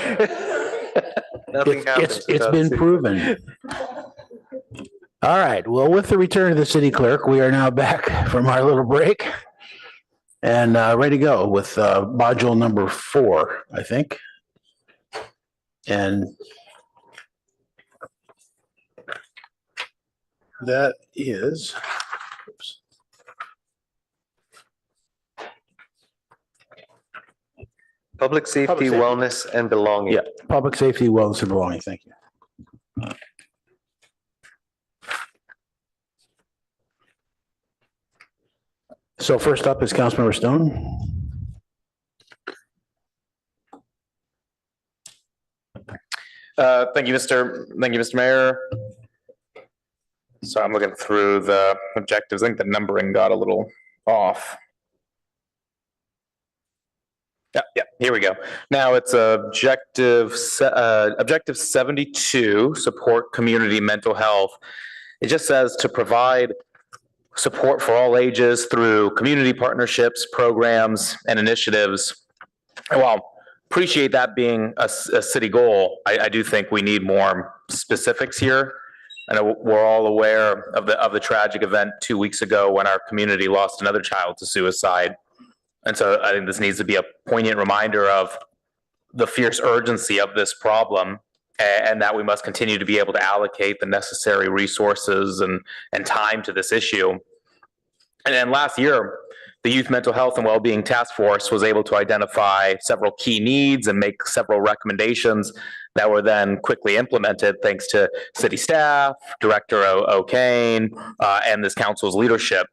Nothing happens. It's without been the city proven. All right. Well, with the return of the city clerk, we are now back from our little break and ready to go with module number 4, I think. And that is, oops. Public safety, wellness, and belonging. Yeah, public safety, wellness, and belonging. Thank you. So first up is Councilmember Stone. Thank you, Mr. Mayor. So I'm looking through the objectives. I think the numbering got a little off. Yeah, here we go. Now it's objective 72, support community mental health. It just says to provide support for all ages through community partnerships, programs, and initiatives. And while appreciate that being a city goal, I do think we need more specifics here. I know we're all aware of the tragic event 2 weeks ago when our community lost another child to suicide. And so I think this needs to be a poignant reminder of the fierce urgency of this problem, and that we must continue to be able to allocate the necessary resources and time to this issue. And then last year, the Youth Mental Health and Wellbeing Task Force was able to identify several key needs and make several recommendations that were then quickly implemented thanks to city staff, Director O'Kane, and this council's leadership.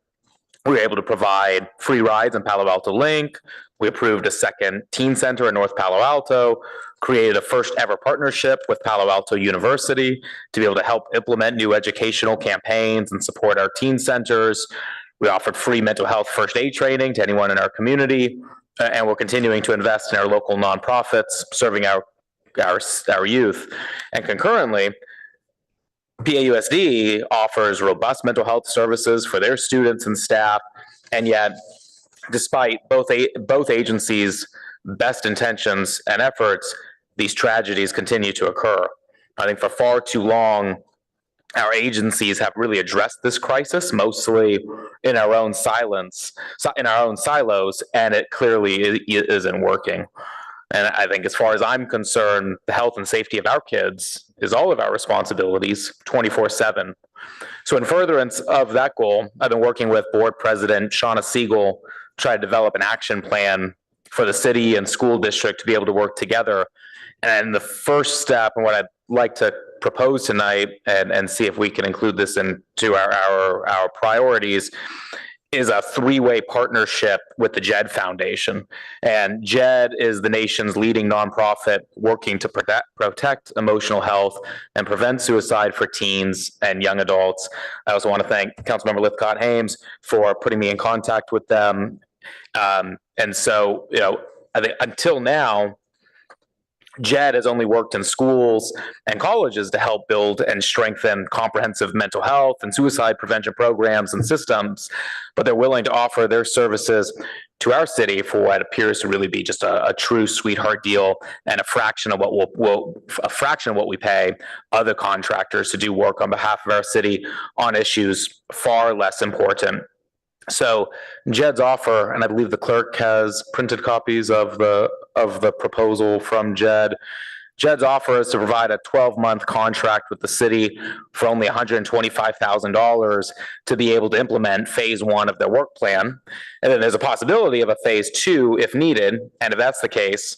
We were able to provide free rides in Palo Alto Link. We approved a second teen center in North Palo Alto, created a first ever partnership with Palo Alto University to be able to help implement new educational campaigns and support our teen centers. We offered free mental health first aid training to anyone in our community, and we're continuing to invest in our local nonprofits serving our youth. And concurrently, PAUSD offers robust mental health services for their students and staff, and yet, despite both agencies' best intentions and efforts, these tragedies continue to occur. I think for far too long, our agencies have really addressed this crisis mostly in our own silos, and it clearly isn't working. And I think as far as I'm concerned, the health and safety of our kids is all of our responsibilities 24/7. So in furtherance of that goal, I've been working with Board President Shauna Siegel to try to develop an action plan for the city and school district to be able to work together. And the first step, and what I'd like to propose tonight and see if we can include this into our priorities, is a three-way partnership with the JED Foundation. And JED is the nation's leading nonprofit working to protect emotional health and prevent suicide for teens and young adults. I also want to thank Councilmember Lithcott-Hames for putting me in contact with them. And so, I think until now, JED has only worked in schools and colleges to help build and strengthen comprehensive mental health and suicide prevention programs and systems, but they're willing to offer their services to our city for what appears to really be just a true sweetheart deal and a fraction of what we pay other contractors to do work on behalf of our city on issues far less important. So JED's offer, and I believe the clerk has printed copies of the proposal from JED. JED's offer is to provide a 12-month contract with the city for only $125,000 to be able to implement phase 1 of their work plan. And then there's a possibility of a phase 2 if needed. And if that's the case,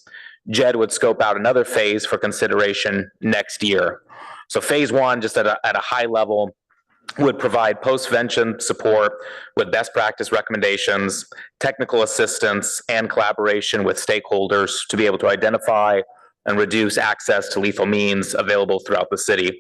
JED would scope out another phase for consideration next year. So phase 1, just at a high level, would provide post-vention support with best practice recommendations, technical assistance, and collaboration with stakeholders to be able to identify and reduce access to lethal means available throughout the city.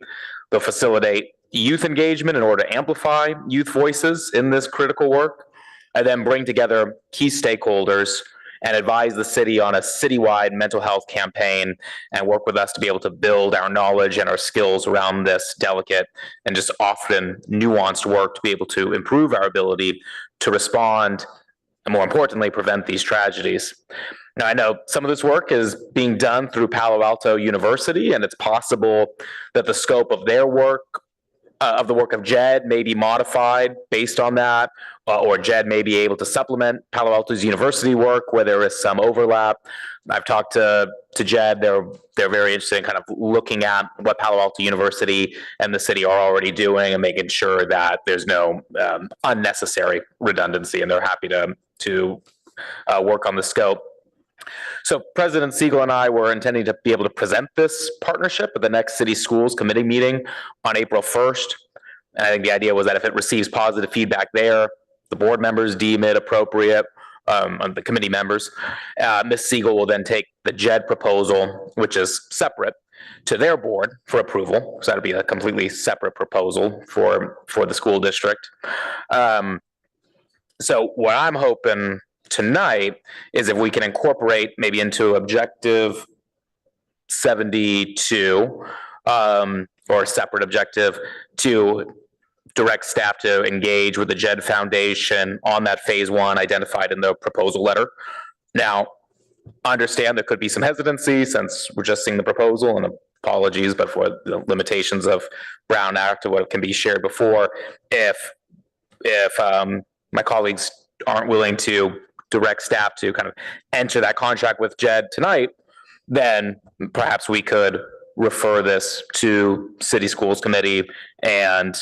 They'll facilitate youth engagement in order to amplify youth voices in this critical work, and then bring together key stakeholders and advise the city on a citywide mental health campaign and work with us to be able to build our knowledge and our skills around this delicate and just often nuanced work to be able to improve our ability to respond and, more importantly, prevent these tragedies. Now, I know some of this work is being done through Palo Alto University, and it's possible that the scope of their work, of the work of JED, may be modified based on that, or JED may be able to supplement Palo Alto's university work where there is some overlap. I've talked to JED. They're very interested in kind of looking at what Palo Alto University and the city are already doing and making sure that there's no unnecessary redundancy, and they're happy to work on the scope. So President Siegel and I were intending to be able to present this partnership at the next City Schools Committee meeting on April 1st. And I think the idea was that if it receives positive feedback there, the board members deem it appropriate, the committee members, Ms. Siegel will then take the JED proposal, which is separate, to their board for approval. So that'll be a completely separate proposal for the school district. So what I'm hoping tonight is if we can incorporate maybe into objective 72 or a separate objective to direct staff to engage with the JED Foundation on that phase 1 identified in the proposal letter. Now, understand there could be some hesitancy since we're just seeing the proposal and apologies, but for the limitations of Brown Act or what can be shared before, if my colleagues aren't willing to direct staff to kind of enter that contract with Jed tonight, then perhaps we could refer this to City Schools Committee and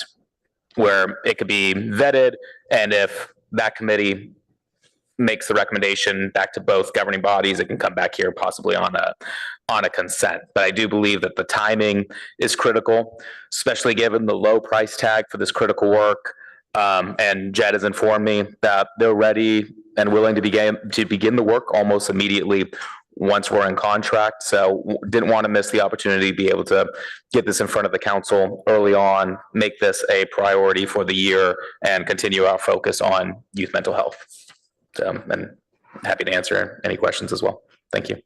where it could be vetted. And if that committee makes the recommendation back to both governing bodies, it can come back here possibly on a consent. But I do believe that the timing is critical, especially given the low price tag for this critical work. And Jed has informed me that they're ready and willing to begin the work almost immediately once we're in contract. So didn't want to miss the opportunity to be able to get this in front of the council early on, make this a priority for the year, and continue our focus on youth mental health. And happy to answer any questions as well. Thank you.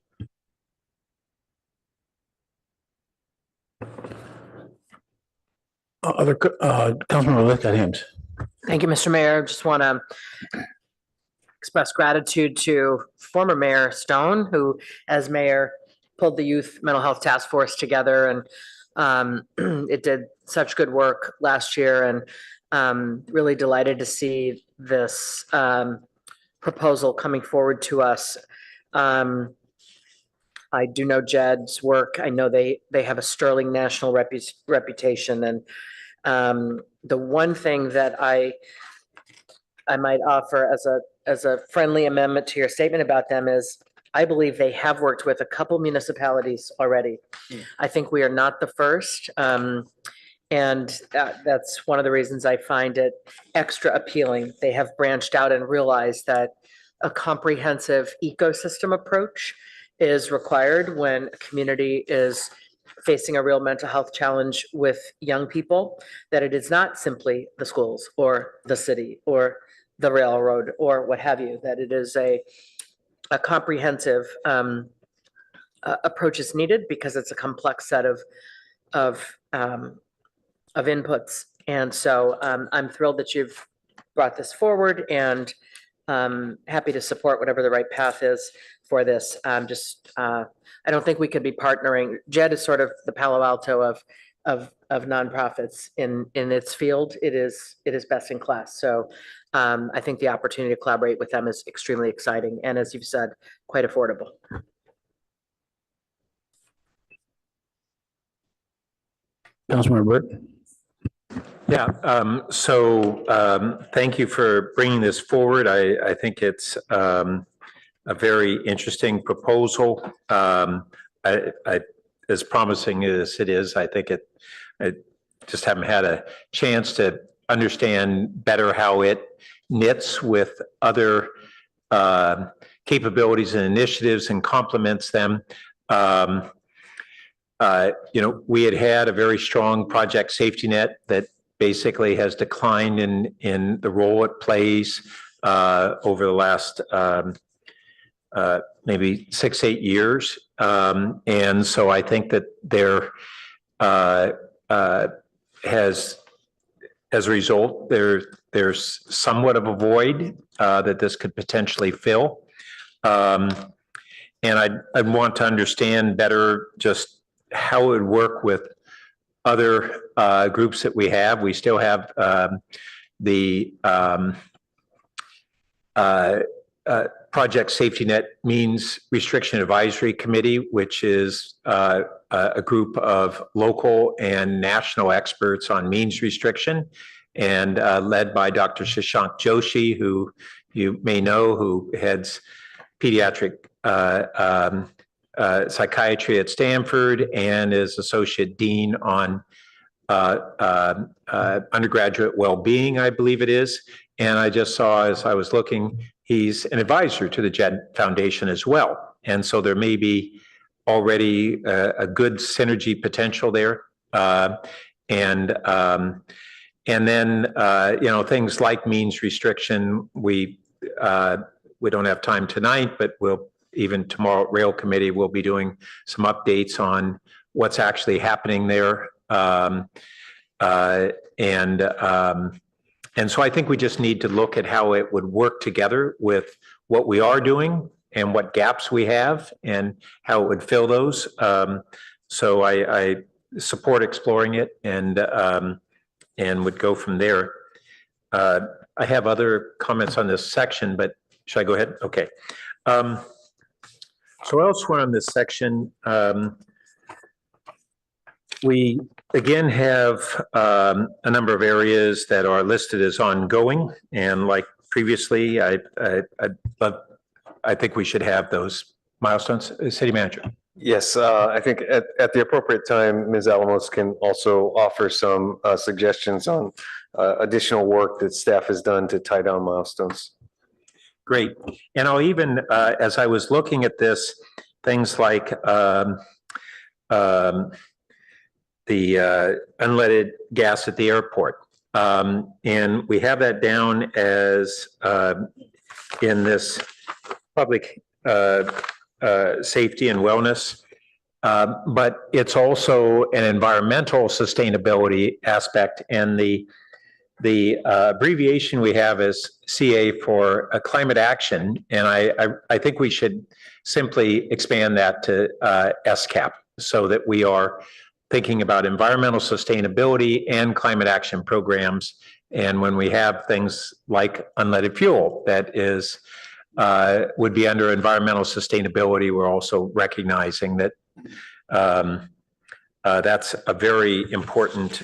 Other Councilmember Lick got hands. Thank you, Mr. Mayor. Just want to express gratitude to former Mayor Stone, who, as mayor, pulled the Youth Mental Health Task Force together, and it did such good work last year, and really delighted to see this proposal coming forward to us. I do know Jed's work. I know they have a sterling national reputation, and the one thing that I might offer as a friendly amendment to your statement about them is I believe they have worked with a couple municipalities already. I think we are not the first. And that's one of the reasons I find it extra appealing. They have branched out and realized that a comprehensive ecosystem approach is required when a community is facing a real mental health challenge with young people, that it is not simply the schools or the city or the railroad or what have you, that it is a comprehensive approach is needed because it's a complex set of inputs. And so I'm thrilled that you've brought this forward, and happy to support whatever the right path is for this. I don't think we could be partnering. Jed is sort of the Palo Alto of nonprofits in its field. It is best in class. So I think the opportunity to collaborate with them is extremely exciting, and as you've said, quite affordable. Councilmember Burt. Yeah, thank you for bringing this forward. I think it's a very interesting proposal. As promising as it is, I think I just haven't had a chance to understand better how it knits with other capabilities and initiatives and complements them. We had a very strong project safety net that basically has declined in the role it plays over the last maybe 6-8 years. And so I think that there as a result, there's somewhat of a void that this could potentially fill. And I'd want to understand better just how it would work with other groups that we have. We still have the Project Safety Net Means Restriction Advisory Committee, which is a group of local and national experts on means restriction, and led by Dr. Shashank Joshi, who you may know, who heads pediatric psychiatry at Stanford and is associate dean on undergraduate well-being, I believe it is. And I just saw, as I was looking, he's an advisor to the Jed Foundation as well. And so there may be already a good synergy potential there. And then things like means restriction, we don't have time tonight, but even tomorrow at Rail Committee, we'll be doing some updates on what's actually happening there. And so I think we just need to look at how it would work together with what we are doing and what gaps we have and how it would fill those. So I support exploring it and would go from there. I have other comments on this section, but should I go ahead? Okay. So elsewhere on this section, we again have a number of areas that are listed as ongoing, and like previously, I think we should have those milestones. City Manager. Yes, I think at the appropriate time, Ms. Alamos can also offer some suggestions on additional work that staff has done to tie down milestones. Great. And I'll even, as I was looking at this, things like the unleaded gas at the airport. And we have that down as in this public safety and wellness. But it's also an environmental sustainability aspect, and the abbreviation we have is CA for climate action, and I think we should simply expand that to SCAP, so that we are thinking about environmental sustainability and climate action programs. And when we have things like unleaded fuel that is would be under environmental sustainability, we're also recognizing that that's a very important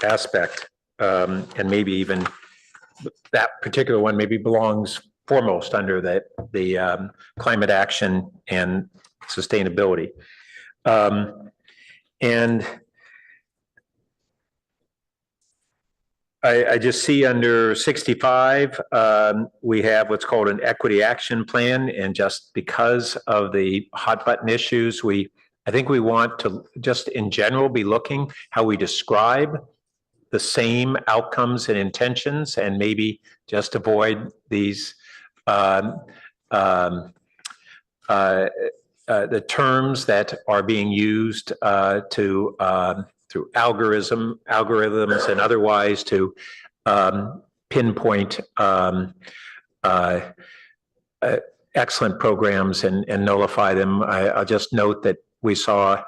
aspect. And maybe even that particular one maybe belongs foremost under the climate action and sustainability. And I just see under 65, we have what's called an equity action plan. And just because of the hot button issues, I think we want to just in general be looking how we describe the same outcomes and intentions, and maybe just avoid these the terms that are being used to through algorithms and otherwise to pinpoint excellent programs and nullify them. I'll just note that we saw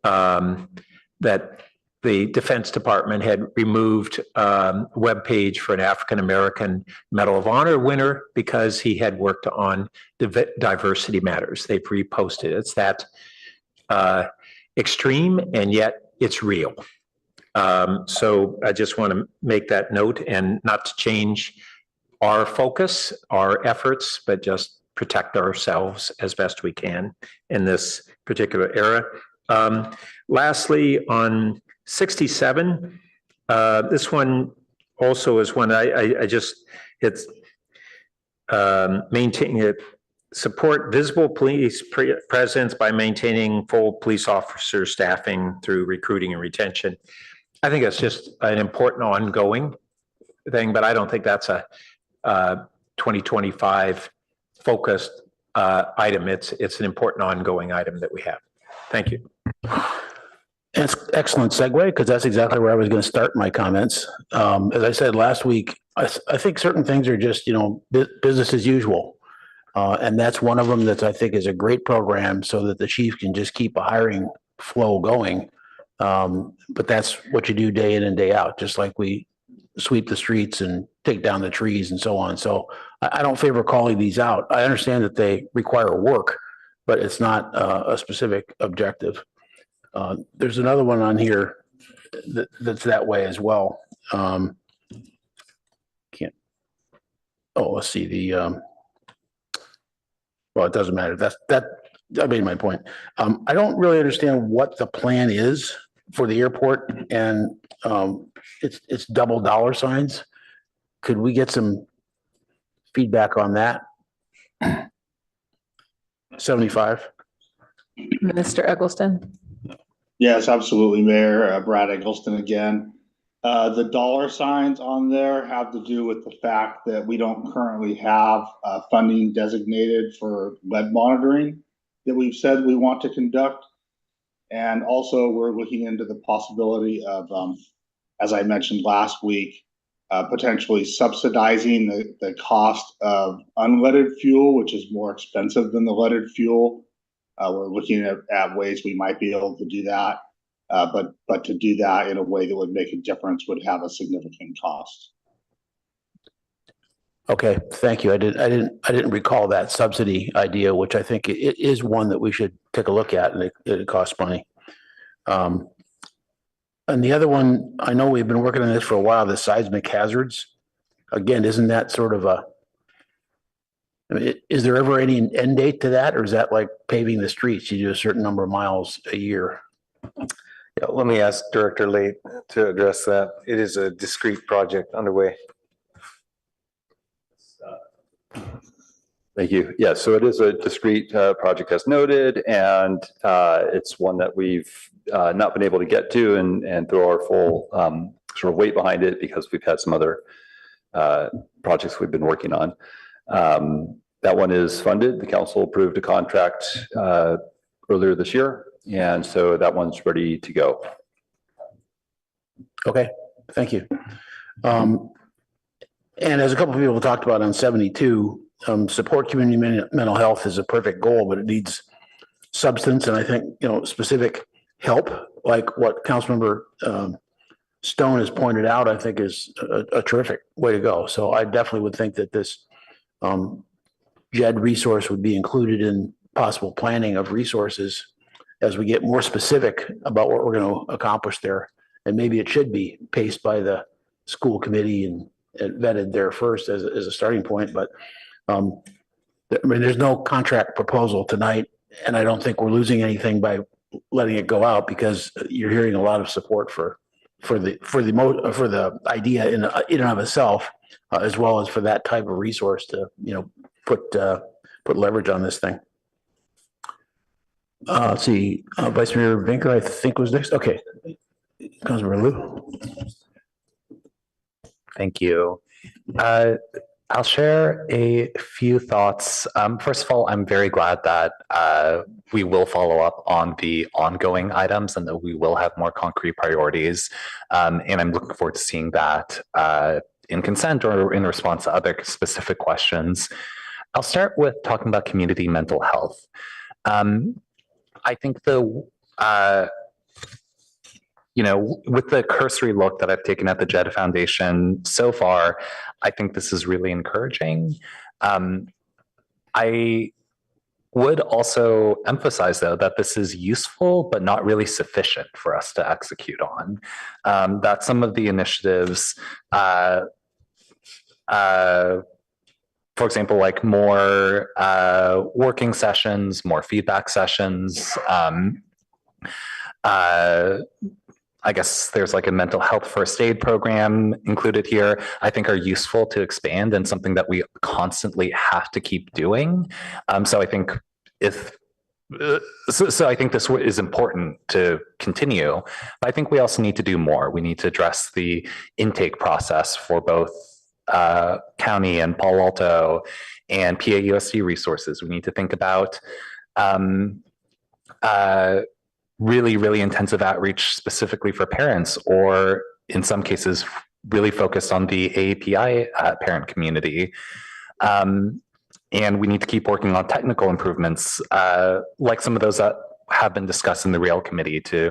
that the Defense Department had removed a webpage for an African-American Medal of Honor winner because he had worked on diversity matters. They've reposted it. It's that extreme, and yet it's real. So I just want to make that note, and not to change our focus, our efforts, but just protect ourselves as best we can in this particular era. Lastly, on 67, this one also is one it's maintaining it, support visible police presence by maintaining full police officer staffing through recruiting and retention. I think that's just an important ongoing thing, but I don't think that's a 2025 focused item. It's an important ongoing item that we have. Thank you. It's excellent segue, because that's exactly where I was going to start my comments. As I said last week, I think certain things are just, business as usual. And that's one of them that I think is a great program, so that the chief can just keep a hiring flow going. But that's what you do day in and day out, just like we sweep the streets and take down the trees and so on. So I don't favor calling these out. I understand that they require work, but it's not a specific objective. There's another one on here that's that way as well. Let's see well, it doesn't matter. I made my point. I don't really understand what the plan is for the airport, and it's double dollar signs. Could we get some feedback on that? 75. Minister Eggleston. Yes, absolutely, Mayor. Brad Eggleston again. The dollar signs on there have to do with the fact that we don't currently have funding designated for lead monitoring that we've said we want to conduct. And also we're looking into the possibility of, as I mentioned last week, potentially subsidizing the cost of unleaded fuel, which is more expensive than the leaded fuel, We're looking at ways we might be able to do that. But to do that in a way that would make a difference would have a significant cost. Okay, thank you. I didn't recall that subsidy idea, which I think it is one that we should take a look at, and it costs money. And the other one, I know we've been working on this for a while, the seismic hazards. Again, isn't that sort of I mean, is there ever any end date to that, or is that like paving the streets? You do a certain number of miles a year. Yeah, let me ask Director Late to address that. It is a discrete project underway. Thank you. Yeah, so it is a discrete project as noted, and it's one that we've not been able to get to and throw our full sort of weight behind it because we've had some other projects we've been working on. That one is funded. The council approved a contract earlier this year, and so that one's ready to go. Okay, thank you. And as a couple of people talked about on 72, support community mental health is a perfect goal, but it needs substance and I think, specific help, like what Councilmember Stone has pointed out, I think is a terrific way to go. So I definitely would think that this JED resource would be included in possible planning of resources as we get more specific about what we're going to accomplish there. And maybe it should be paced by the school committee and vetted there first as a starting point. But I mean, there's no contract proposal tonight, and I don't think we're losing anything by letting it go out because you're hearing a lot of support for the idea in and of itself, as well as for that type of resource to put leverage on this thing. Let's see, Vice Mayor Vinker, I think was next. Okay, Councilmember Liu. Thank you. I'll share a few thoughts. First of all, I'm very glad that we will follow up on the ongoing items and that we will have more concrete priorities. And I'm looking forward to seeing that in consent or in response to other specific questions. I'll start with talking about community mental health. I think with the cursory look that I've taken at the JED Foundation so far, I think this is really encouraging. I would also emphasize, though, that this is useful, but not really sufficient for us to execute on. That some of the initiatives, for example, like more working sessions, more feedback sessions, I guess there's like a mental health first aid program included here, I think are useful to expand and something that we constantly have to keep doing. So I think I think this is important to continue, but I think we also need to do more. We need to address the intake process for both county and Palo Alto and PAUSD resources. We need to think about really intensive outreach specifically for parents, or in some cases, really focused on the AAPI parent community. And we need to keep working on technical improvements, like some of those that have been discussed in the rail committee to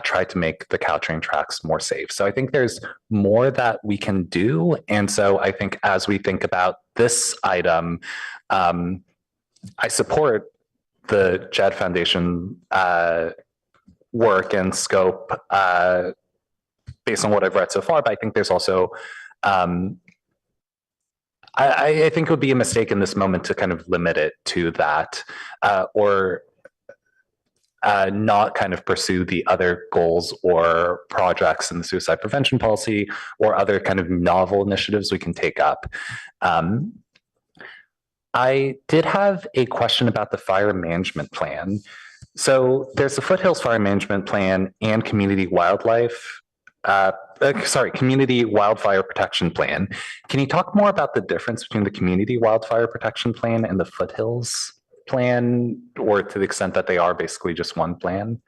try to make the Caltrain tracks more safe. So I think there's more that we can do. And so I think as we think about this item, I support the JED Foundation work and scope based on what I've read so far, but I think there's also I think it would be a mistake in this moment to kind of limit it to that or not kind of pursue the other goals or projects in the suicide prevention policy or other kind of novel initiatives we can take up. I did have a question about the fire management plan. So there's the Foothills Fire Management Plan and Community Wildfire Protection Plan. Can you talk more about the difference between the Community Wildfire Protection Plan and the Foothills Plan, or to the extent that they are basically just one plan?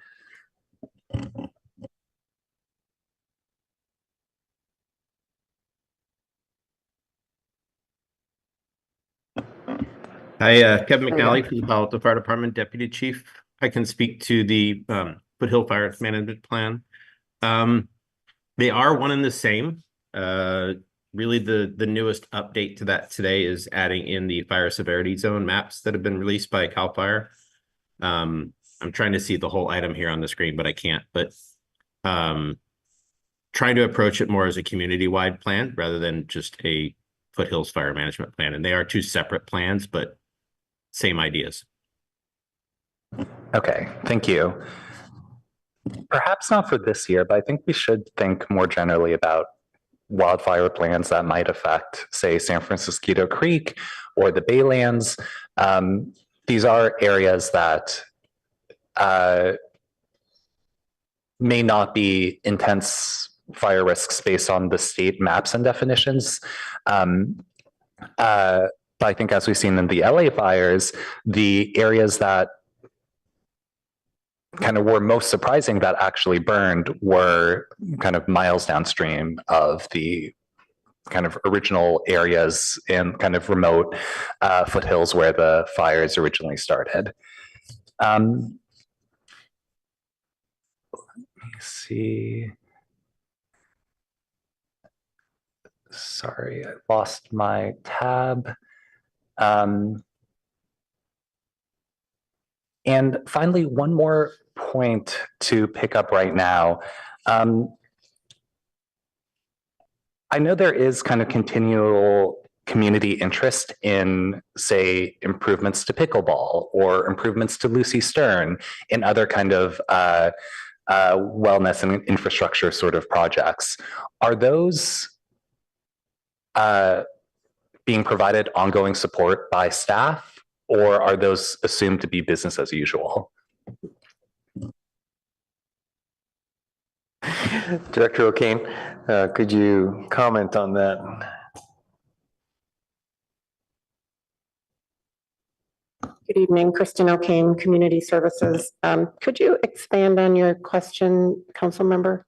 Hi, Kevin McNally from the Palo Alto Fire Department, Deputy Chief. I can speak to the Foothill Fire Management Plan. They are one and the same. Really, the newest update to that today is adding in the fire severity zone maps that have been released by CAL FIRE. I'm trying to see the whole item here on the screen, but I can't. But trying to approach it more as a community-wide plan rather than just a Foothills Fire Management Plan. And they are two separate plans, but same ideas. Okay, thank you. Perhaps not for this year, but I think we should think more generally about wildfire plans that might affect, say, San Francisco Creek or the Baylands. These are areas that may not be intense fire risks based on the state maps and definitions. But I think as we've seen in the LA fires, the areas that kind of were most surprising that actually burned were kind of miles downstream of the kind of original areas in kind of remote foothills where the fires originally started. Let me see. Sorry, I lost my tab. And finally, one more point to pick up right now. I know there is kind of continual community interest in, say, improvements to pickleball or improvements to Lucy Stern and other kind of wellness and infrastructure sort of projects. Are those being provided ongoing support by staff, or are those assumed to be business as usual? Director O'Kane, could you comment on that? Good evening, Kristen O'Kane, Community Services. Could you expand on your question, council member?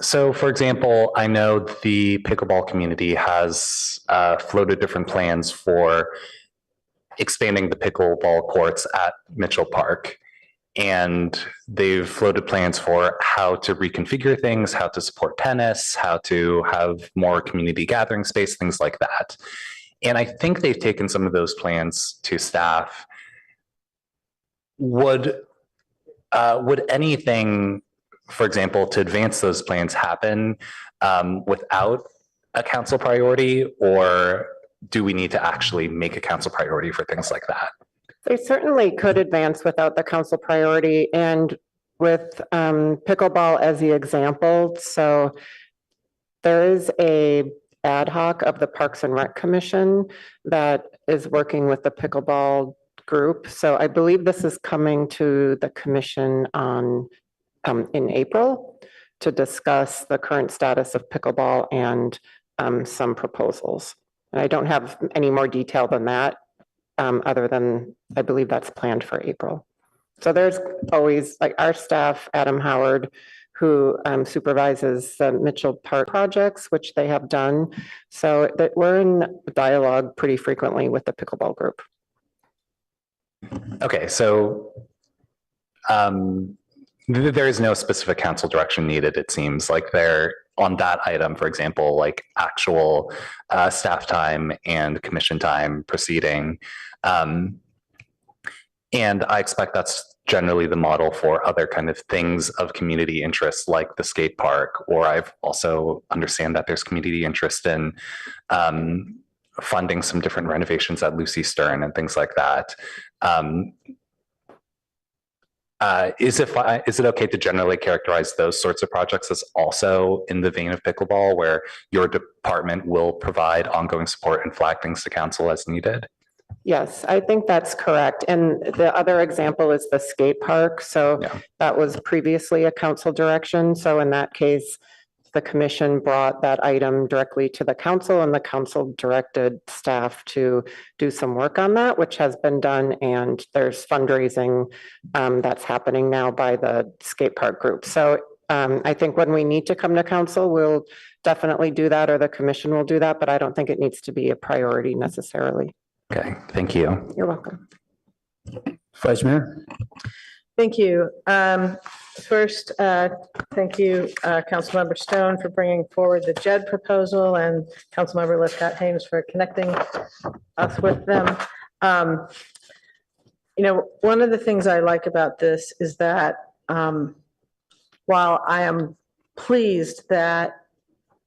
So for example, I know the pickleball community has floated different plans for expanding the pickleball courts at Mitchell Park. And they've floated plans for how to reconfigure things, how to support tennis, how to have more community gathering space, things like that. And I think they've taken some of those plans to staff. Would anything, for example, to advance those plans happen without a council priority, or do we need to actually make a council priority for things like that? They certainly could advance without the council priority, and with pickleball as the example. So there is a ad hoc of the Parks and Rec Commission that is working with the pickleball group. So I believe this is coming to the commission on in April to discuss the current status of pickleball and some proposals. And I don't have any more detail than that, other than I believe that's planned for April. So there's always, like, our staff, Adam Howard, who supervises the Mitchell Park projects, which they have done. So that we're in dialogue pretty frequently with the pickleball group. Okay, so there is no specific council direction needed, it seems. Like there, on that item, for example, like actual staff time and commission time proceeding. And I expect that's generally the model for other kind of things of community interest, like the skate park, or I've also understand that there's community interest in funding some different renovations at Lucy Stern and things like that. Is it okay to generally characterize those sorts of projects as also in the vein of pickleball, where your department will provide ongoing support and flag things to council as needed? Yes, I think that's correct. And the other example is the skate park. So that was previously a council direction. So in that case, the commission brought that item directly to the council, and the council directed staff to do some work on that, which has been done. And there's fundraising that's happening now by the skate park group. So I think when we need to come to council, we'll definitely do that, or the commission will do that, but I don't think it needs to be a priority necessarily. Okay, thank you. You're welcome. Vice Mayor? Thank you. First, thank you, Councilmember Stone, for bringing forward the JED proposal, and Councilmember Liscott Hames for connecting us with them. One of the things I like about this is that while I am pleased that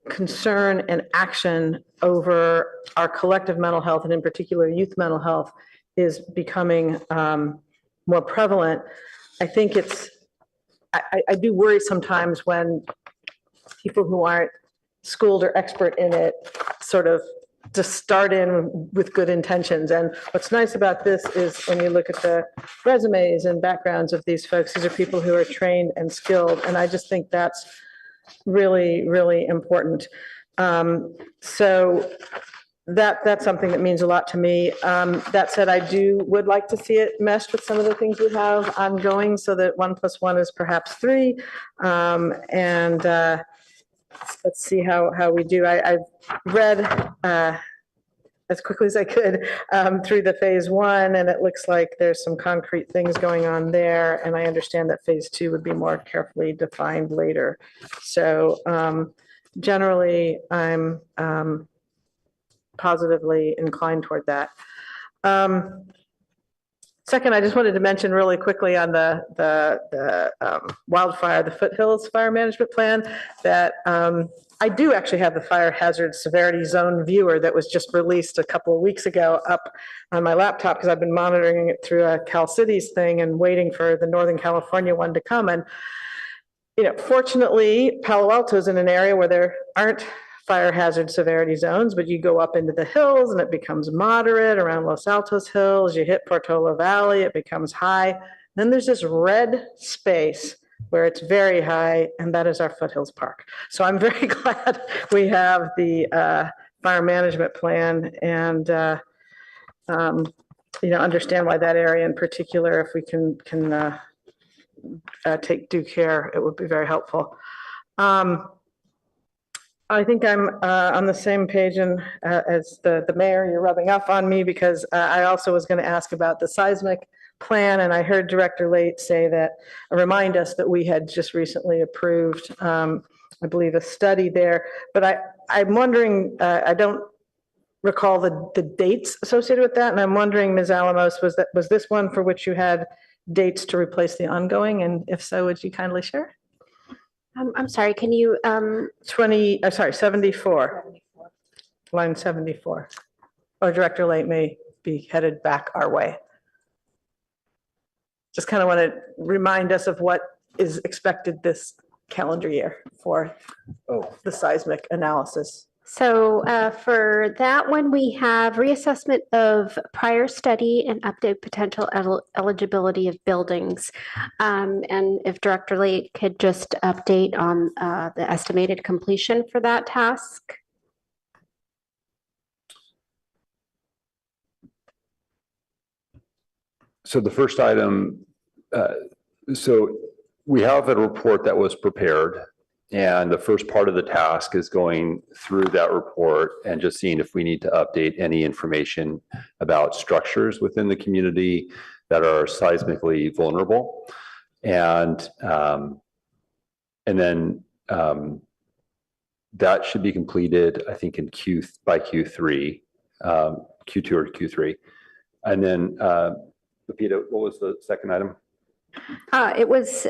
concern and action over our collective mental health, and in particular youth mental health, is becoming more prevalent, I think I do worry sometimes when people who aren't schooled or expert in it sort of just start in with good intentions. And what's nice about this is when you look at the resumes and backgrounds of these folks, these are people who are trained and skilled. And I just think that's really, really important. So that's something that means a lot to me. That said, I would like to see it meshed with some of the things we have ongoing so that 1 + 1 is perhaps 3. Let's see how we do. I've read as quickly as I could through the phase 1, and it looks like there's some concrete things going on there. And I understand that phase 2 would be more carefully defined later. So generally, I'm positively inclined toward that. Second, I just wanted to mention really quickly on the wildfire, the Foothills Fire Management Plan, that I do actually have the fire hazard severity zone viewer that was just released a couple of weeks ago up on my laptop, because I've been monitoring it through a Cal Cities thing and waiting for the Northern California one to come. And fortunately, Palo Alto is in an area where there aren't fire hazard severity zones, but you go up into the hills and it becomes moderate around Los Altos Hills. You hit Portola Valley, it becomes high. Then there's this red space where it's very high, and that is our Foothills Park. So I'm very glad we have the fire management plan, and understand why that area in particular, if we can take due care, it would be very helpful. I think I'm on the same page as the mayor. You're rubbing off on me, because I also was going to ask about the seismic plan, and I heard Director Late say that, remind us that we had just recently approved, I believe, a study there. But I'm wondering, I don't recall the dates associated with that, and I'm wondering, Ms. Alamos, was this one for which you had dates to replace the ongoing? And if so, would you kindly share? I'm sorry, can you? 74. Line 74. Or Director Late may be headed back our way. Just kind of want to remind us of what is expected this calendar year for the seismic analysis. So for that one, we have reassessment of prior study and update potential eligibility of buildings. And if Director Late could just update on the estimated completion for that task. So the first item, so we have a report that was prepared, and the first part of the task is going through that report and just seeing if we need to update any information about structures within the community that are seismically vulnerable. And then that should be completed, I think, by Q3, Q2 or Q3. And then, Lupita, what was the second item? It was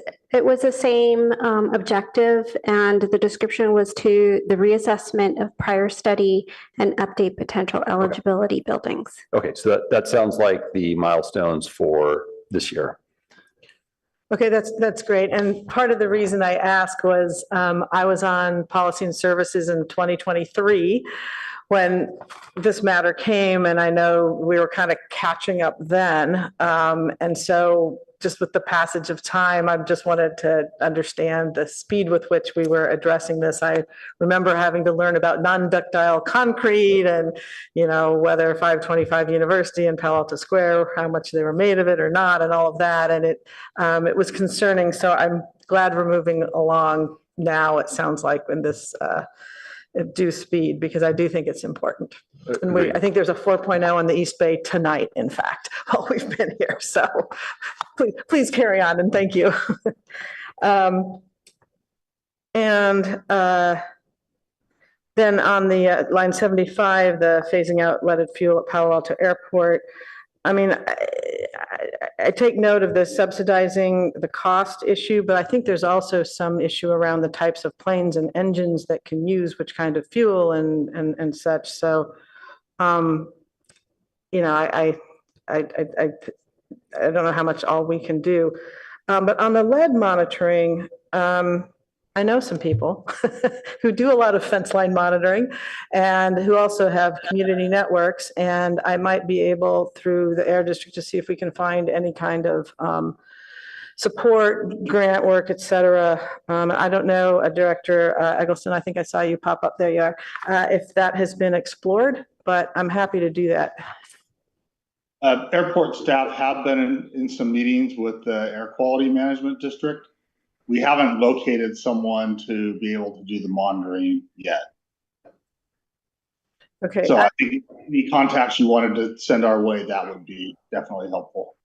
the same objective, and the description was to the reassessment of prior study and update potential eligibility buildings. Okay, so that sounds like the milestones for this year. Okay, that's great. And part of the reason I asked was I was on Policy and Services in 2023 when this matter came, and I know we were kind of catching up then. And so just with the passage of time, I just wanted to understand the speed with which we were addressing this. I remember having to learn about non-ductile concrete and, whether 525 University and Palo Alto Square, how much they were made of it or not, and all of that. And it was concerning. So I'm glad we're moving along now, it sounds like, in this due speed, because I do think it's important. And I think there's a 4.0 in the East Bay tonight, in fact, while we've been here. So please carry on, and thank you. Then on the line 75, the phasing out leaded fuel at Palo Alto Airport. I mean, I take note of the subsidizing the cost issue, but I think there's also some issue around the types of planes and engines that can use which kind of fuel and such. So, I don't know how much all we can do. But on the lead monitoring, I know some people who do a lot of fence line monitoring and who also have community networks. And I might be able, through the Air District, to see if we can find any kind of support, grant work, et cetera. I don't know, Director Eggleston, I think I saw you pop up there, you are, if that has been explored, but I'm happy to do that. Airport staff have been in some meetings with the Air Quality Management District. We haven't located someone to be able to do the monitoring yet. Okay. So I think any contacts you wanted to send our way, that would be definitely helpful.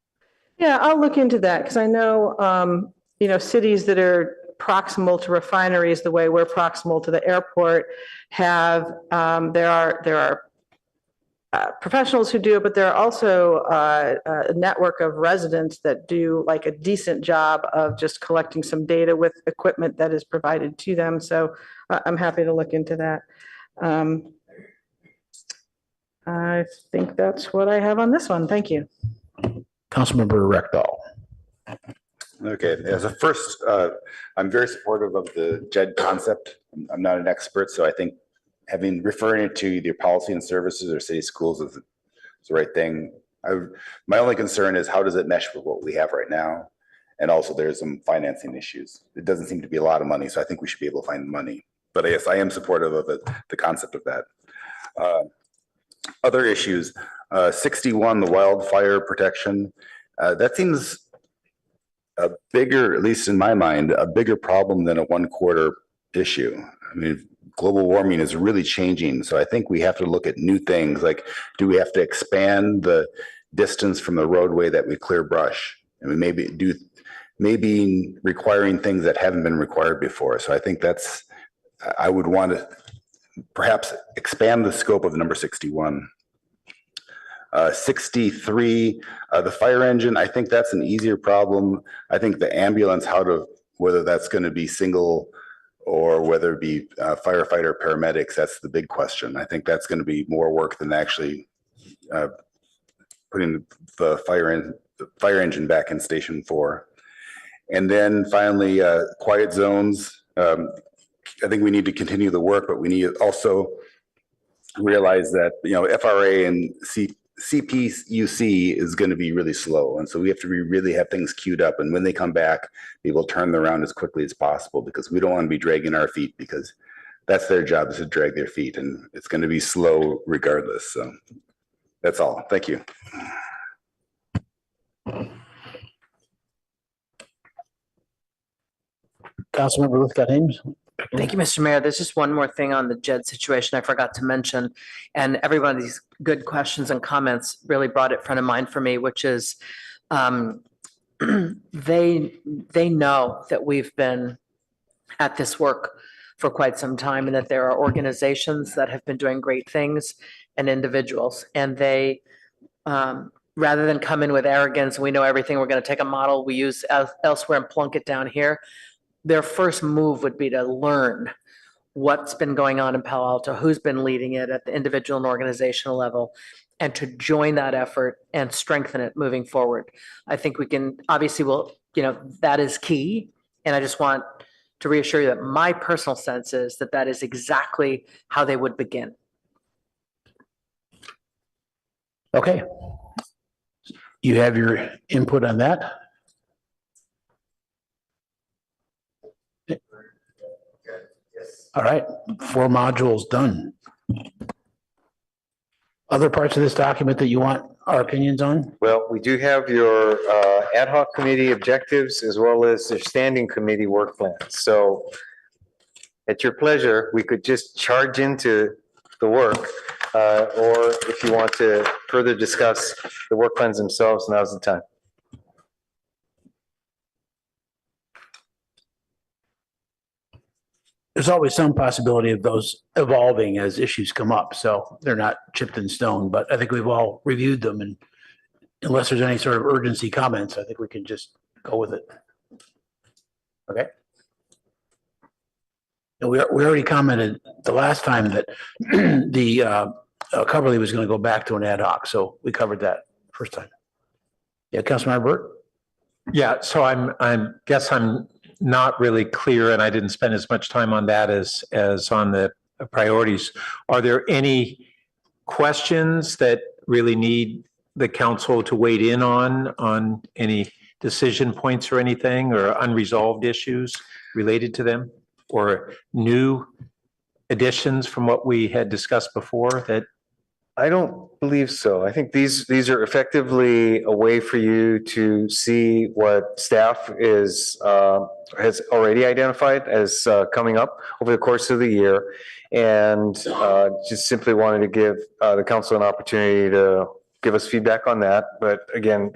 Yeah, I'll look into that, because I know, cities that are proximal to refineries, the way we're proximal to the airport, have there are professionals who do it, but there are also a network of residents that do like a decent job of just collecting some data with equipment that is provided to them. So I'm happy to look into that. I think that's what I have on this one. Thank you. Councilmember Rectal. Okay, as a first, I'm very supportive of the JED concept. I'm not an expert, so I think referring it to either policy and services or city schools is the right thing. My only concern is how does it mesh with what we have right now? And also there's some financing issues. It doesn't seem to be a lot of money, so I think we should be able to find money. But yes, I am supportive of the concept of that. Other issues, 61, the wildfire protection. That seems a bigger, at least in my mind, a bigger problem than a 1/4 issue. I mean, global warming is really changing. So I think we have to look at new things. Like, do we have to expand the distance from the roadway that we clear brush? I mean, maybe requiring things that haven't been required before. So I think I would want to perhaps expand the scope of number 61. 63, the fire engine, I think that's an easier problem. I think the ambulance, whether that's going to be single or whether it be firefighter, paramedics, that's the big question. I think that's going to be more work than actually putting the fire engine back in Station 4. And then finally, quiet zones. I think we need to continue the work, but we need to also realize that, FRA and CPUC is going to be really slow. And so we have to really have things queued up. And when they come back, we will turn them around as quickly as possible, because we don't want to be dragging our feet, because that's their job, is to drag their feet. And it's going to be slow regardless. So that's all. Thank you. Councilmember Lithgott Ames. Thank you, Mr. Mayor. There's just one more thing on the JED situation I forgot to mention. And every one of these good questions and comments really brought it front of mind for me, which is they know that we've been at this work for quite some time, and that there are organizations that have been doing great things and individuals. And they, rather than come in with arrogance, we know everything, we're going to take a model we use elsewhere and plunk it down here. Their first move would be to learn what's been going on in Palo Alto, who's been leading it at the individual and organizational level, and to join that effort and strengthen it moving forward. I think we can, obviously, that is key. And I just want to reassure you that my personal sense is that that is exactly how they would begin. Okay. You have your input on that. All right, 4 modules done. Other parts of this document that you want our opinions on? Well, we do have your ad hoc committee objectives as well as their standing committee work plans. So at your pleasure, we could just charge into the work. Or if you want to further discuss the work plans themselves, now's the time. There's always some possibility of those evolving as issues come up, so they're not chipped in stone, but I think we've all reviewed them, and unless there's any sort of urgency comments, I think we can just go with it. Okay. And we already commented the last time that the Coverly was going to go back to an ad hoc, so we covered that first time. Yeah, Councilmember Burt? Yeah, so I'm guess I'm not really clear, and I didn't spend as much time on that as on the priorities. Are there any questions that really need the council to wade in on any decision points or anything, or unresolved issues related to them, or new additions from what we had discussed before that? I don't believe so. I think these are effectively a way for you to see what staff has already identified as coming up over the course of the year. And just simply wanted to give the council an opportunity to give us feedback on that. But again,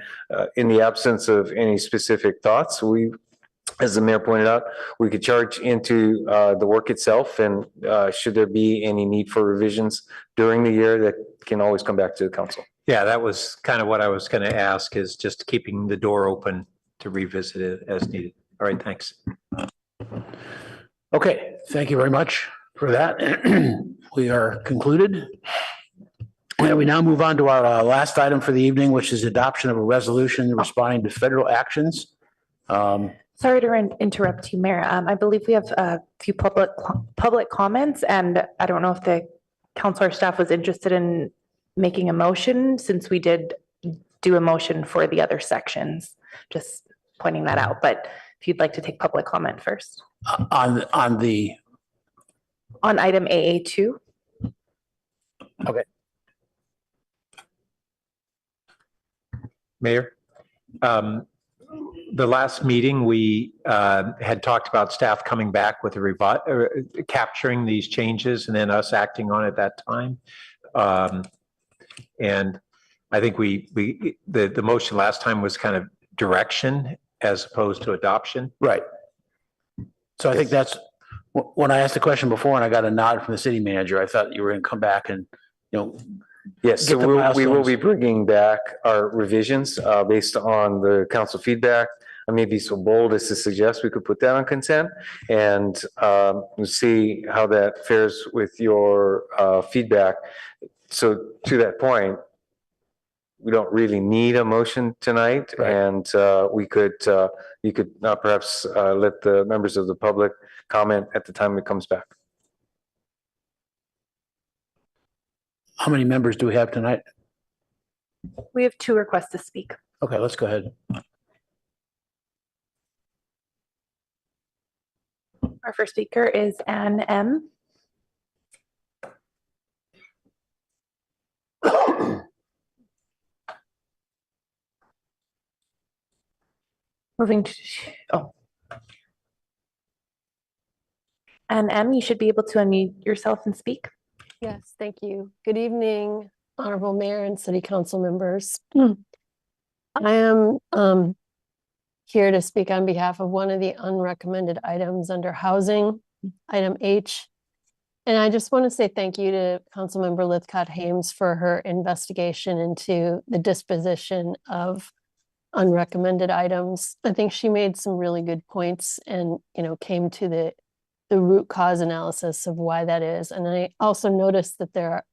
in the absence of any specific thoughts, as the mayor pointed out, we could charge into the work itself, and should there be any need for revisions during the year, that can always come back to the council. Yeah, that was kind of what I was going to ask, is just keeping the door open to revisit it as needed. All right, thanks. Okay, thank you very much for that. We are concluded. And we now move on to our last item for the evening, which is adoption of a resolution responding to federal actions. Sorry to interrupt you, Mayor. I believe we have a few public comments, and I don't know if the council or staff was interested in making a motion, since we did do a motion for the other sections. Just pointing that out, but if you'd like to take public comment first. On item AA2. Okay. Mayor, the last meeting, we had talked about staff coming back with capturing these changes and then us acting on it at that time. And I think the motion last time was kind of direction as opposed to adoption. Right. So I think that's, when I asked the question before and I got a nod from the city manager, I thought you were going to come back and, Yes, so we will be bringing back our revisions based on the council feedback. I may be so bold as to suggest we could put that on consent and see how that fares with your feedback. So to that point, we don't really need a motion tonight, right. And you could perhaps let the members of the public comment at the time it comes back. How many members do we have tonight? We have 2 requests to speak. Okay, let's go ahead. Our first speaker is Ann M. Moving to, Ann M, you should be able to unmute yourself and speak. Yes, thank you. Good evening, Honorable Mayor and City Council members. I am here to speak on behalf of one of the unrecommended items under housing, item H. And I just want to say thank you to Councilmember Lithcott-Hames for her investigation into the disposition of unrecommended items. I think she made some really good points and, came to the root cause analysis of why that is. And I also noticed that there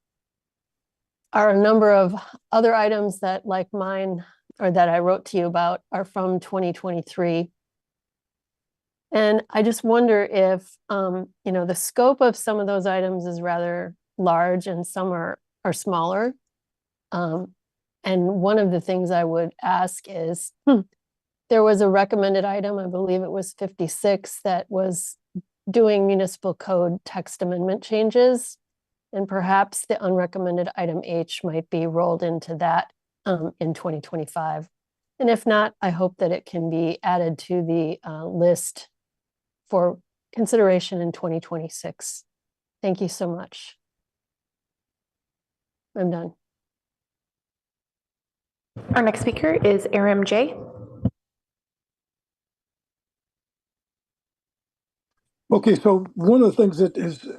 are a number of other items that, like mine, or that I wrote to you about, are from 2023. And I just wonder if, the scope of some of those items is rather large and some are smaller. And one of the things I would ask is, there was a recommended item, I believe it was 56, that was doing municipal code text amendment changes. And perhaps the unrecommended item H might be rolled into that in 2025. And if not, I hope that it can be added to the list for consideration in 2026. Thank you so much. I'm done. Our next speaker is Aram J. Okay, so one of the things that is,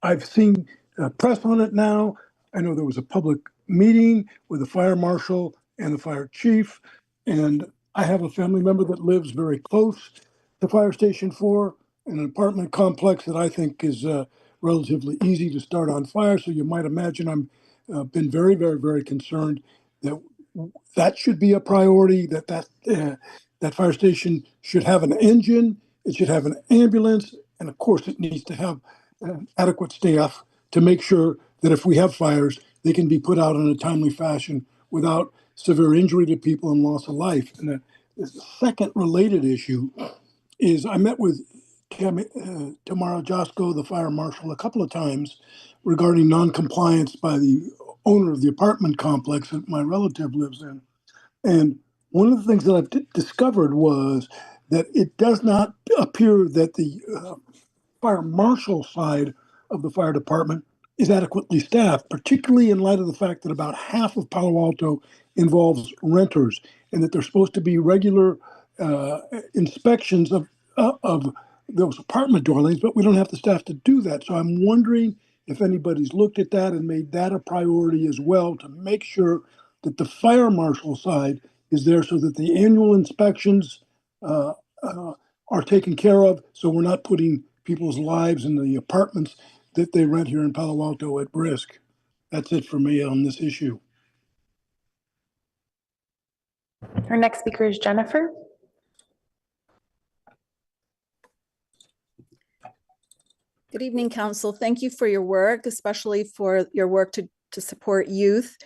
I've seen press on it now. I know there was a public meeting with the fire marshal and the fire chief, and I have a family member that lives very close to Fire Station 4 in an apartment complex that I think is relatively easy to start on fire. So you might imagine I'm been very, very, very concerned that that should be a priority, that fire station should have an engine, it should have an ambulance, and of course it needs to have adequate staff to make sure that if we have fires, they can be put out in a timely fashion without severe injury to people and loss of life. And the second related issue is I met with Tamara Josko, the fire marshal, a couple of times regarding noncompliance by the owner of the apartment complex that my relative lives in. And one of the things that I've discovered was that it does not appear that the fire marshal side of the fire department is adequately staffed, particularly in light of the fact that about half of Palo Alto involves renters, and that there's supposed to be regular inspections of those apartment dwellings, but we don't have the staff to do that. So I'm wondering if anybody's looked at that and made that a priority as well, to make sure that the fire marshal side is there so that the annual inspections are taken care of, so we're not putting people's lives in the apartments that they rent here in Palo Alto at risk. That's it for me on this issue. Our next speaker is Jennifer. Good evening, Council. Thank you for your work, especially for your work to support youth.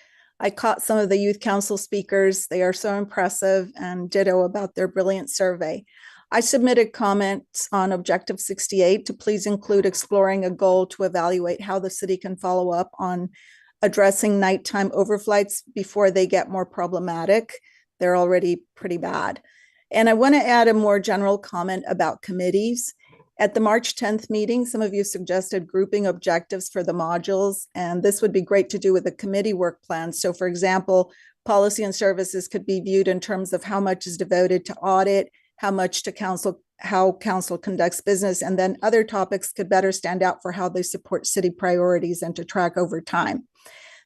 I caught some of the Youth Council speakers. They are so impressive, and ditto about their brilliant survey. I submitted comments on Objective 68 to please include exploring a goal to evaluate how the city can follow up on addressing nighttime overflights before they get more problematic. They're already pretty bad. And I want to add a more general comment about committees. At the March 10th meeting, some of you suggested grouping objectives for the modules, and this would be great to do with a committee work plan. So for example, policy and services could be viewed in terms of how much is devoted to audit, how much to council, how council conducts business, and then other topics could better stand out for how they support city priorities and to track over time.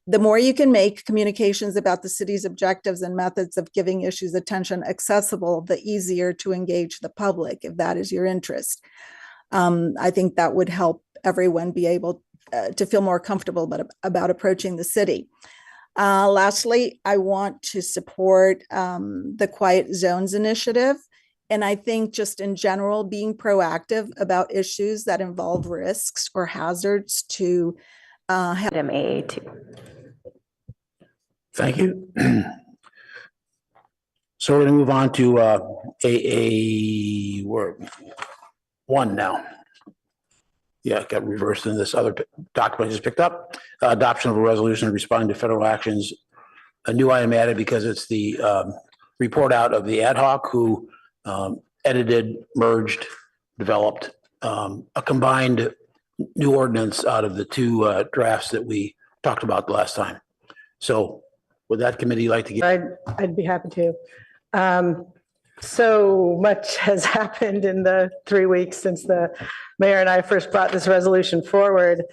The more you can make communications about the city's objectives and methods of giving issues attention accessible, the easier to engage the public, if that is your interest. I think that would help everyone be able to feel more comfortable about approaching the city. Lastly, I want to support the Quiet Zones initiative. And I think just in general, being proactive about issues that involve risks or hazards to have item AA2. Thank you. So we're going to move on to AA1 now. Yeah, got reversed in this other document I just picked up. Adoption of a resolution responding to federal actions. A new item added because it's the report out of the ad hoc who edited, merged, developed a combined new ordinance out of the two drafts that we talked about the last time. So would that committee like to get? I'd be happy to. So much has happened in the 3 weeks since the mayor and I first brought this resolution forward.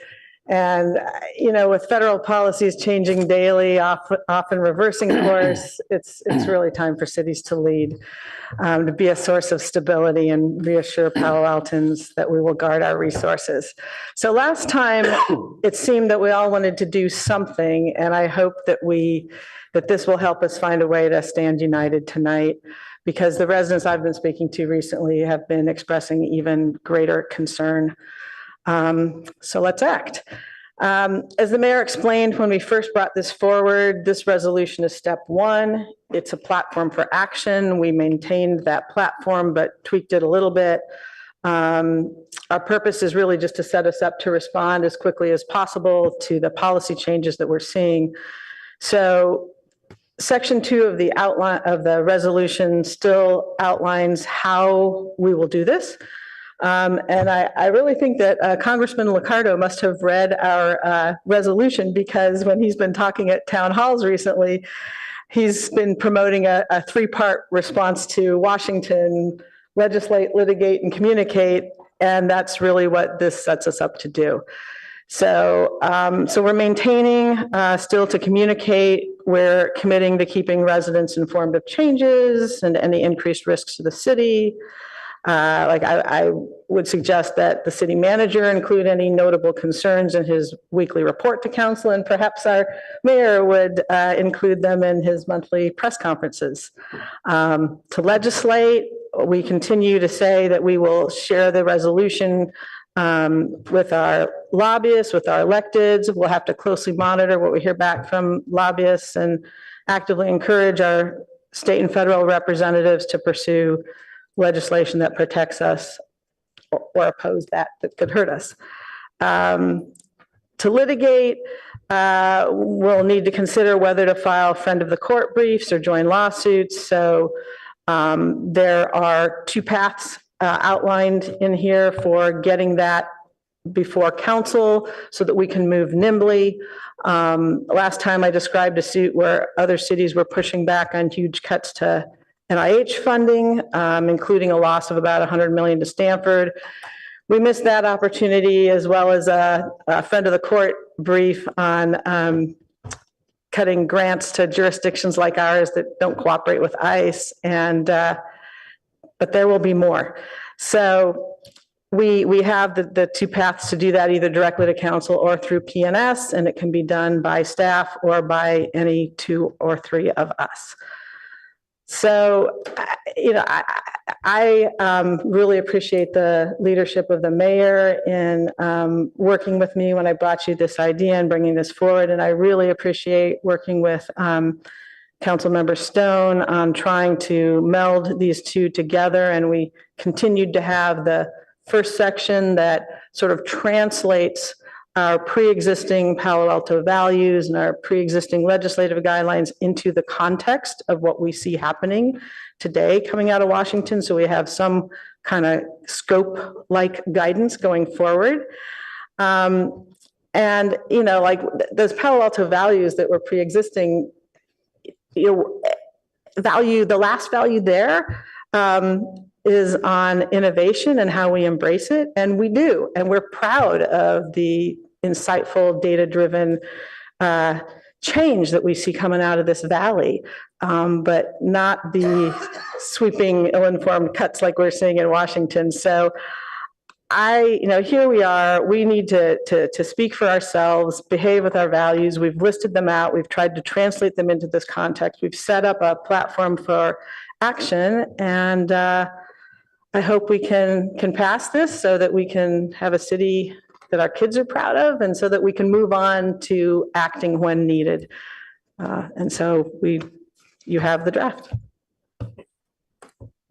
And, you know, with federal policies changing daily, often reversing course, it's really time for cities to lead, to be a source of stability and reassure Palo Altans that we will guard our resources. So last time, it seemed that we all wanted to do something, and I hope that this will help us find a way to stand united tonight, because the residents I've been speaking to recently have been expressing even greater concern. So let's act. As the mayor explained when we first brought this forward, this resolution is step one. It's a platform for action. We maintained that platform, but tweaked it a little bit. Our purpose is really just to set us up to respond as quickly as possible to the policy changes that we're seeing. So Section 2 of the outline of the resolution still outlines how we will do this. And I really think that Congressman Liccardo must have read our resolution, because when he's been talking at town halls recently, he's been promoting a three-part response to Washington: legislate, litigate, and communicate. And that's really what this sets us up to do. So we're maintaining still to communicate. We're committing to keeping residents informed of changes and any increased risks to the city. I would suggest that the city manager include any notable concerns in his weekly report to council, and perhaps our mayor would include them in his monthly press conferences. To legislate, we continue to say that we will share the resolution with our lobbyists, with our electeds. We'll have to closely monitor what we hear back from lobbyists and actively encourage our state and federal representatives to pursue legislation that protects us or oppose that could hurt us. To litigate, we'll need to consider whether to file friend of the court briefs or join lawsuits. So there are two paths outlined in here for getting that before council so that we can move nimbly. Last time I described a suit where other cities were pushing back on huge cuts to NIH funding, including a loss of about $100 million to Stanford. We missed that opportunity, as well as a friend of the court brief on cutting grants to jurisdictions like ours that don't cooperate with ICE, but there will be more. So we have the two paths to do that, either directly to council or through PNS, and it can be done by staff or by any two or three of us. So, I really appreciate the leadership of the mayor in working with me when I brought you this idea and bringing this forward. And I really appreciate working with Councilmember Stone on trying to meld these two together. And we continued to have the first section that sort of translates our pre-existing Palo Alto values and our pre-existing legislative guidelines into the context of what we see happening today coming out of Washington. So we have some kind of scope-like guidance going forward. And, those Palo Alto values that were pre-existing, the last value there is on innovation and how we embrace it. And we do. And we're proud of the insightful, data-driven change that we see coming out of this valley, but not the sweeping, ill-informed cuts like we're seeing in Washington. So here we are. We need to speak for ourselves, behave with our values. We've listed them out. We've tried to translate them into this context. We've set up a platform for action, and I hope we can pass this so that we can have a city that our kids are proud of, and so that we can move on to acting when needed. And so you have the draft.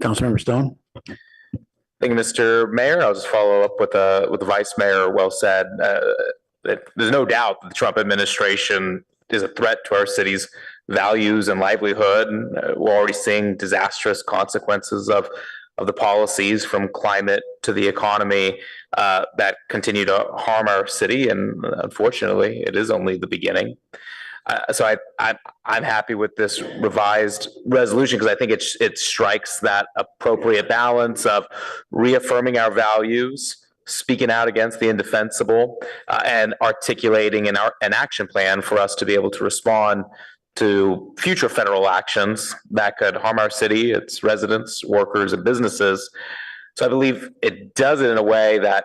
Councilmember Stone. Thank you, Mr. Mayor. I'll just follow up with the Vice Mayor. Well said. There's no doubt that the Trump administration is a threat to our city's values and livelihood. We're already seeing disastrous consequences of the policies, from climate to the economy, that continue to harm our city. And unfortunately, it is only the beginning. So I'm happy with this revised resolution, because I think it strikes that appropriate balance of reaffirming our values, speaking out against the indefensible, and articulating an action plan for us to be able to respond to future federal actions that could harm our city, its residents, workers, and businesses. So I believe it does it in a way that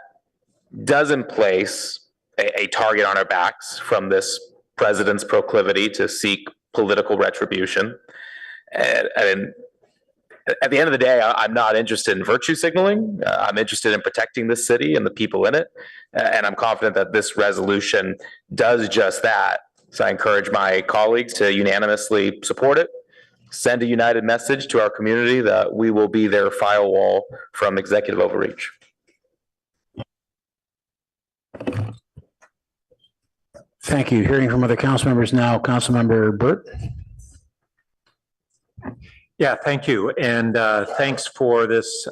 doesn't place a target on our backs from this president's proclivity to seek political retribution. And at the end of the day, I'm not interested in virtue signaling. I'm interested in protecting this city and the people in it. And I'm confident that this resolution does just that. So I encourage my colleagues to unanimously support it, send a united message to our community that we will be their firewall from executive overreach. Thank you. Hearing from other council members now, Councilmember Burt. Yeah, thank you. And thanks for this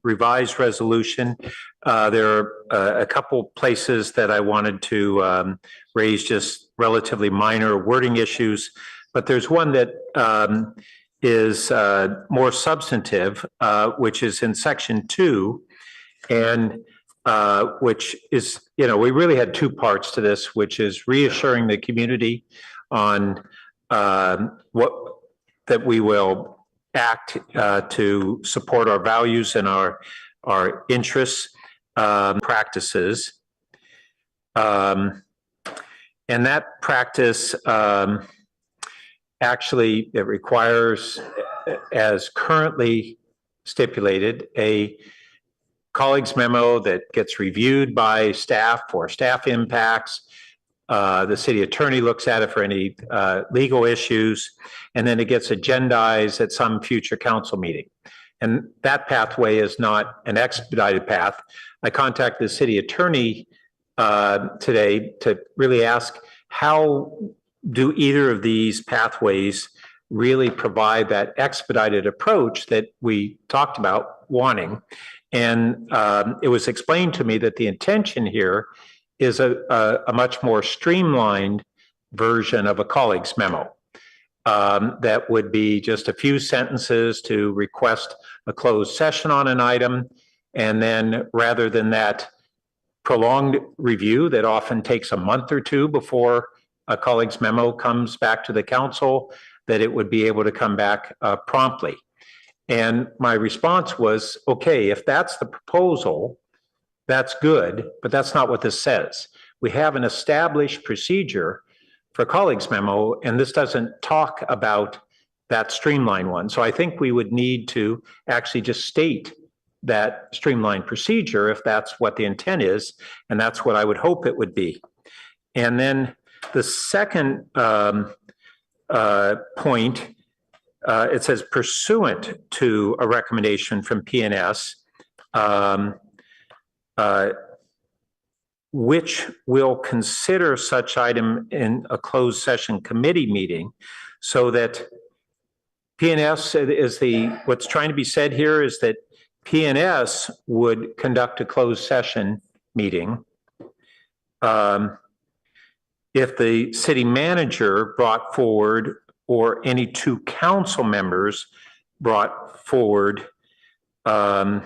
revised resolution. There are a couple places that I wanted to raise just relatively minor wording issues, but there's one that is more substantive, which is in section 2, and which is, we really had two parts to this, which is reassuring the community on that we will act to support our values and our interests, practices. And that practice actually, it requires, as currently stipulated, a colleagues memo that gets reviewed by staff for staff impacts. The city attorney looks at it for any legal issues, and then it gets agendized at some future council meeting. And that pathway is not an expedited path. I contacted the city attorney today to really ask, how do either of these pathways really provide that expedited approach that we talked about wanting? And it was explained to me that the intention here is a much more streamlined version of a colleagues memo. That would be just a few sentences to request a closed session on an item. And then rather than that prolonged review that often takes a month or two before a colleagues memo comes back to the council, that it would be able to come back promptly. And my response was, okay, if that's the proposal, that's good, but that's not what this says. We have an established procedure for colleagues memo, and this doesn't talk about that streamlined one. So I think we would need to actually just state that streamlined procedure if that's what the intent is, and that's what I would hope it would be. And then the second point, it says pursuant to a recommendation from PNS, which will consider such item in a closed session committee meeting, so that PNS is what's trying to be said here is that PNS would conduct a closed session meeting. If the city manager brought forward, or any two council members brought forward a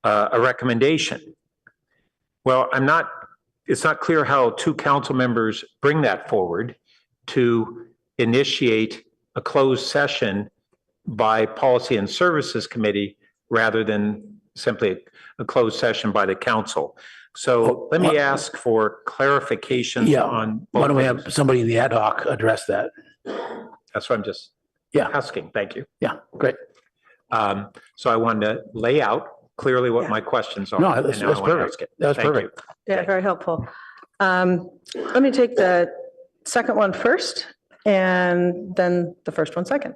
recommendation. Well, it's not clear how two council members bring that forward to initiate a closed session by Policy and Services Committee rather than simply a closed session by the council. So let me ask for clarification on both. Why don't we have somebody in the ad hoc address that? That's what I'm just asking. Thank you. Yeah, great. So I wanted to lay out clearly what my questions are. No, that's perfect. That's perfect. Yeah, very helpful. Let me take the second one first and then the first one second.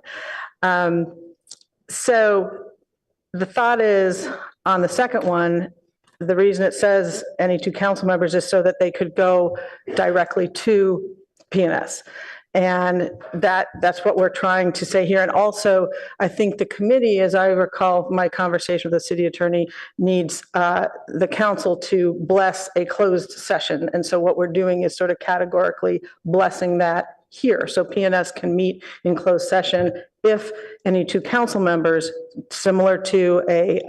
So the thought is on the second one, the reason it says any two council members is so that they could go directly to PNS. And that's what we're trying to say here. And also, I think the committee, as I recall my conversation with the city attorney, needs the council to bless a closed session. And so what we're doing is sort of categorically blessing that here. So PNS can meet in closed session if any two council members, similar to a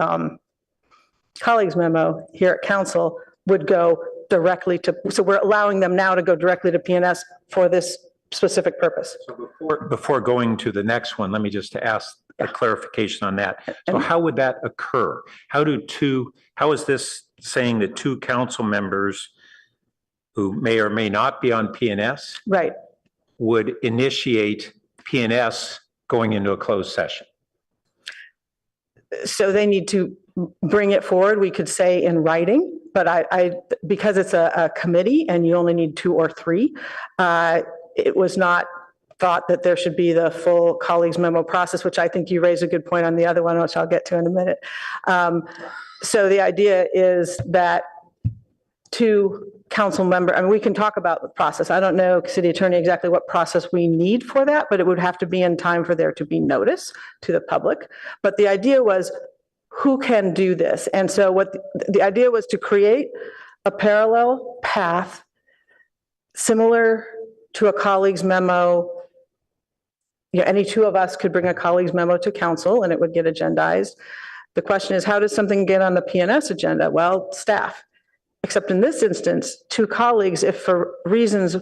colleagues memo here at council, would go directly to, so we're allowing them now to go directly to PNS for this specific purpose. So before going to the next one, let me just ask a clarification on that. So how would that occur? How is this saying that two council members who may or may not be on PNS would initiate PNS going into a closed session? So they need to bring it forward. We could say in writing, but because it's a committee and you only need 2 or 3, it was not thought that there should be the full colleagues memo process, which I think you raised a good point on the other one, which I'll get to in a minute. So the idea is that to council member, I mean, we can talk about the process. I don't know, city attorney, exactly what process we need for that, but it would have to be in time for there to be notice to the public. But the idea was, who can do this? And so what the idea was to create a parallel path similar to a colleague's memo. You know, any two of us could bring a colleague's memo to council and it would get agendized. The question is, how does something get on the PNS agenda? Well, staff. Except in this instance, two colleagues, if for reasons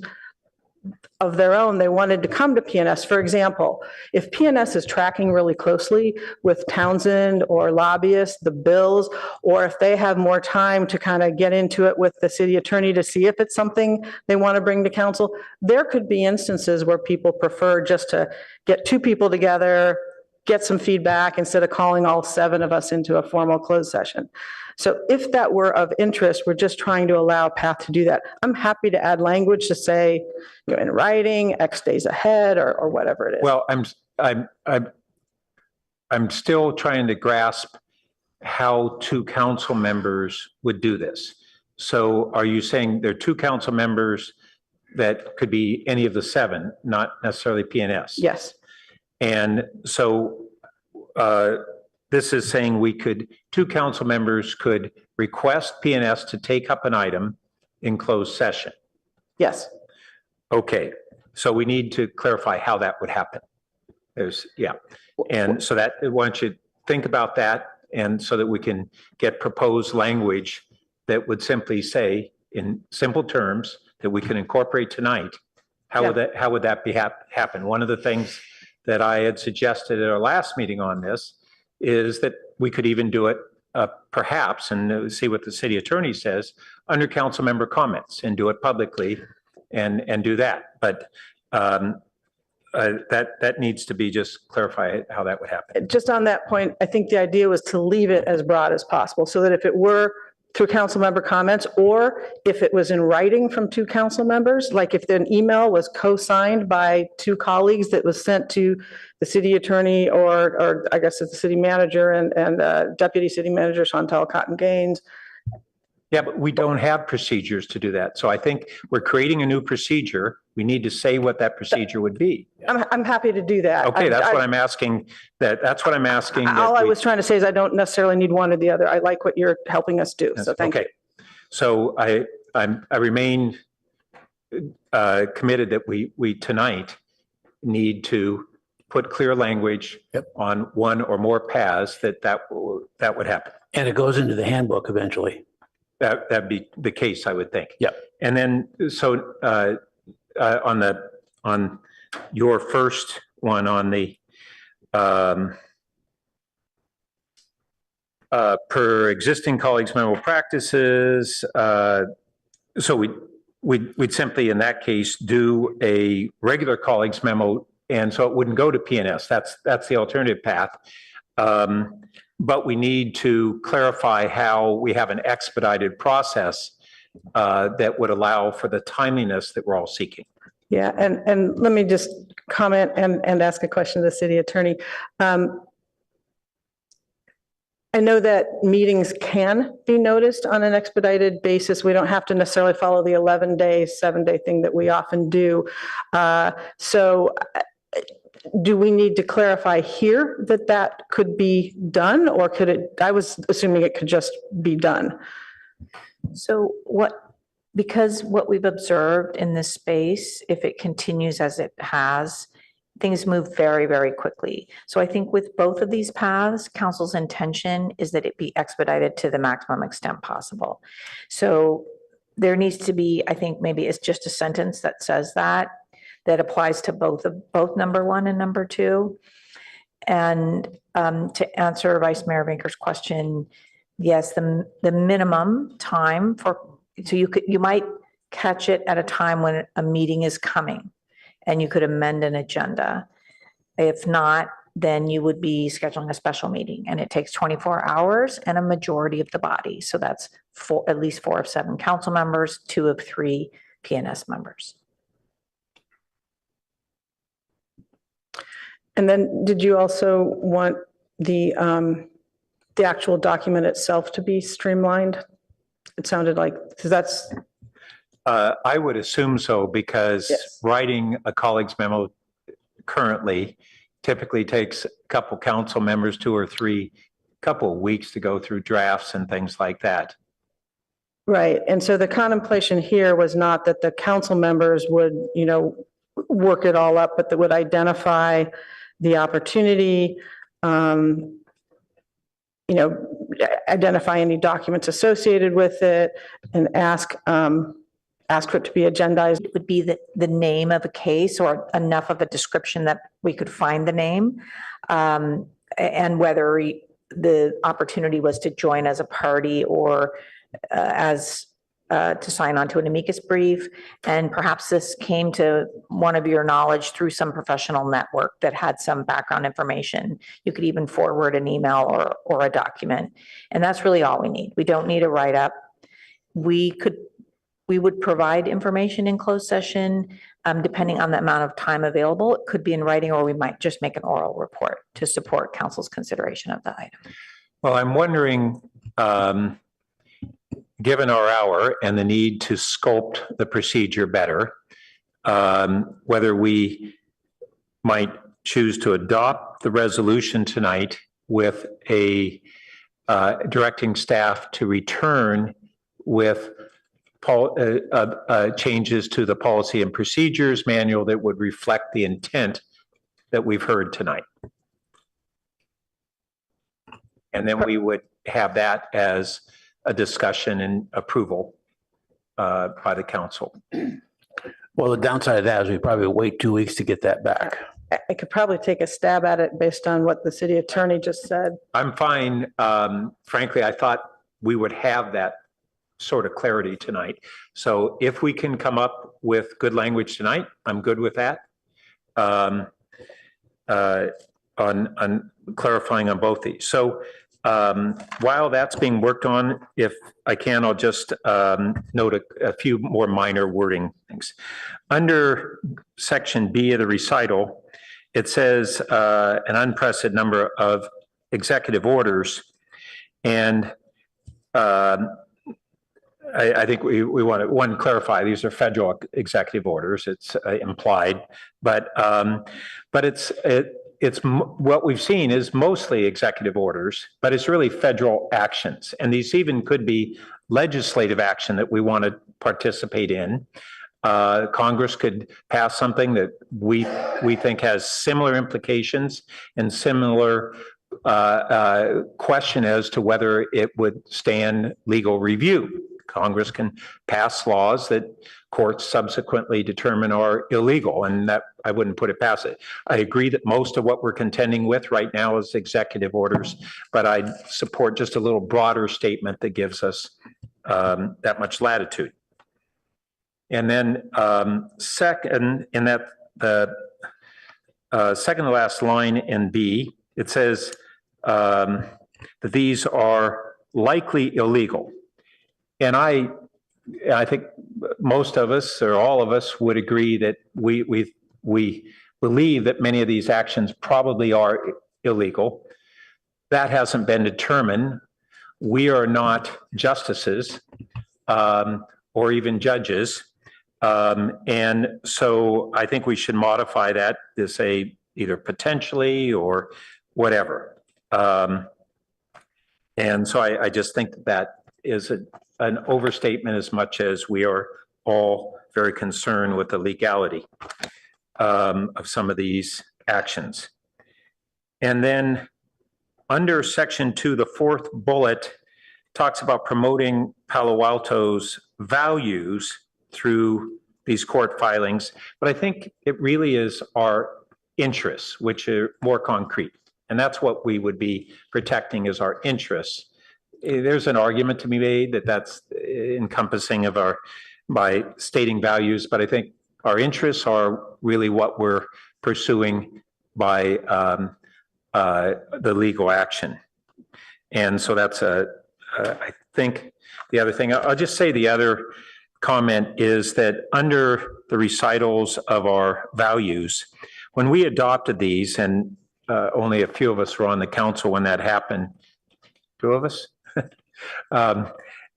of their own, they wanted to come to PNS. For example, if PNS is tracking really closely with Townsend or lobbyists, the bills, or if they have more time to kind of get into it with the city attorney to see if it's something they want to bring to council, there could be instances where people prefer just to get two people together, get some feedback instead of calling all 7 of us into a formal closed session. So if that were of interest, we're just trying to allow a path to do that. I'm happy to add language to say, you know, in writing, X days ahead, or whatever it is. Well, I'm still trying to grasp how 2 council members would do this. So are you saying there are 2 council members that could be any of the 7, not necessarily PNS? Yes. And so this is saying 2 council members could request PNS to take up an item in closed session. Yes. Okay, so we need to clarify how that would happen. And so that, why don't you think about that, and so that we can get proposed language that would simply say, in simple terms, that we can incorporate tonight. How would that be happen? One of the things that I had suggested at our last meeting on this is that we could even do it perhaps, and see what the city attorney says, under council member comments, and do it publicly and do that. But that needs to be just clarified how that would happen. Just on that point, I think the idea was to leave it as broad as possible, so that if it were through council member comments, or if it was in writing from 2 council members, like if an email was co-signed by 2 colleagues that was sent to the city attorney, or I guess it's the city manager and deputy city manager Chantal Cotton Gaines. Yeah, but we don't have procedures to do that. So I think we're creating a new procedure. We need to say what that procedure would be. I'm happy to do that. Okay, that's what I'm asking. That's what I'm asking. All I was trying to say is I don't necessarily need one or the other. I like what you're helping us do. So thank you. Okay, so I remain committed that we tonight need to put clear language on one or more paths that would happen. And it goes into the handbook eventually. That'd be the case, I would think. Yeah. And then, so on your first one on the per existing colleagues' memo practices, so we'd simply in that case do a regular colleagues memo, and so it wouldn't go to PNS. That's the alternative path. But we need to clarify how we have an expedited process that would allow for the timeliness that we're all seeking. Yeah, and let me just comment and ask a question to the city attorney. I know that meetings can be noticed on an expedited basis. We don't have to necessarily follow the 11-day, 7-day thing that we often do. So do we need to clarify here that could be done, or could it, I was assuming it could just be done. So because what we've observed in this space, if it continues as it has, things move very, very quickly. So I think with both of these paths, council's intention is that it be expedited to the maximum extent possible. So there needs to be, I think maybe it's just a sentence that says that applies to both number 1 and number 2. And to answer Vice Mayor Vinker's question, yes, the minimum time so you might catch it at a time when a meeting is coming and you could amend an agenda. If not, then you would be scheduling a special meeting, and it takes 24 hours and a majority of the body. So that's at least 4 of 7 council members, 2 of 3 PNS members. And then did you also want the actual document itself to be streamlined? It sounded like, because that's, I would assume so, because Yes. writing a colleague's memo currently typically takes a couple council members, 2 or 3, couple of weeks to go through drafts and things like that. right. And so the contemplation here was not that the council members would, work it all up, but that would identify the opportunity, identify any documents associated with it and ask for it to be agendized. It would be the name of a case or enough of a description that we could find the name. And whether the opportunity was to join as a party or to sign on to an amicus brief. And perhaps this came to one of your knowledge through some professional network that had some background information. You could even forward an email or a document. And that's really all we need. We don't need a write-up. We would provide information in closed session, depending on the amount of time available. It could be in writing, or we might just make an oral report to support council's consideration of the item. Well, I'm wondering, given our hour and the need to sculpt the procedure better, whether we might choose to adopt the resolution tonight with directing staff to return with changes to the policy and procedures manual that would reflect the intent that we've heard tonight. And then we would have that as a discussion and approval by the council. Well, the downside of that is we probably wait 2 weeks to get that back. I could probably take a stab at it based on what the city attorney just said. I'm fine. Frankly, I thought we would have that sort of clarity tonight. So if we can come up with good language tonight, I'm good with that. On clarifying on both these. So while that's being worked on, if I can, I'll just note a few more minor wording things. Under section B of the recital, it says an unprecedented number of executive orders. And I think we want to clarify, these are federal executive orders. It's implied, but it's what we've seen is mostly executive orders, but it's really federal actions. And these even could be legislative action that we want to participate in. Congress could pass something that we think has similar implications and similar question as to whether it would stand legal review. Congress can pass laws that courts subsequently determine are illegal, and that I wouldn't put it past it. I agree that most of what we're contending with right now is executive orders, but I support just a little broader statement that gives us that much latitude. And then second, in that second to last line in B, it says that these are likely illegal. And I think most of us or all of us would agree that we believe that many of these actions probably are illegal. That hasn't been determined. We are not justices or even judges. And so I think we should modify that to say either potentially or whatever. And so I just think that is an overstatement as much as we are all very concerned with the legality of some of these actions. And then under section 2, the fourth bullet talks about promoting Palo Alto's values through these court filings. But I think it really is our interests, which are more concrete. And that's what we would be protecting is our interests. There's an argument to be made that that's encompassing of by stating values, but I think our interests are really what we're pursuing by the legal action. And so that's I think the other thing, I'll just say the other comment is that under the recitals of our values, when we adopted these, and only a few of us were on the council when that happened, 2 of us?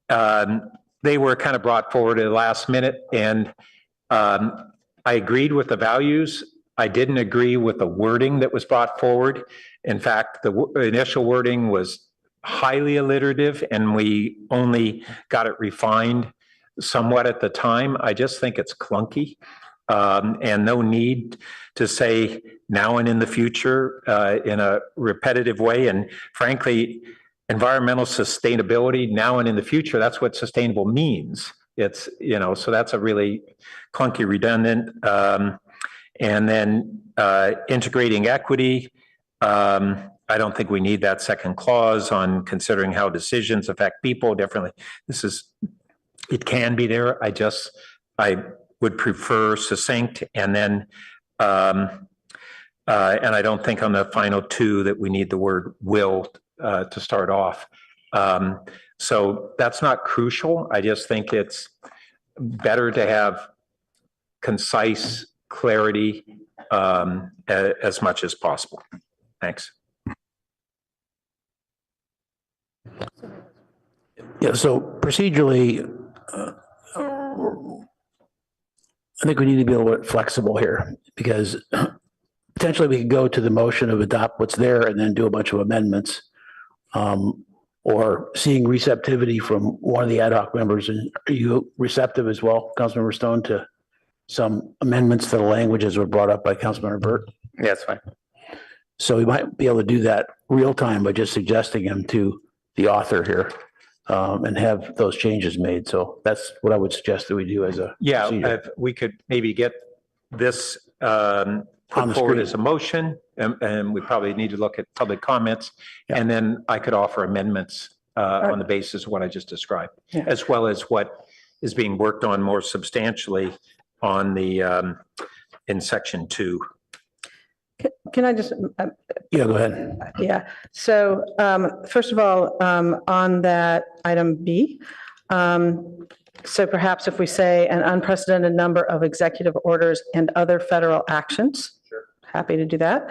They were kind of brought forward at the last minute, and I agreed with the values. I didn't agree with the wording that was brought forward. In fact, the initial wording was highly alliterative, and we only got it refined somewhat at the time. I just think it's clunky, and no need to say now and in the future in a repetitive way. And frankly, environmental sustainability now and in the future, that's what sustainable means. It's, so that's a really clunky, redundant. And then integrating equity. I don't think we need that second clause on considering how decisions affect people differently. It can be there. I would prefer succinct, and then, and I don't think on the final two that we need the word will to start off. So that's not crucial. I just think it's better to have concise clarity as much as possible. Thanks. Yeah, so procedurally, I think we need to be a little bit flexible here, because potentially we could go to the motion of adopt what's there and then do a bunch of amendments, or seeing receptivity from one of the ad hoc members. And are you receptive as well, Councilmember Stone, to some amendments to the language as were brought up by Councilmember Burt? Yeah, that's fine. So we might be able to do that real time by just suggesting them to the author here, and have those changes made. So that's what I would suggest that we do as a procedure. If we could maybe get this On put the forward screen. as a motion, and we probably need to look at public comments, and then I could offer amendments on the basis of what I just described, as well as what is being worked on more substantially on the in section 2. Can I just? Yeah, go ahead. Yeah. So first of all, on that item B, so perhaps if we say an unprecedented number of executive orders and other federal actions. Sure. Happy to do that.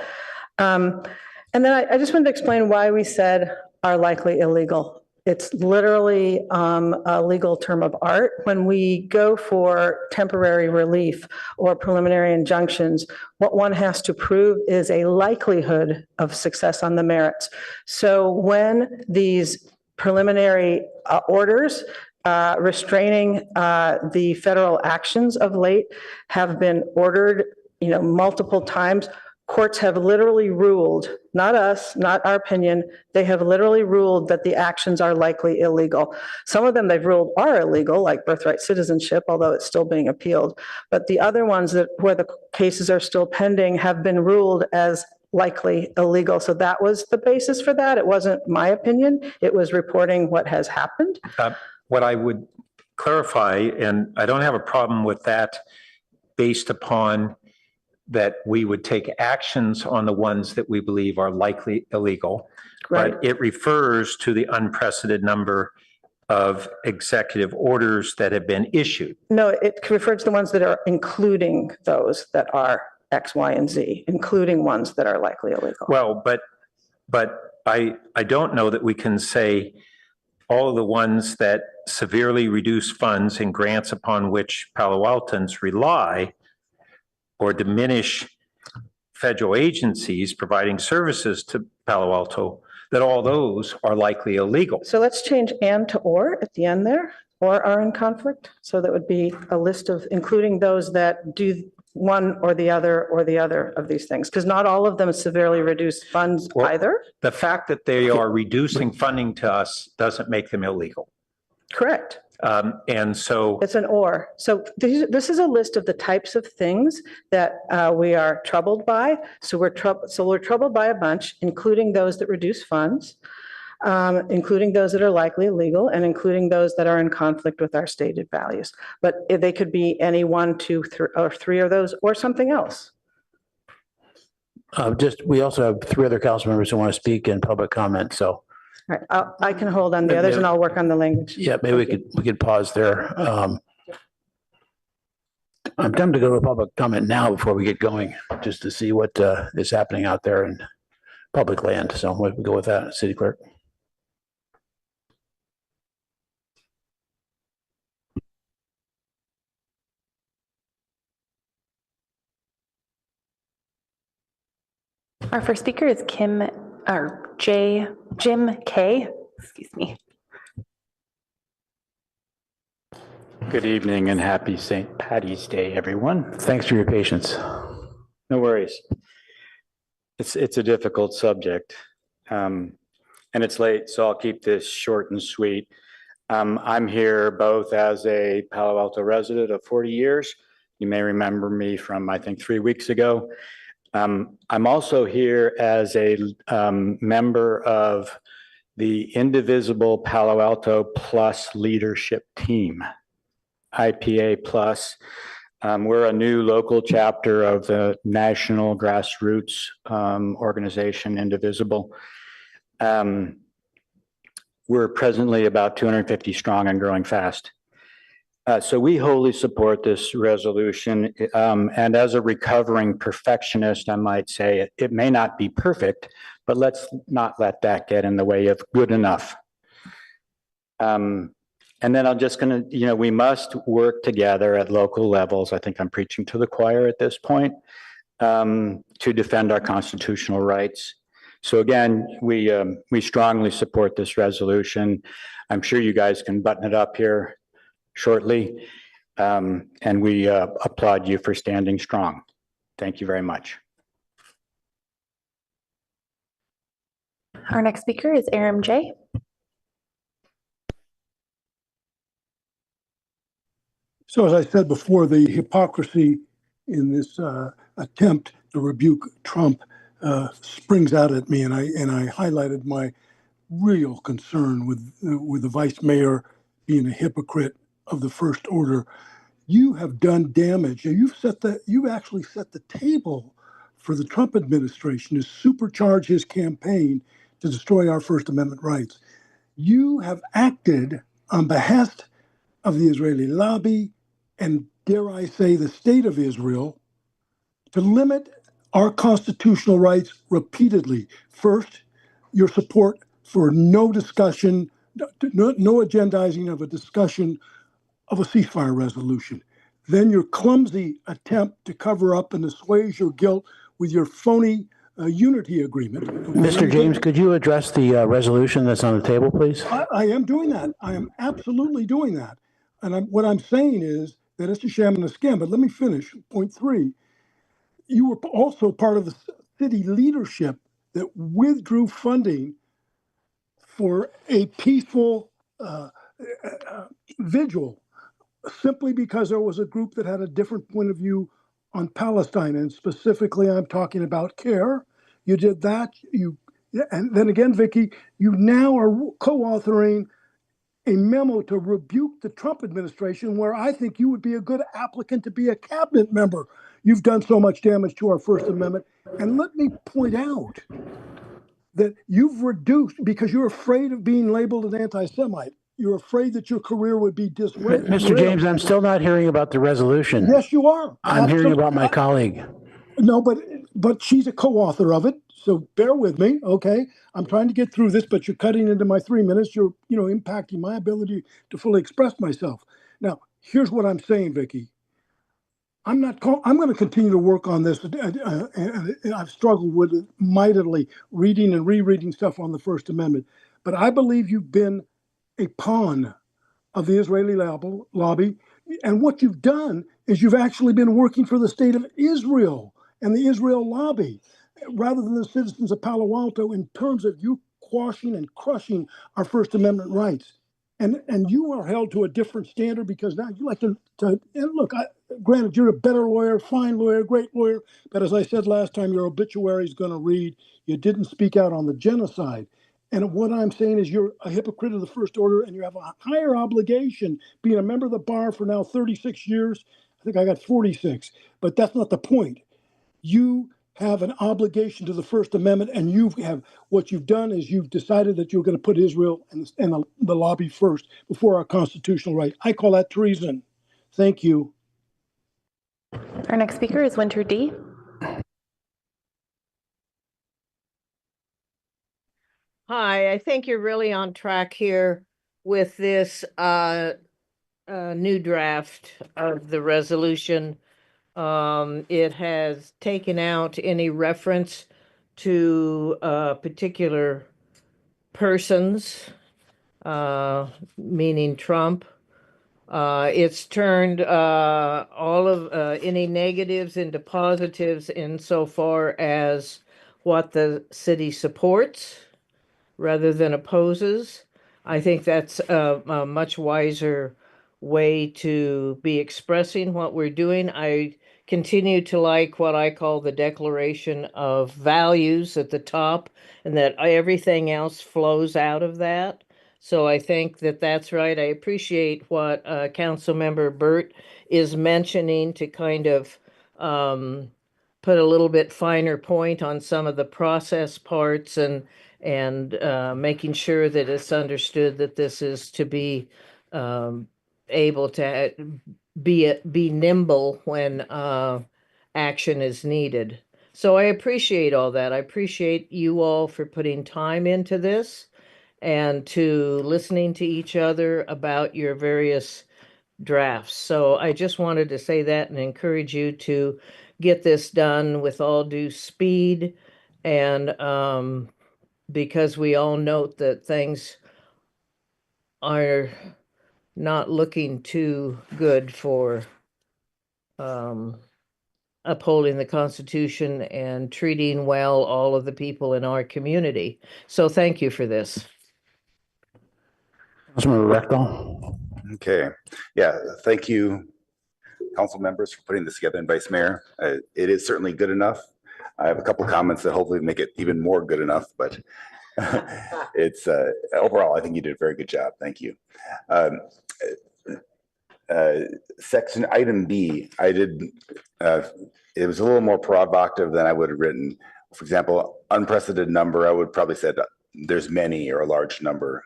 And then I just wanted to explain why we said are likely illegal. It's literally a legal term of art. When we go for temporary relief or preliminary injunctions, what one has to prove is a likelihood of success on the merits. So when these preliminary orders restraining the federal actions of late have been ordered, multiple times, courts have literally ruled, not us, not our opinion, they have literally ruled that the actions are likely illegal. Some of them they've ruled are illegal, like birthright citizenship, although it's still being appealed. But the other ones where the cases are still pending have been ruled as likely illegal. So that was the basis for that. It wasn't my opinion. It was reporting what has happened. What I would clarify, and I don't have a problem with that based upon that we would take actions on the ones that we believe are likely illegal. Right. But it refers to the unprecedented number of executive orders that have been issued. No, it refers to the ones that are including those that are X, Y, and Z, including ones that are likely illegal. Well, but I don't know that we can say all of the ones that severely reduce funds and grants upon which Palo Altans rely or diminish federal agencies providing services to Palo Alto, that all those are likely illegal. So let's change and to or at the end there, or are in conflict. So that would be a list of including those that do one or the other of these things, because not all of them severely reduce funds either. The fact that they are reducing funding to us doesn't make them illegal. Correct. And so it's an or. So this is a list of the types of things that we are troubled by. So we're troubled by a bunch, including those that reduce funds, including those that are likely illegal, and including those that are in conflict with our stated values. But they could be any 1, 2, 3, or 3 of those, or something else. We also have 3 other council members who want to speak in public comment. So. All right, I can hold on the others and I'll work on the language. Yeah, maybe we could pause there. I'm tempted to go to public comment now before we get going, just to see what is happening out there in public land. So we go with that, City Clerk. Our first speaker is Jim K. Excuse me. Good evening and happy St. Patty's Day, everyone. Thanks for your patience. No worries. It's a difficult subject. And it's late, so I'll keep this short and sweet. I'm here both as a Palo Alto resident of 40 years. You may remember me from, I think, 3 weeks ago. I'm also here as a member of the Indivisible Palo Alto Plus leadership team, IPA Plus. We're a new local chapter of the national grassroots organization, Indivisible. We're presently about 250 strong and growing fast. So we wholly support this resolution. And as a recovering perfectionist, I might say it may not be perfect, but let's not let that get in the way of good enough. And then I'm just going to, we must work together at local levels. I think I'm preaching to the choir at this point, to defend our constitutional rights. So again, we strongly support this resolution. I'm sure you guys can button it up here shortly. And we applaud you for standing strong. Thank you very much. Our next speaker is Aram J. So as I said before, the hypocrisy in this attempt to rebuke Trump springs out at me, and I highlighted my real concern with the vice mayor being a hypocrite of the first order. You have done damage, and you've actually set the table for the Trump administration to supercharge his campaign to destroy our First Amendment rights. You have acted on behest of the Israeli lobby and, dare I say, the state of Israel to limit our constitutional rights repeatedly. First, your support for no discussion, no agendizing of a discussion of a ceasefire resolution. Then your clumsy attempt to cover up and assuage your guilt with your phony unity agreement. Mr. James, could you address the resolution that's on the table, please? I am doing that. I am absolutely doing that. And what I'm saying is that it's a sham and a scam. But let me finish. Point 3. You were also part of the city leadership that withdrew funding for a peaceful vigil simply because there was a group that had a different point of view on Palestine. And specifically, I'm talking about CARE. You did that. And then again, Vicky, you now are co-authoring a memo to rebuke the Trump administration, where I think you would be a good applicant to be a cabinet member. You've done so much damage to our First Amendment. And let me point out that you've reduced, because you're afraid of being labeled an anti-Semite. You're afraid that your career would be disrupted. Mr. James, I'm still not hearing about the resolution. Yes, you are. I'm hearing about my colleague. No, but she's a co-author of it. So bear with me, okay? I'm trying to get through this, but you're cutting into my 3 minutes. You're, impacting my ability to fully express myself. Now, here's what I'm saying, Vicky. I'm going to continue to work on this, and I've struggled with it mightily, reading and rereading stuff on the First Amendment. But I believe you've been a pawn of the Israeli lobby. And what you've done is you've actually been working for the state of Israel and the Israel lobby, rather than the citizens of Palo Alto, in terms of you quashing and crushing our First Amendment rights. And you are held to a different standard because now you like to and look, granted, you're a better lawyer, fine lawyer, great lawyer. But as I said last time, your obituary is going to read, you didn't speak out on the genocide. And what I'm saying is you're a hypocrite of the first order, and you have a higher obligation being a member of the bar for now 36 years. I think I got 46, but that's not the point. You have an obligation to the First Amendment, and what you've done is you've decided that you're going to put Israel and the lobby first before our constitutional right. I call that treason. Thank you. Our next speaker is Winter D. Hi, I think you're really on track here with this new draft of the resolution. It has taken out any reference to particular persons, meaning Trump. It's turned all of any negatives into positives insofar as what the city supports rather than opposes. I think that's a much wiser way to be expressing what we're doing. I continue to like what I call the declaration of values at the top, and that everything else flows out of that. So I think that that's right. I appreciate what Councilmember Burt is mentioning to kind of put a little bit finer point on some of the process parts and making sure that it's understood that this is to be able to be nimble when action is needed. So I appreciate all that. I appreciate you all for putting time into this and to listening to each other about your various drafts. So I just wanted to say that and encourage you to get this done with all due speed, and because we all note that things are not looking too good for upholding the Constitution and treating well all of the people in our community. So thank you for this. Councilmember Rectal. Okay, yeah, thank you, council members, for putting this together, and Vice Mayor. It is certainly good enough. I have a couple comments that hopefully make it even more good enough, but it's overall, I think you did a very good job. Thank you. Section item B, I did, it was a little more provocative than I would have written. For example, unprecedented number, I would probably said there's many or a large number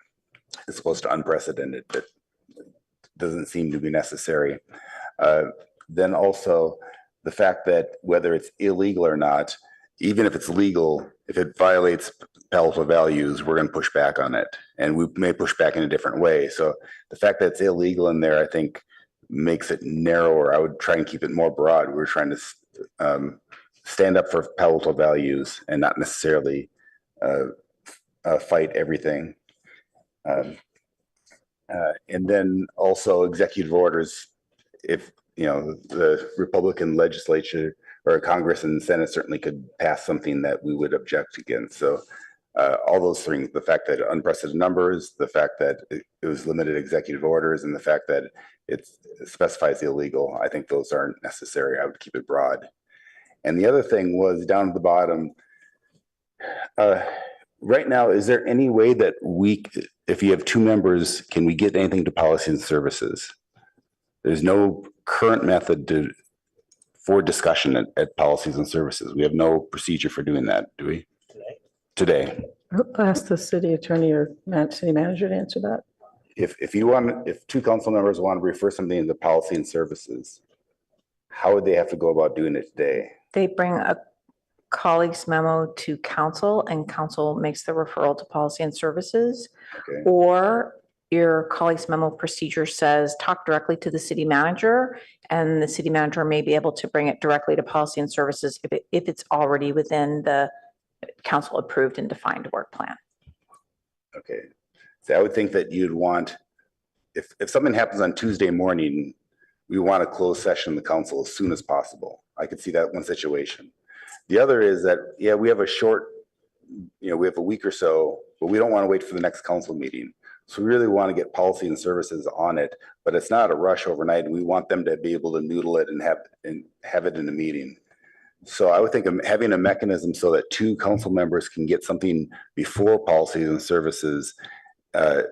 as opposed to unprecedented, but doesn't seem to be necessary. Then also the fact that whether it's illegal or not, even if it's legal, if it violates palatable values, we're going to push back on it, and we may push back in a different way. So the fact that it's illegal in there, I think, makes it narrower. I would try and keep it more broad. We're trying to stand up for palatable values and not necessarily fight everything. And then also executive orders, if you know, the Republican legislature or Congress and Senate certainly could pass something that we would object against. So all those things, the fact that unprecedented numbers, the fact that it was limited executive orders, and the fact that it specifies illegal, I think those aren't necessary. I would keep it broad. And the other thing was down at the bottom, right now, is there any way that we, if you have two members, can we get anything to policy and services? There's no current method for discussion at policies and services. We have no procedure for doing that, do we? Today. I'll ask the city attorney or city manager to answer that. If two council members want to refer something into policy and services, how would they have to go about doing it today? They bring a colleague's memo to council and council makes the referral to policy and services. Okay. Or your colleague's memo procedure says talk directly to the city manager, and the city manager may be able to bring it directly to policy and services if it's already within the council approved and defined work plan. Okay. So I would think that you'd want, if something happens on Tuesday morning, we want a closed session in the council as soon as possible. I could see that one situation. The other is that, yeah, we have a short, we have a week or so, but we don't want to wait for the next council meeting. So we really want to get policy and services on it, but it's not a rush overnight, and we want them to be able to noodle it and have it in the meeting. So I would think of having a mechanism so that two council members can get something before policies and services. So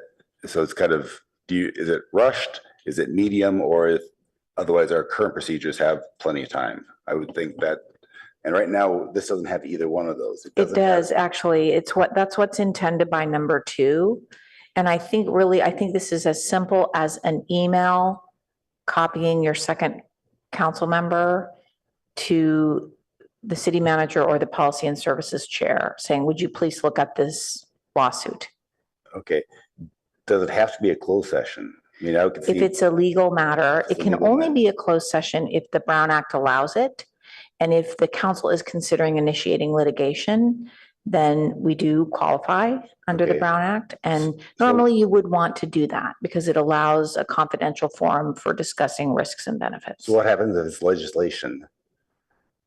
it's kind of, is it rushed? Is it medium? Or if otherwise our current procedures have plenty of time? I would think that, and right now this doesn't have either one of those. It does actually. That's what's intended by number 2. And I think this is as simple as an email copying your second council member to the city manager or the policy and services chair saying, would you please look at this lawsuit? Okay. Does it have to be a closed session? I mean, I could see if it's a legal matter, it can only be a closed session if the Brown Act allows it. And if the council is considering initiating litigation, then we do qualify under the Okay. Brown Act. And normally you would want to do that because it allows a confidential forum for discussing risks and benefits. So what happens if it's legislation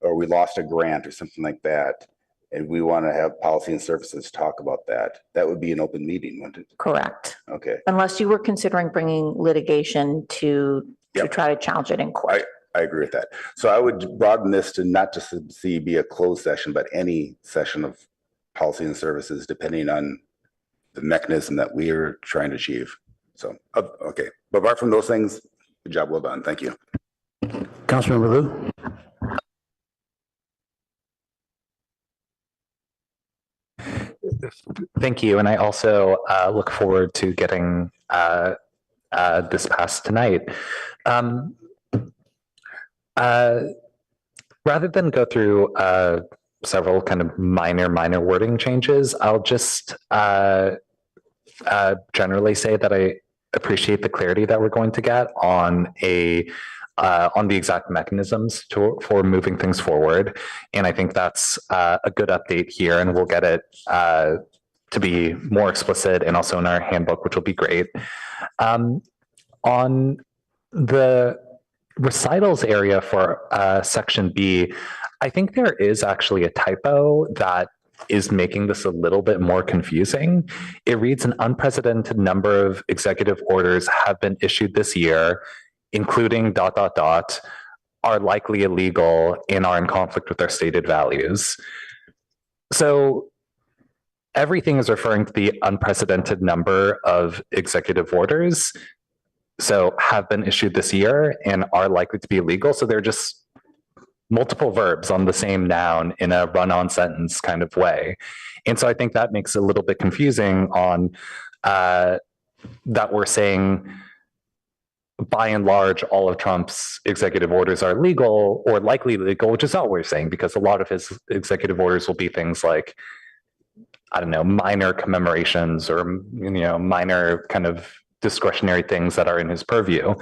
or we lost a grant or something like that, and we want to have policy and services talk about that? That would be an open meeting, wouldn't it? Correct. Okay. Unless you were considering bringing litigation to try to challenge it in court. I agree with that. So I would broaden this to not just be a closed session, but any session of policy and services, depending on the mechanism that we are trying to achieve. So, okay. But apart from those things, good job, well done. Thank you. Councilmember Lou? Thank you. And I also look forward to getting this passed tonight. Rather than go through several kind of minor wording changes, I'll just generally say that I appreciate the clarity that we're going to get on the exact mechanisms for moving things forward. And I think that's a good update here, and we'll get it to be more explicit and also in our handbook, which will be great. On the recitals area for section B, I think there is actually a typo that is making this a little bit more confusing. It reads an unprecedented number of executive orders have been issued this year, including ... are likely illegal and are in conflict with our stated values. So everything is referring to the unprecedented number of executive orders. So have been issued this year and are likely to be illegal. So they're just multiple verbs on the same noun in a run-on sentence kind of way. And so I think that makes it a little bit confusing on that we're saying by and large, all of Trump's executive orders are legal or likely legal, which is not what we're saying, because a lot of his executive orders will be things like, I don't know, minor commemorations or, minor kind of discretionary things that are in his purview.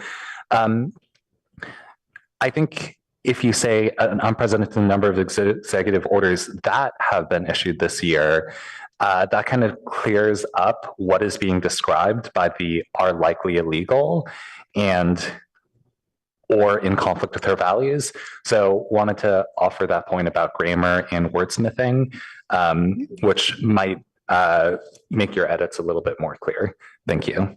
I think if you say an unprecedented number of executive orders that have been issued this year, that kind of clears up what is being described by the are likely illegal and or in conflict with her values. So wanted to offer that point about grammar and wordsmithing, which might make your edits a little bit more clear. Thank you.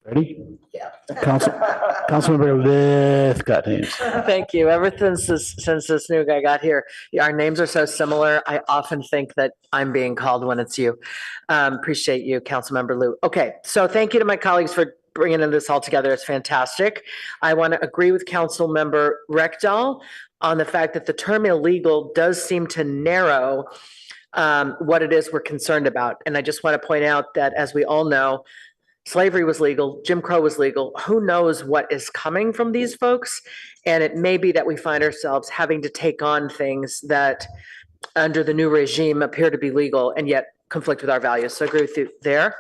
Ready? Yeah. Councilmember Lithgott. Thank you. Ever since this new guy got here, our names are so similar. I often think that I'm being called when it's you. Appreciate you, Councilmember Lou. Okay, so thank you to my colleagues for bringing this all together. It's fantastic. I want to agree with Councilmember Reckdahl on the fact that the term illegal does seem to narrow what it is we're concerned about. And I just want to point out that, as we all know, slavery was legal, Jim Crow was legal. Who knows what is coming from these folks? And it may be that we find ourselves having to take on things that under the new regime appear to be legal and yet conflict with our values. So I agree with you there.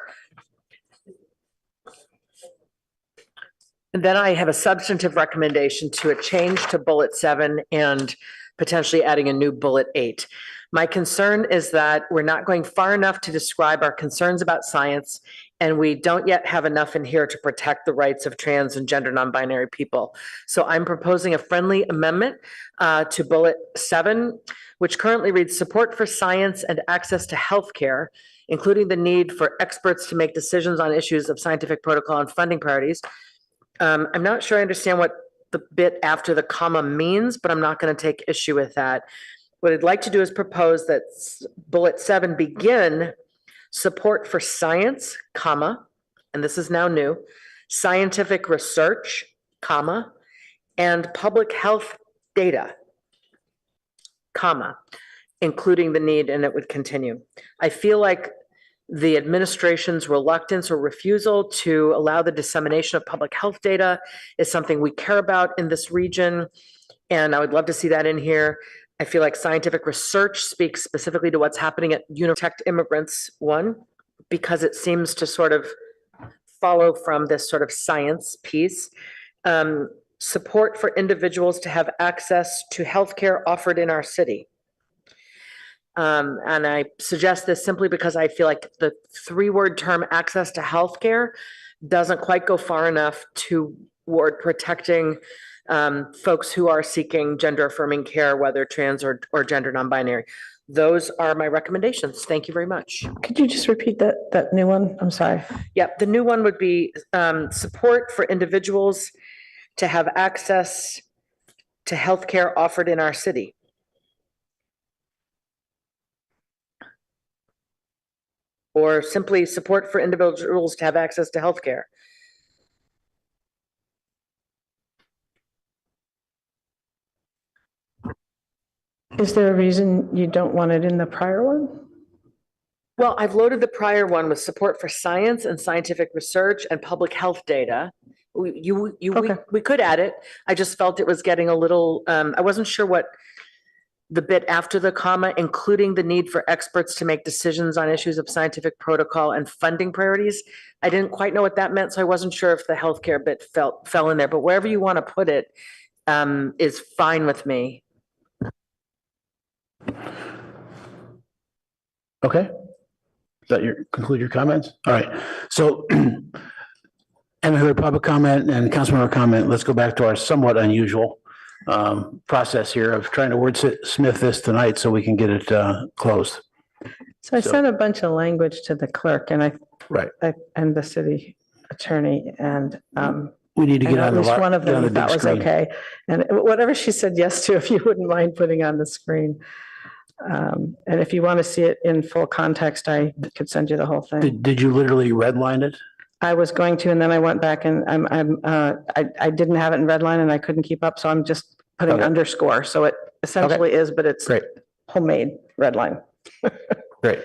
And then I have a substantive recommendation to a change to bullet 7 and potentially adding a new bullet 8. My concern is that we're not going far enough to describe our concerns about science, and we don't yet have enough in here to protect the rights of trans and gender non-binary people. So I'm proposing a friendly amendment to bullet 7, which currently reads support for science and access to healthcare, including the need for experts to make decisions on issues of scientific protocol and funding priorities. I'm not sure I understand what the bit after the comma means, but I'm not going to take issue with that. What I'd like to do is propose that bullet 7 begin support for science, comma, and this is now new, scientific research, comma, and public health data, comma, including the need, and it would continue. I feel like the administration's reluctance or refusal to allow the dissemination of public health data is something we care about in this region, and I would love to see that in here. I feel like scientific research speaks specifically to what's happening at protect immigrants, one, because it seems to sort of follow from this sort of science piece. support for individuals to have access to healthcare offered in our city. And I suggest this simply because I feel like the three-word term access to healthcare doesn't quite go far enough toward protecting folks who are seeking gender affirming care, whether trans or gender non-binary. Those are my recommendations. Thank you very much. Could you just repeat that new one? I'm sorry. Yep, the new one would be support for individuals to have access to healthcare offered in our city. Or simply support for individuals to have access to healthcare. Is there a reason you don't want it in the prior one? Well, I've loaded the prior one with support for science and scientific research and public health data. We could add it. I just felt it was getting a little, I wasn't sure what the bit after the comma, including the need for experts to make decisions on issues of scientific protocol and funding priorities. I didn't quite know what that meant, so I wasn't sure if the healthcare bit fell in there, but wherever you want to put it is fine with me. Okay. Is that conclude your comments? All right. So and heard public comment and councilmember comment. Let's go back to our somewhat unusual process here of trying to wordsmith this tonight so we can get it closed. So I sent a bunch of language to the clerk and and the city attorney, and we need to get on at least one of them that was screen. okay. And whatever she said yes to, if you wouldn't mind putting on the screen. And if you want to see it in full context, I could send you the whole thing. Did you literally redline it? I was going to, and then I went back and I didn't have it in red line and I couldn't keep up. So I'm just putting underscore. So it essentially is, but it's homemade red line. Great.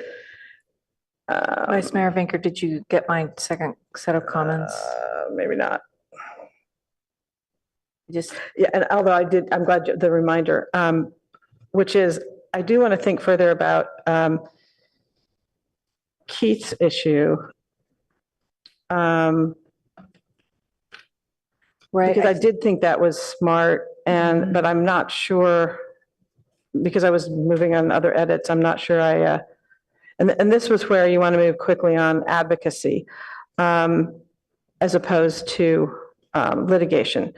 Vice Mayor Vinker, did you get my second set of comments? Maybe not. Yeah, and although I did, I'm glad the reminder, which is, I do want to think further about Keith's issue. Right. Because I did think that was smart, but I'm not sure, because I was moving on other edits, I'm not sure and this was where you want to move quickly on advocacy as opposed to litigation.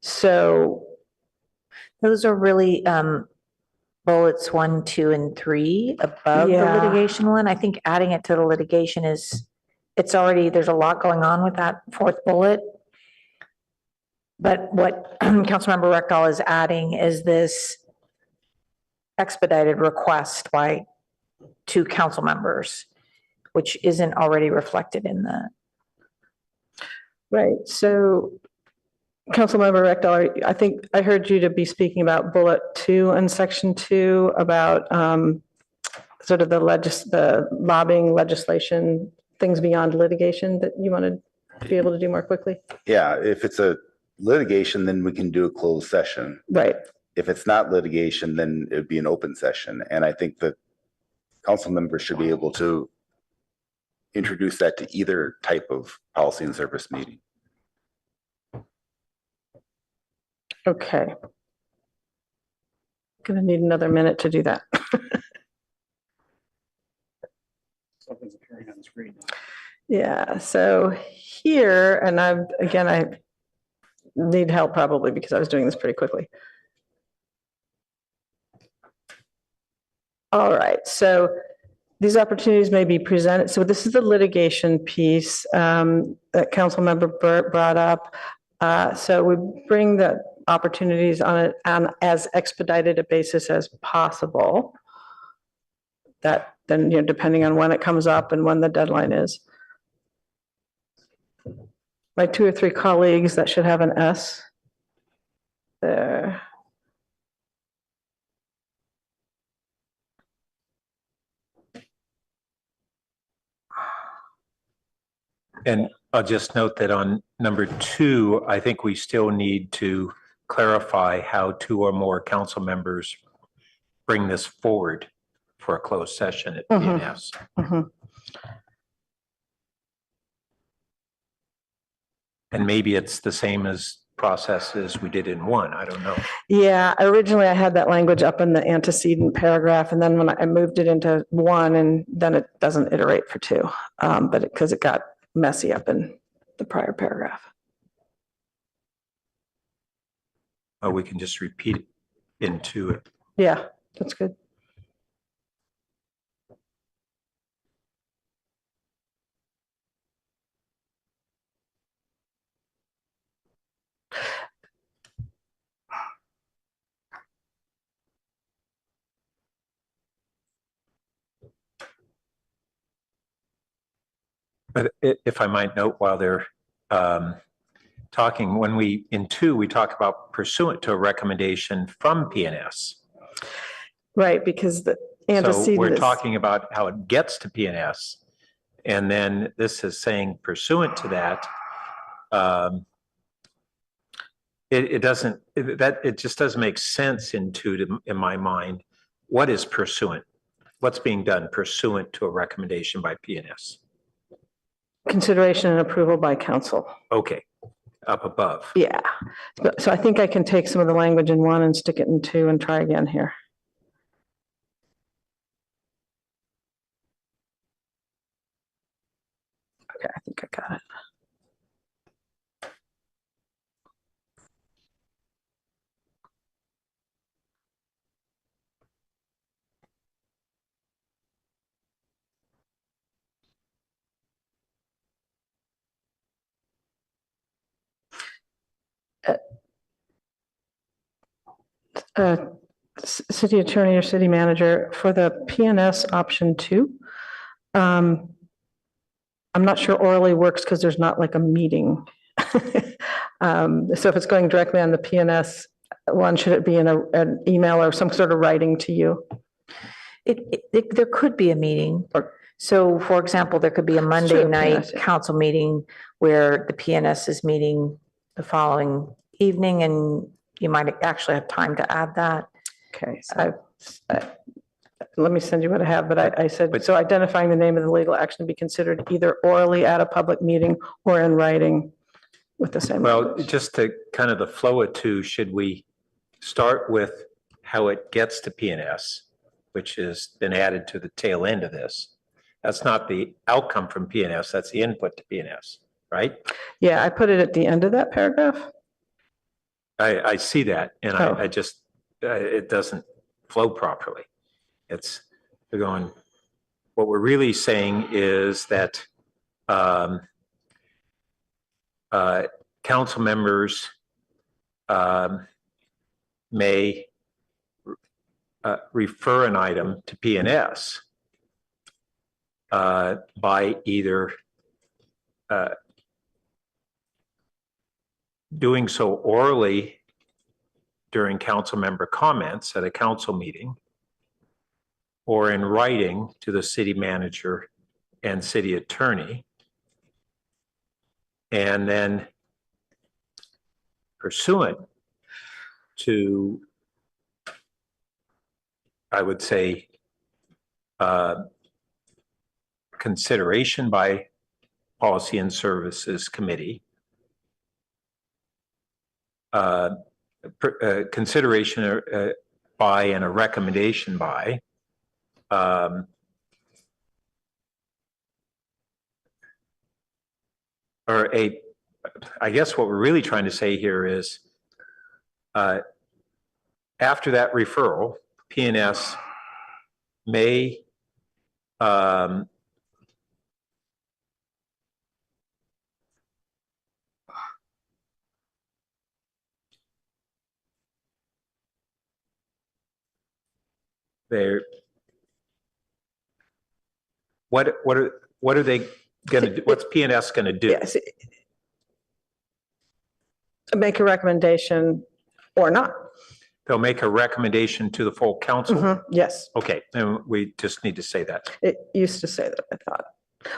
So those are really bullets 1, 2, and 3 above the litigation one. I think adding it to the litigation it's already, there's a lot going on with that fourth bullet. But what Councilmember Rectal is adding is this expedited request by 2 council members, which isn't already reflected in the. Right. So Councilmember Rectal, I think I heard you to be speaking about bullet 2 and section 2 about sort of the lobbying legislation, things beyond litigation that you wanted to be able to do more quickly. Yeah, if it's a litigation, then we can do a closed session. Right. If it's not litigation, then it would be an open session. And I think that council members should be able to introduce that to either type of policy and service meeting. Okay. Gonna need another minute to do that. Something's appearing on the screen. Yeah, so here, and I need help probably because I was doing this pretty quickly. All right, so these opportunities may be presented. So this is the litigation piece that Councilmember Burt brought up. So we bring the opportunities on as expedited a basis as possible. That then, depending on when it comes up and when the deadline is. My 2 or 3 colleagues, that should have an S there. And I'll just note that on number 2, I think we still need to clarify how 2 or more council members bring this forward for a closed session at PNS. And maybe it's the same as process as we did in one. I don't know. Yeah, originally I had that language up in the antecedent paragraph, and then when I moved it into one, and then it doesn't iterate for two, but because it got messy up in the prior paragraph. Oh, we can just repeat it into it. Yeah, that's good. But if I might note while they're talking, when in two, we talk about pursuant to a recommendation from PNS. Right, because the antecedent So we're is- talking about how it gets to PNS. And then this is saying pursuant to that. It doesn't, it just doesn't make sense in my mind. What is pursuant? What's being done pursuant to a recommendation by PNS? Consideration and approval by council. Okay, up above. Yeah, so I think I can take some of the language in one and stick it in two and try again here. Okay, I think I got it. City attorney or city manager for the PNS option 2. I'm not sure orally works because there's not like a meeting. So if it's going directly on the PNS one, should it be in an email or some sort of writing to you? There could be a meeting. So for example, there could be a Monday true, night PNS, yeah. council meeting where the PNS is meeting the following evening, and you might actually have time to add that. Okay, so let me send you what I have, but I said, so identifying the name of the legal action to be considered either orally at a public meeting or in writing with the same. Well, language. just to kind of the flow of two, should we start with how it gets to PNS, which has been added to the tail end of this? That's not the outcome from PNS, that's the input to PNS, right? Yeah, I put it at the end of that paragraph. I see that, and Oh. I just, it doesn't flow properly. They're going, what we're really saying is that council members may refer an item to PNS by either doing so orally during council member comments at a council meeting, or in writing to the city manager and city attorney, and then pursuant to, I would say, consideration by Policy and Services Committee, consideration by and a recommendation by I guess what we're really trying to say here is after that referral, PNS may what are they going to do? What's PNS going to do? Yes. Make a recommendation or not. They'll make a recommendation to the full council? Yes. Okay, and we just need to say that. It used to say that, I thought.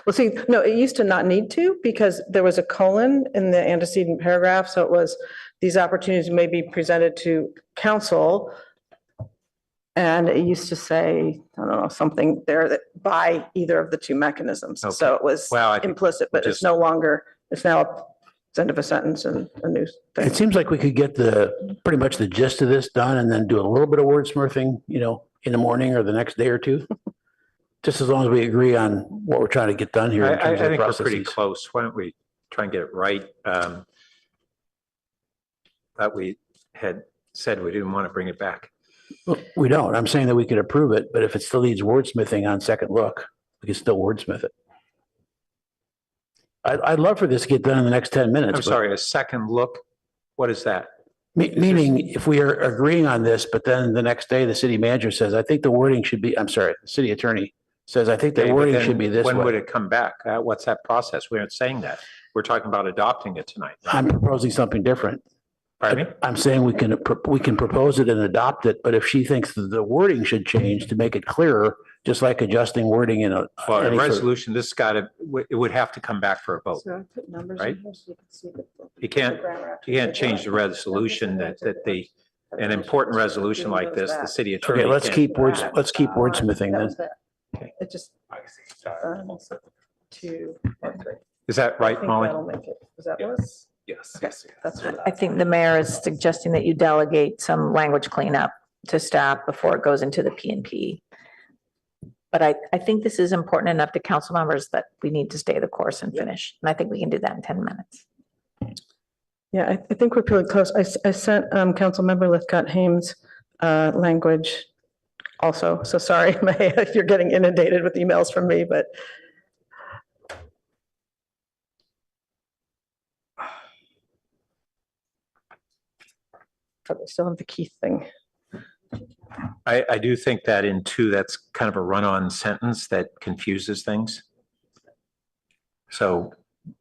Well, see, no, it used to not need to because there was a colon in the antecedent paragraph. So it was, these opportunities may be presented to council. And it used to say, I don't know, something there that by either of the two mechanisms. Okay. So it was Well, I think implicit, but it's just- no longer, it's now end of a sentence and a new thing. It seems like we could get pretty much the gist of this done and then do a little bit of wordsmithing, in the morning or the next day or two. Just as long as we agree on what we're trying to get done here in I terms of think we're pretty processes. close. Why don't we try and get it right? That we had said we didn't want to bring it back. Well, we don't. I'm saying that we could approve it, but if it still needs wordsmithing on second look, we can still wordsmith it. I'd love for this to get done in the next 10 minutes. I'm sorry, a second look? What is that? Meaning if we are agreeing on this, but then the next day the city manager says, I think the wording should be, I'm sorry, the city attorney says, I think the Okay, but wording then should be this when would way. it come back? What's that process? We aren't saying that. We're talking about adopting it tonight. I'm proposing something different. Pardon me? I'm saying we can propose it and adopt it, but if she thinks that the wording should change to make it clearer, just like adjusting wording in Well, a resolution, this it would have to come back for a vote. So I put numbers Right? in here so you can see the. You can't change the resolution an important resolution like this, the city attorney. Okay, let's can't- keep wordsmithing then. It just. 2 or 3. Is that I right, think Molly? that'll make it. Is that what? Yes. Okay, that's what. I think the mayor is suggesting that you delegate some language cleanup to staff before it goes into the P&P. But I think this is important enough to council members that we need to stay the course and finish. And I think we can do that in 10 minutes. Yeah, I think we're pretty close. I sent Councilmember Lithcott-Hames language also. So sorry, if you're getting inundated with emails from me, but. But we still have the key thing. I do think that in 2, that's kind of a run-on sentence that confuses things. So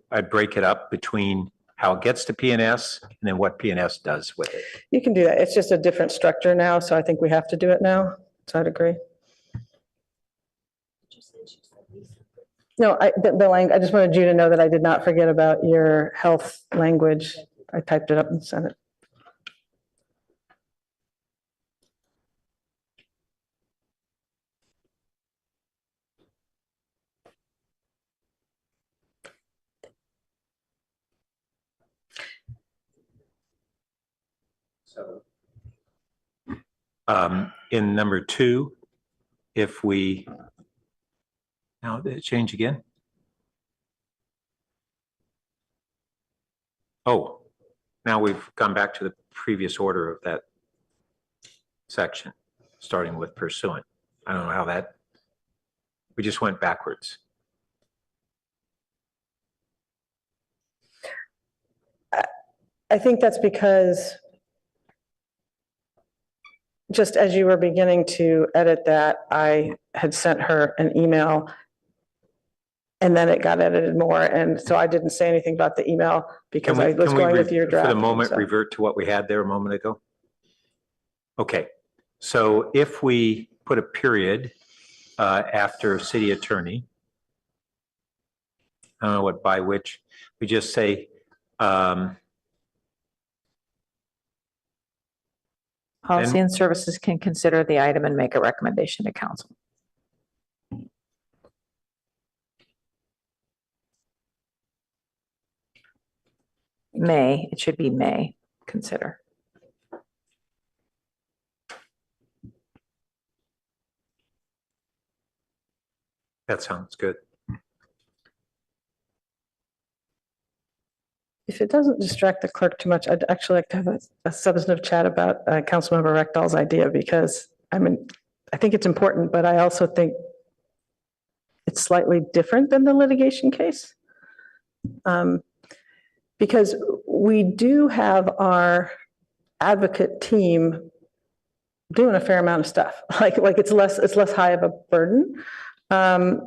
I'd break it up between how it gets to P&S and then what P&S does with it. You can do that. It's just a different structure now, so I think we have to do it now. So I'd agree. No, I just wanted you to know that I did not forget about your health language. I typed it up and sent it. So in number 2, if we, now did it change again? Oh, now we've gone back to the previous order of that section, starting with pursuant. I don't know how that, we just went backwards. I think that's because just as you were beginning to edit that, I had sent her an email and then it got edited more. And so I didn't say anything about the email because I was going with your draft. For the moment, so. revert to what we had there a moment ago? Okay, so if we put a period after city attorney, I don't know what by which, we just say, Policy and services can consider the item and make a recommendation to council. It should be may consider. that sounds good. If it doesn't distract the clerk too much, I'd actually like to have a substantive chat about Councilmember Rectal's idea because I think it's important, but I also think it's slightly different than the litigation case. Because we do have our advocate team doing a fair amount of stuff. Like it's less high of a burden. And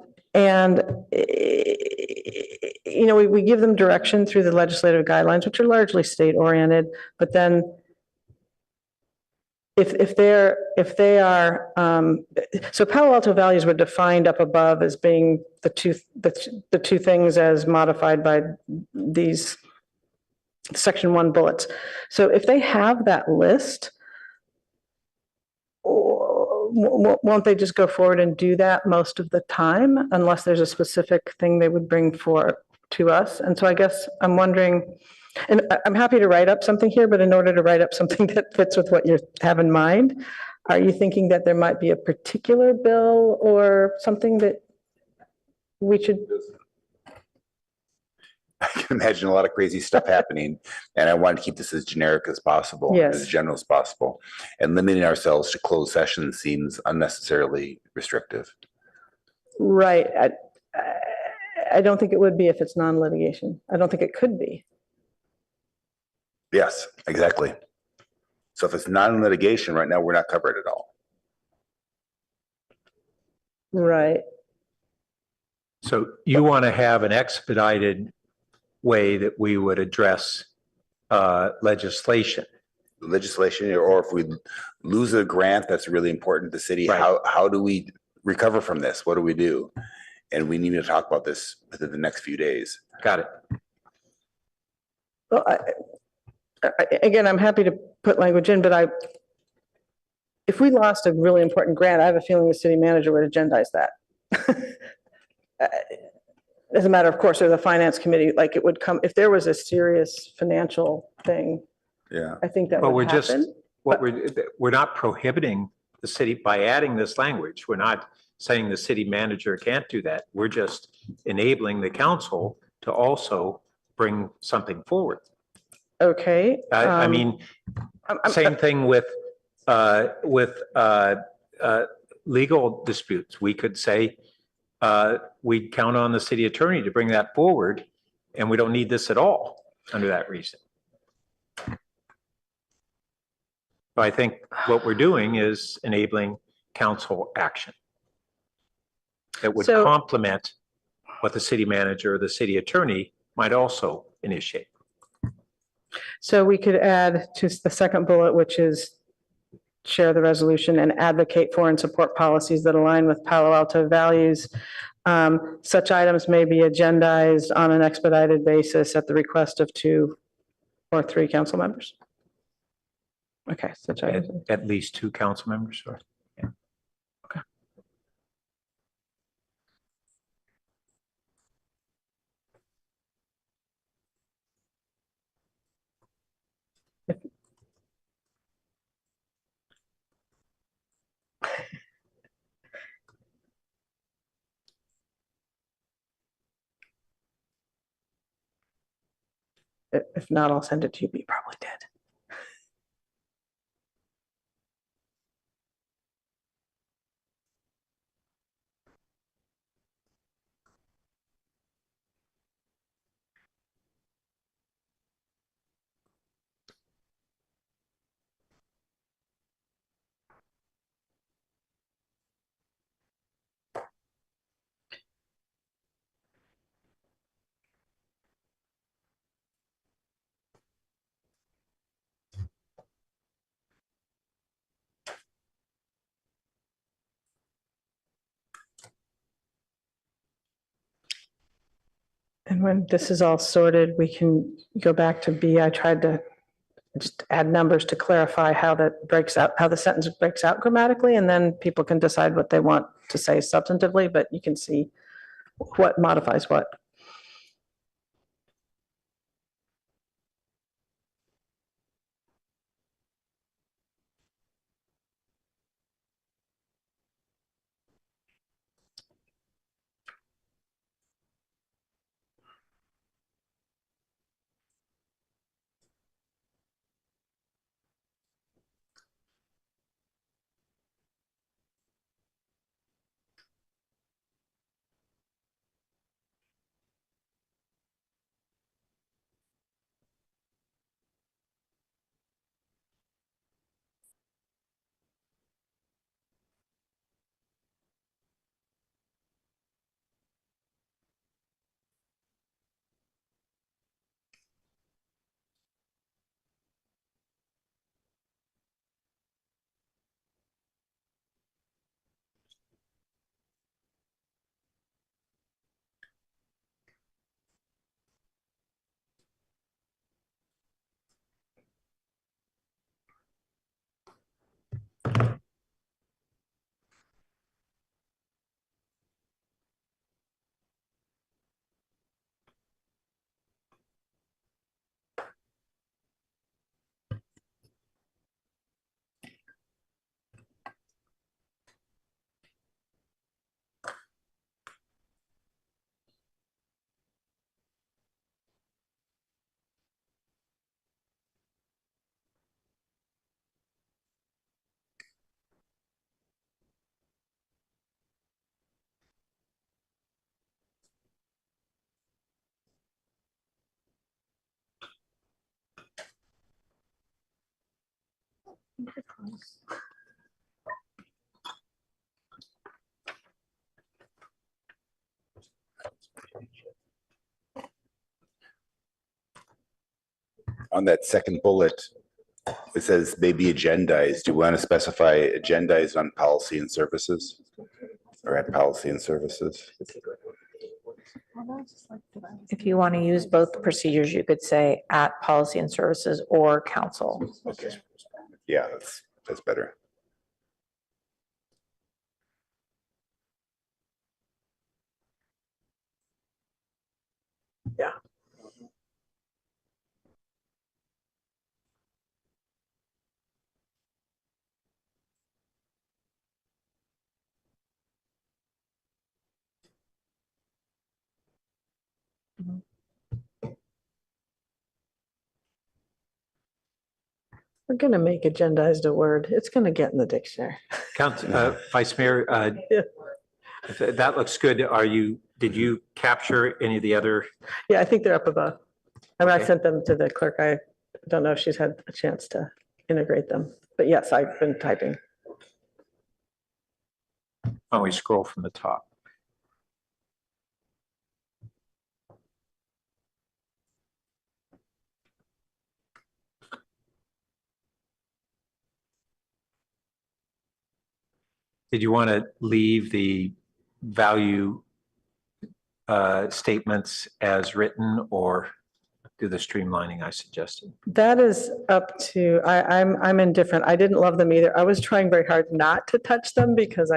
we give them direction through the legislative guidelines, which are largely state oriented, but then if they are, so Palo Alto values were defined up above as being the two things as modified by these section 1 bullets. So if they have that list, won't they just go forward and do that most of the time unless there's a specific thing they would bring to us. And so I guess I'm wondering, and I'm happy to write up something here, but in order to write up something that fits with what you have in mind, are you thinking that there might be a particular bill or something that we should? I can imagine a lot of crazy stuff happening, and I want to keep this as generic as possible, Yes. as general as possible. And limiting ourselves to closed sessions seems unnecessarily restrictive. Right. I don't think it would be if it's non-litigation. I don't think it could be. Yes, exactly. So if it's non-litigation, right now, we're not covered at all. Right. So you want to have an expedited way that we would address legislation. Legislation, or if we lose a grant that's really important to the city, Right. how do we recover from this? What do we do? And we need to talk about this within the next few days. Got it. Well, again, I'm happy to put language in, but if we lost a really important grant, I have a feeling the city manager would agendize that. As a matter of course, or the finance committee, like it would come, if there was a serious financial thing, Yeah. I think that But would happen. we're not prohibiting the city by adding this language. We're not saying the city manager can't do that. We're just enabling the council to also bring something forward. Okay. I mean, same thing with legal disputes. We could say, we'd count on the city attorney to bring that forward, and we don't need this at all under that reason. But I think what we're doing is enabling council action that would complement what the city manager or the city attorney might also initiate. So we could add to the second bullet, which is share the resolution and advocate for and support policies that align with Palo Alto values. Such items may be agendized on an expedited basis at the request of 2 or 3 council members. Okay, such items. At least 2 council members, or yeah. Okay. If not, I'll send it to you, but you probably did. And when this is all sorted, we can go back to B. I tried to just add numbers to clarify how that breaks out, how the sentence breaks out grammatically, and then people can decide what they want to say substantively, but you can see what modifies what. On that second bullet, it says may be agendized. Do you want to specify agendized on policy and services? Or at policy and services? If you want to use both procedures, you could say at policy and services or council. Okay. Yeah, that's better. Yeah. We're gonna make agendized a word. It's gonna get in the dictionary. Vice Mayor, that looks good. Did you capture any of the other? Yeah, I think they're up above. I mean, I Okay. sent them to the clerk. I don't know if she's had a chance to integrate them, but yes, I've been typing. Why don't we scroll from the top? Did you want to leave the value statements as written or do the streamlining I suggested? That is up to, I'm indifferent. I didn't love them either. I was trying very hard not to touch them because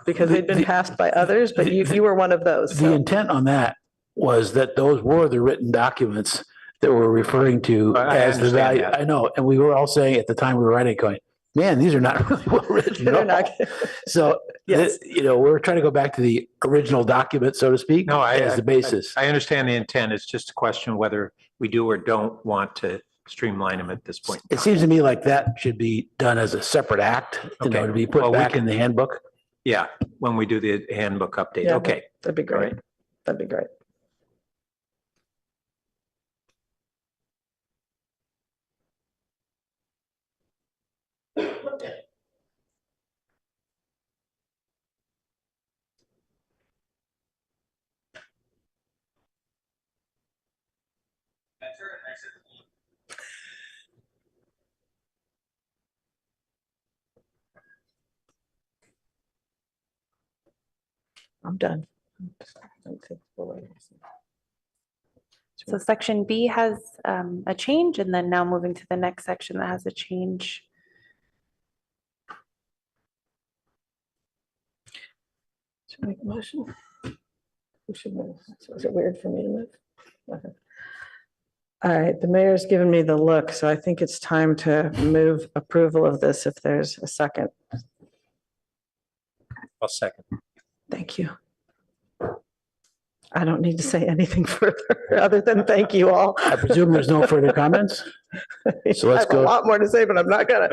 they'd been passed by others, but you were one of those. The intent on that was that those were the written documents that we're referring to I as the understand value. that. I know, and we were all saying at the time we were writing, going, man, these are not really well written. They're at all." not- So, Yes. we're trying to go back to the original document, so to speak, No, as the basis. I understand the intent. It's just a question whether we do or don't want to streamline them at this point. It seems to me like that should be done as a separate act, Okay. to be put Well, we back can- in the handbook. Yeah, when we do the handbook update. Yeah, Okay. That'd be great. That'd be great. I'm done. So section B has a change, and then now moving to the next section that has a change. Should I make a motion? Who should move? So is it weird for me to move? Okay. All right, the mayor's given me the look, so I think it's time to move approval of this if there's a second. I'll second. Thank you. I don't need to say anything further other than thank you all. I presume there's no further comments? So I let's have a go. lot more to say, but I'm not gonna.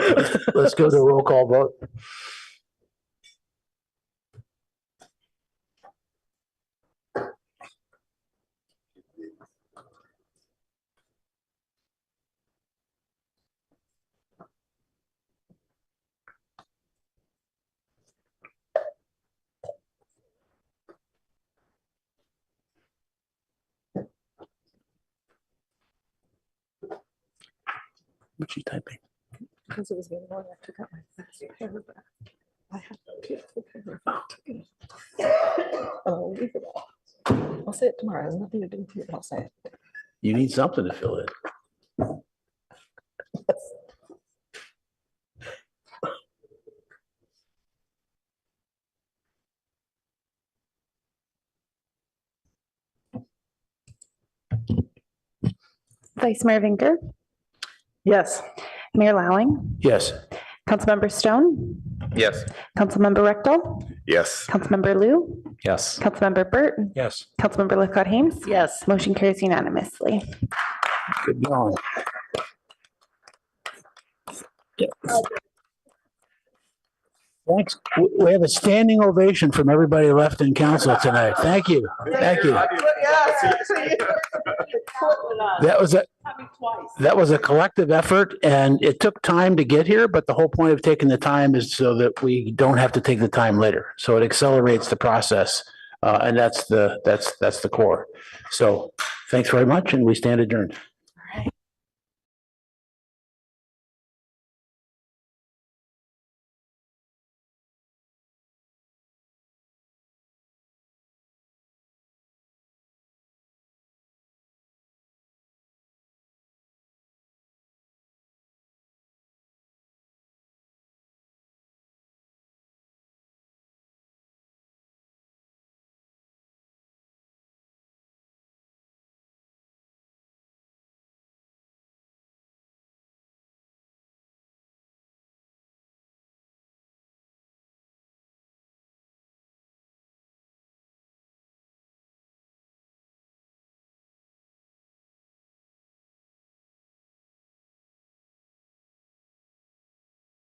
Let's go to a roll call vote. What's she typing? Because it was getting long, I took out my fancy paragraph. I have a beautiful paragraph. I'll leave it all. I'll say it tomorrow. It has nothing to do with you, but I'll say it. You need something to fill in. Vice Mayor Vinker, Yes. Mayor Lowing, Yes. Councilmember Stone, Yes. Councilmember Rectal, Yes. Councilmember Lou, Yes. Councilmember Burt, Yes. Councilmember Lefcotte Haynes. Yes. Motion carries unanimously. Good going. Thanks. We have a standing ovation from everybody left in council tonight. Thank you. Thank you. That was a collective effort, and it took time to get here, but the whole point of taking the time is so that we don't have to take the time later. So it accelerates the process, and that's the core. So thanks very much, and we stand adjourned.